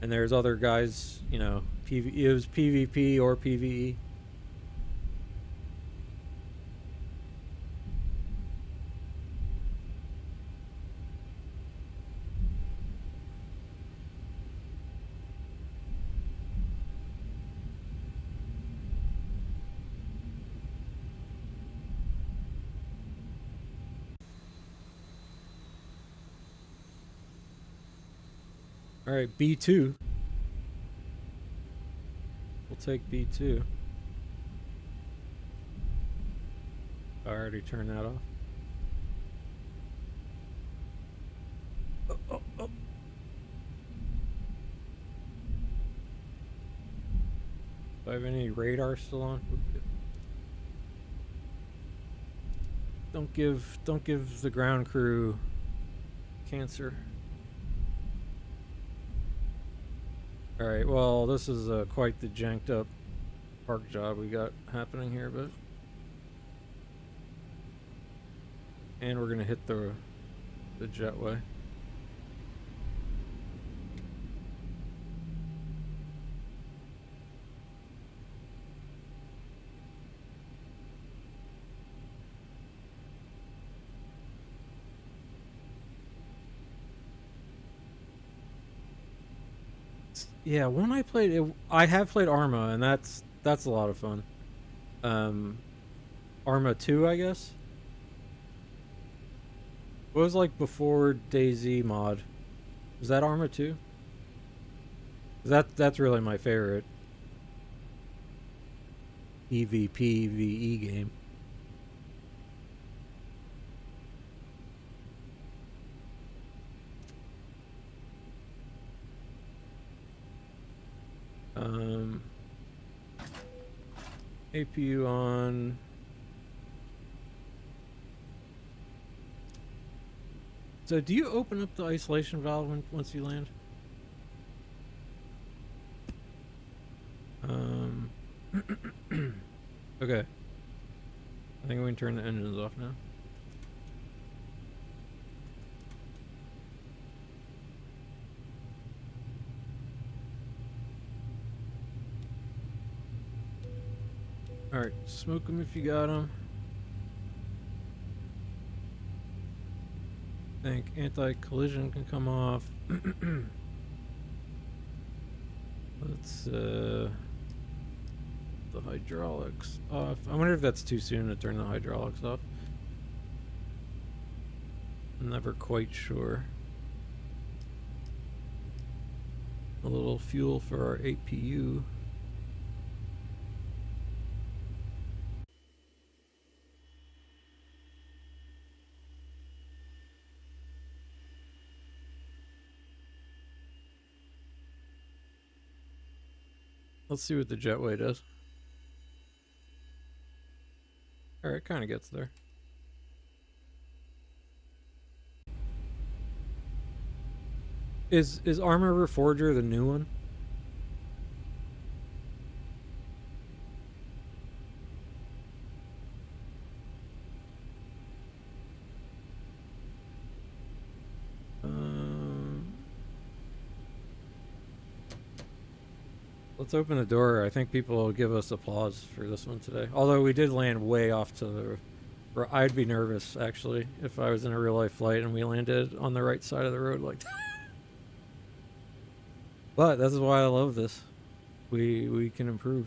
S7: And there's other guys, you know, it was PvP or PvE. Alright, B2. We'll take B2. I already turned that off. Oh, oh, oh. Do I have any radar still on? Don't give the ground crew cancer. Alright, well, this is quite the janked up park job we got happening here, but... And we're gonna hit the jetway. Yeah, when I played it, I have played Arma, and that's a lot of fun. Arma 2, I guess. What was like before DayZ mod? Was that Arma 2? That's really my favorite EVP VE game. APU on. So do you open up the isolation valve once you land? Okay. I think we can turn the engines off now. Alright, smoke them if you got them. I think anti-collision can come off. Let's the hydraulics off. I wonder if that's too soon to turn the hydraulics off. I'm never quite sure. A little fuel for our APU. Let's see what the jetway does. Alright, kind of gets there. Is Armor Reforger the new one? Let's open the door. I think people will give us applause for this one today. Although we did land way off to the... I'd be nervous, actually, if I was in a real-life flight and we landed on the right side of the road like that. But this is why I love this. We can improve.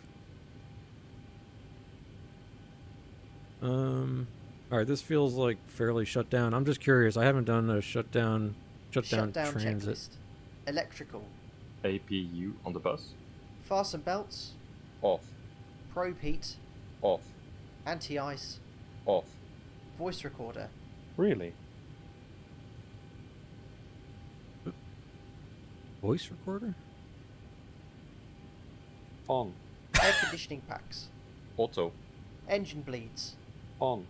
S7: Alright, this feels like fairly shut down. I'm just curious. I haven't done a shutdown transit.
S3: Checklist. Electrical.
S4: APU on the bus.
S3: Fasten belts.
S4: Off.
S3: Probe heat.
S4: Off.
S3: Anti-ice.
S4: Off.
S3: Voice recorder.
S4: Really?
S7: Voice recorder?
S4: On.
S3: Air conditioning packs.
S4: Auto.
S3: Engine bleeds.
S4: On.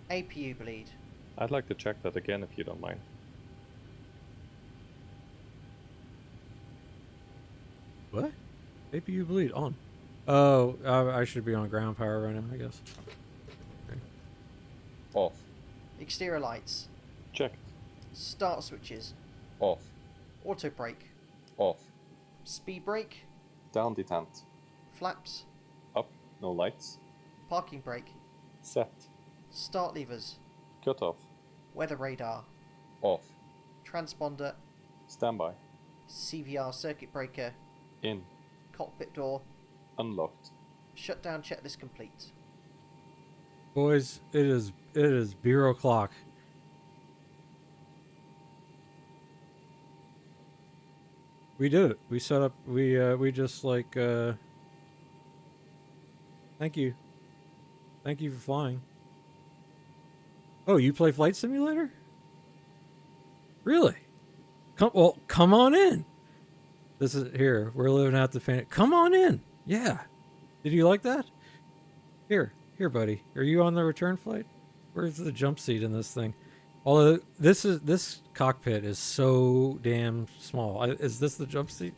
S3: APU bleed.
S4: I'd like to check that again if you don't mind.
S7: What? APU bleed on. Oh, I should be on ground power right now, I guess. Okay.
S4: Off.
S3: Exterior lights.
S4: Checked.
S3: Start switches.
S4: Off.
S3: Auto brake.
S4: Off.
S3: Speed brake.
S4: Down detent.
S3: Flaps.
S4: Up. No lights.
S3: Parking brake.
S4: Set.
S3: Start levers.
S4: Cut off.
S3: Weather radar.
S4: Off.
S3: Transponder.
S4: Standby.
S3: CVR circuit breaker.
S4: In.
S3: Cockpit door.
S4: Unlocked.
S3: Shutdown checklist complete.
S7: Boys, it is beer o'clock. We did it. We set up. We just like. Thank you. Thank you for flying. Oh, you play Flight Simulator? Really? Come on in. This is here. We're living out the fan. Come on in. Yeah. Did you like that? Here, buddy. Are you on the return flight? Where's the jump seat in this thing? Although this cockpit is so damn small. Is this the jump seat?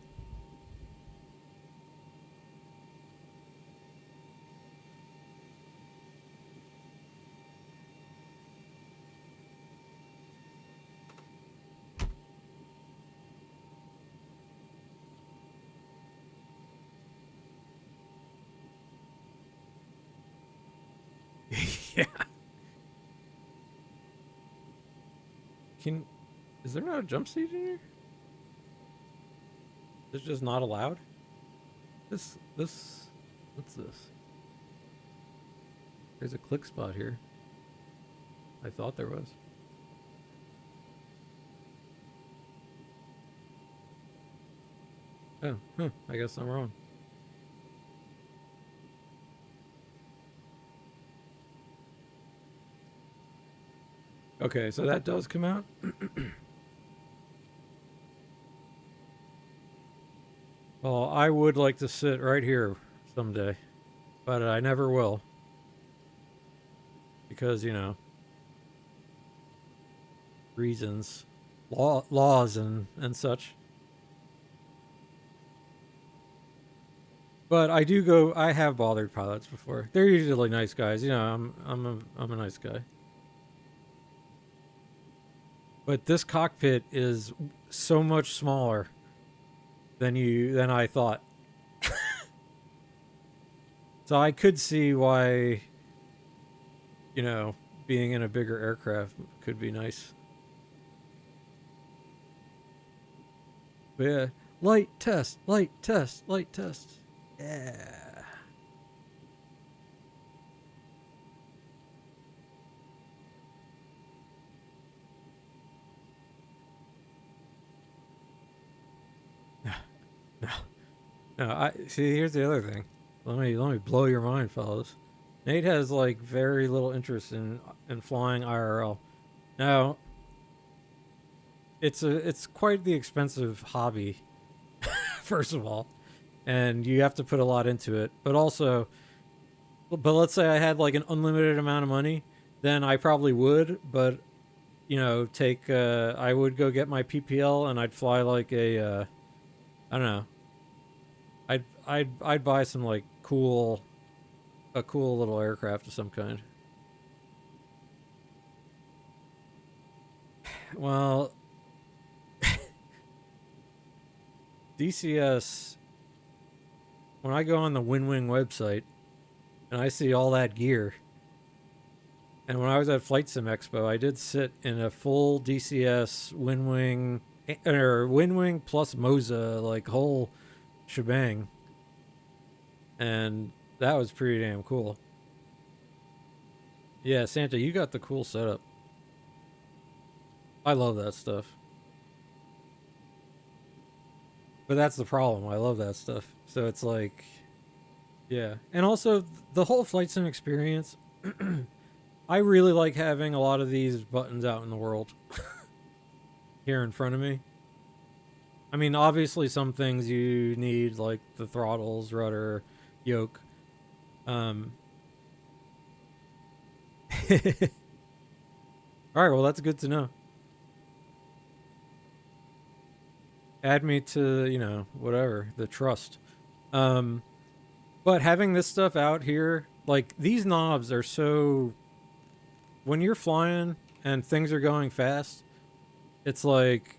S7: Yeah. Is there not a jump seat in here? It's just not allowed? What's this? There's a click spot here. I thought there was. Oh, I guess I'm wrong. Okay, so that does come out. Well, I would like to sit right here someday, but I never will. Because, you know, reasons, laws and such. But I have bothered pilots before. They're usually nice guys. You know, I'm a nice guy. But this cockpit is so much smaller than I thought. So I could see why, you know, being in a bigger aircraft could be nice. But yeah, light test. Yeah. No, I see. Here's the other thing. Let me blow your mind, fellas. Nate has like very little interest in flying IRL. Now, it's quite the expensive hobby. First of all, and you have to put a lot into it. But let's say I had like an unlimited amount of money, then I probably would. But take I would go get my PPL and I'd fly like a I don't know. I'd buy some like a cool little aircraft of some kind. Well, DCS, when I go on the WinWing website and I see all that gear, and when I was at Flight Sim Expo, I did sit in a full DCS WinWing or WinWing plus Moza like whole shebang, and that was pretty damn cool. Yeah, Santa, you got the cool setup. I love that stuff. But that's the problem. I love that stuff. So it's like, yeah. And also, the whole Flight Sim experience, I really like having a lot of these buttons out in the world here in front of me. I mean, obviously some things you need, like the throttles, rudder, yoke. Alright, well, that's good to know. Add me to, whatever, the trust. But having this stuff out here, like, these knobs are so... When you're flying and things are going fast, it's like...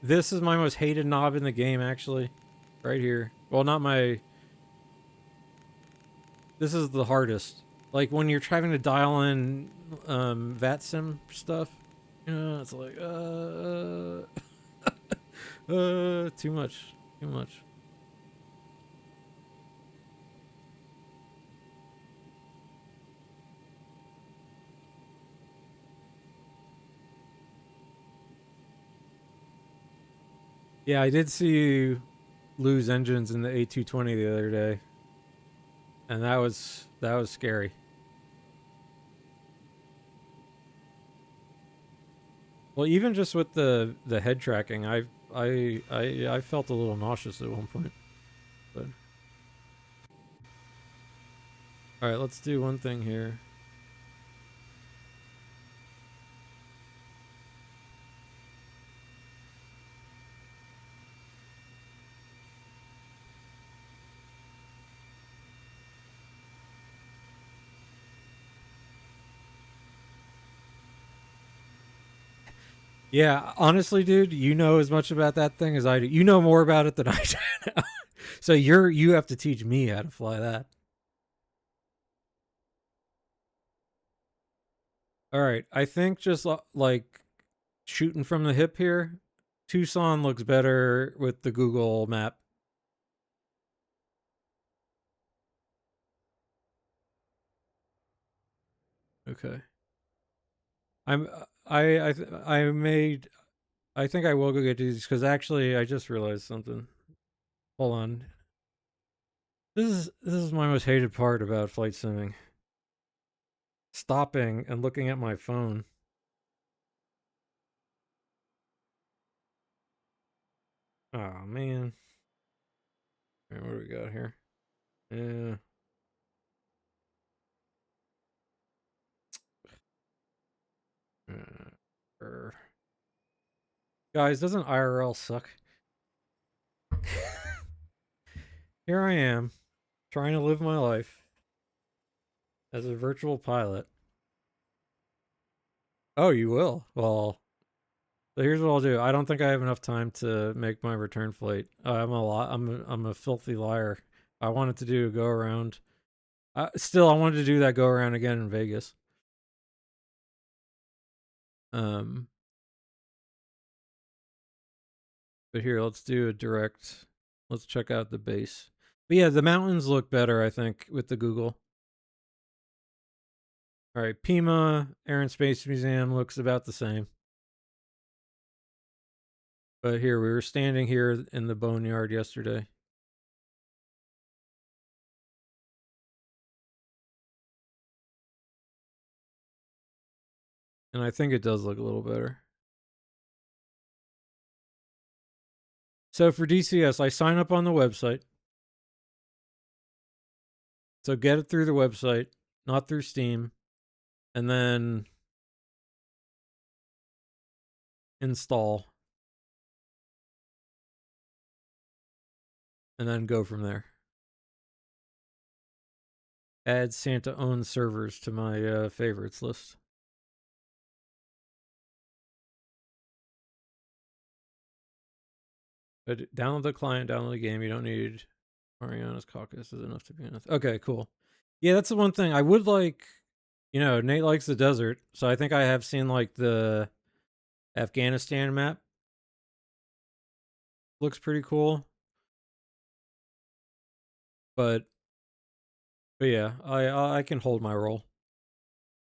S7: This is my most hated knob in the game, actually. Right here. Well, not my... This is the hardest. Like, when you're trying to dial in VATSIM stuff, it's like, too much. Too much. Yeah, I did see you lose engines in the A220 the other day. And that was scary. Well, even just with the head tracking, I felt a little nauseous at one point. But all right, let's do one thing here. Yeah, honestly, dude, you know as much about that thing as I do. You know more about it than I do now. So you have to teach me how to fly that. All right, I think just like shooting from the hip here, Tucson looks better with the Google map. Okay. I think I will go get these because actually I just realized something. Hold on. This is my most hated part about flight simming. Stopping and looking at my phone. Oh man. All right, what do we got here? Yeah. Guys, doesn't IRL suck? Here I am, trying to live my life as a virtual pilot. Oh, you will? Well, so here's what I'll do. I don't think I have enough time to make my return flight. I'm a filthy liar. I wanted to do a go around. Still, I wanted to do that go around again in Vegas. But here, let's do a direct. Let's check out the base. But yeah, the mountains look better, I think, with the Google. All right, Pima Air and Space Museum looks about the same. But here, we were standing here in the boneyard yesterday. And I think it does look a little better. So for DCS, I sign up on the website. So get it through the website, not through Steam. And then install, and then go from there. Add Santa owned servers to my favorites list. But download the client, download the game. You don't need Mariana's Caucus is enough to be honest. Okay, cool. Yeah, that's the one thing I would like. You know, Nate likes the desert, so I think I have seen like the Afghanistan map. Looks pretty cool. But yeah, I can hold my roll.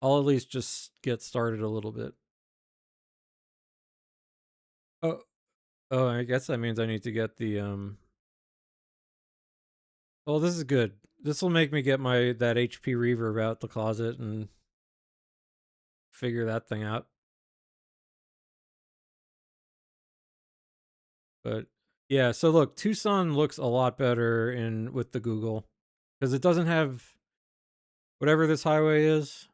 S7: I'll at least just get started a little bit. Oh, I guess that means I need to get the Well, this is good. This will make me get that HP reverb out the closet and figure that thing out. But yeah, so look, Tucson looks a lot better with the Google because it doesn't have whatever this highway is.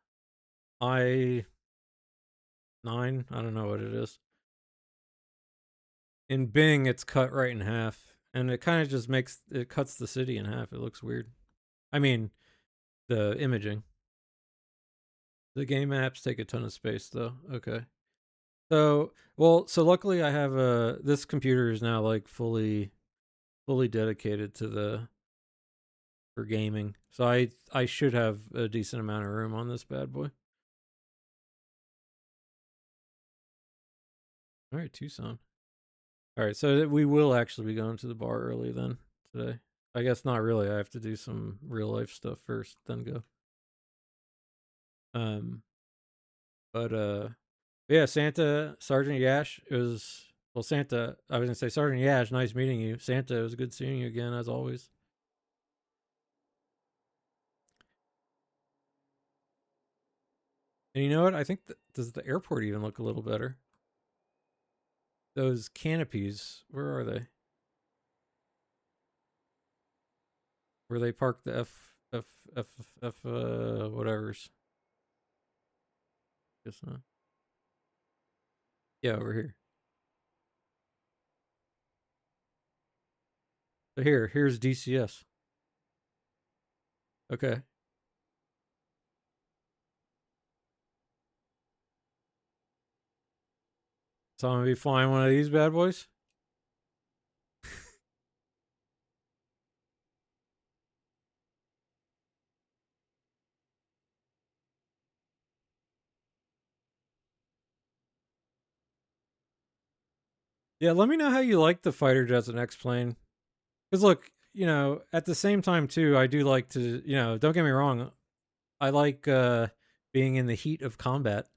S7: I-9, I don't know what it is. In Bing, it's cut right in half, and it kind of just cuts the city in half. It looks weird. I mean, the imaging. The game apps take a ton of space, though. Okay. So luckily I have this computer is now like fully dedicated to for gaming. So I should have a decent amount of room on this bad boy. All right, Tucson. All right, so we will actually be going to the bar early then today. I guess not really. I have to do some real life stuff first, then go. But yeah, Santa, Sergeant Yash, Santa, I was gonna say Sergeant Yash, nice meeting you. Santa, it was good seeing you again as always. And you know what? I think does the airport even look a little better? Those canopies, where are they? Where they park the whatever's. Guess not. Yeah, over here. So here's DCS. Okay. So I'm gonna be flying one of these bad boys. Yeah, let me know how you like the fighter jets and X-plane. Because look, you know, at the same time too, I do like to, you know, don't get me wrong, I like being in the heat of combat.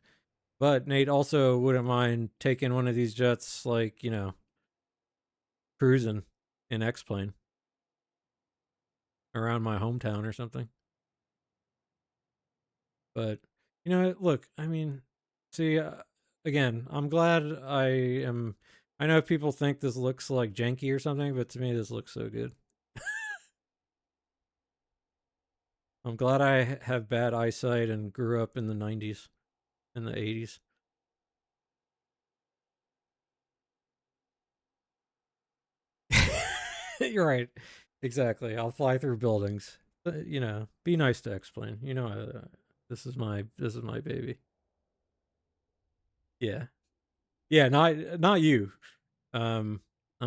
S7: But Nate also wouldn't mind taking one of these jets, like, you know, cruising in X-plane around my hometown or something. But, you know, look, I mean, see, again, I'm glad I know people think this looks like janky or something, but to me, this looks so good. I'm glad I have bad eyesight and grew up in the 90s and the 80s. You're right. Exactly. I'll fly through buildings. You know, be nice to X-plane. You know, this is my baby. Yeah. Yeah, not you. I'm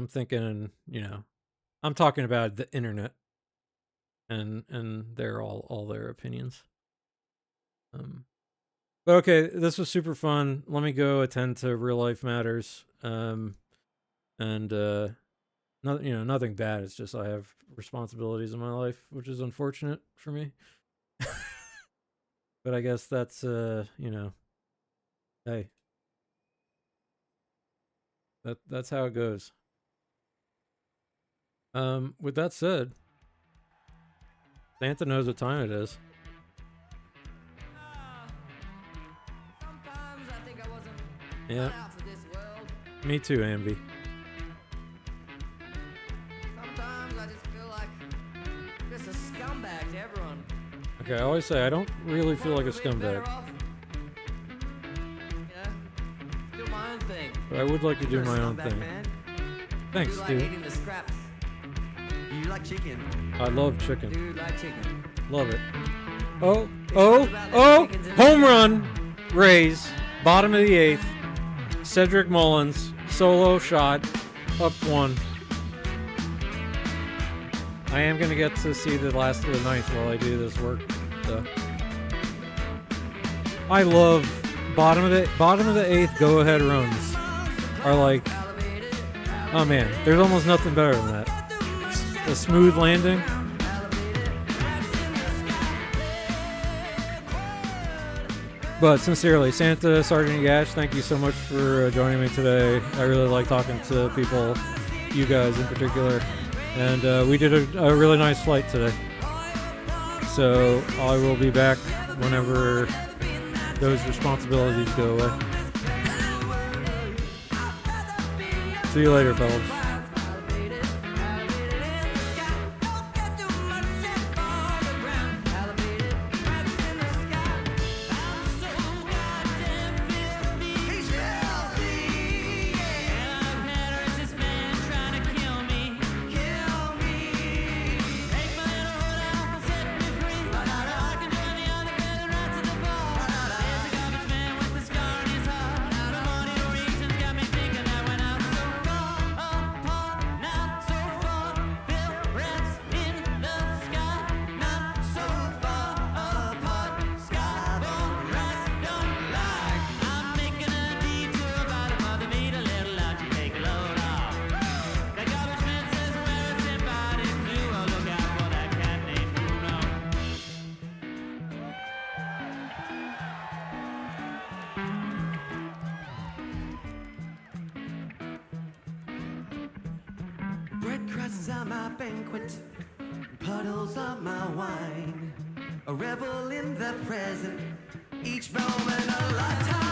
S7: thinking, you know, I'm talking about the internet and they're all their opinions. But okay, this was super fun. Let me go attend to real life matters. And nothing bad. It's just I have responsibilities in my life, which is unfortunate for me. But I guess that's you know, hey, that's how it goes. With that said, Santa knows what time it is. Yeah. Me too, Ambi.
S9: Sometimes I just feel like just a scumbag to everyone.
S7: Okay, I always say I don't really feel like a scumbag.
S9: You know, do my own thing.
S7: But I would like to do
S9: You're a
S7: my own
S9: scumbag,
S7: thing.
S9: man.
S7: Thanks,
S9: You like
S7: dude.
S9: eating the scraps. You like chicken.
S7: I love chicken.
S9: Dude, like chicken.
S7: Love it. Oh, oh, oh! Home run! Rays. Bottom of the 8th. Cedric Mullins. Solo shot. Up 1. I am going to get to see the last of the 9th while I do this work. So. I love bottom of the 8th go-ahead runs. Are like, oh man, there's almost nothing better than that. A smooth landing. But sincerely, Santa, Sergeant Gash, thank you so much for joining me today. I really like talking to people, you guys in particular. And we did a really nice flight today. So I will be back whenever those responsibilities go away. See you later, fellas.
S9: Bread crusts are my banquet, puddles are my wine. A revel in the present, each moment a lifetime.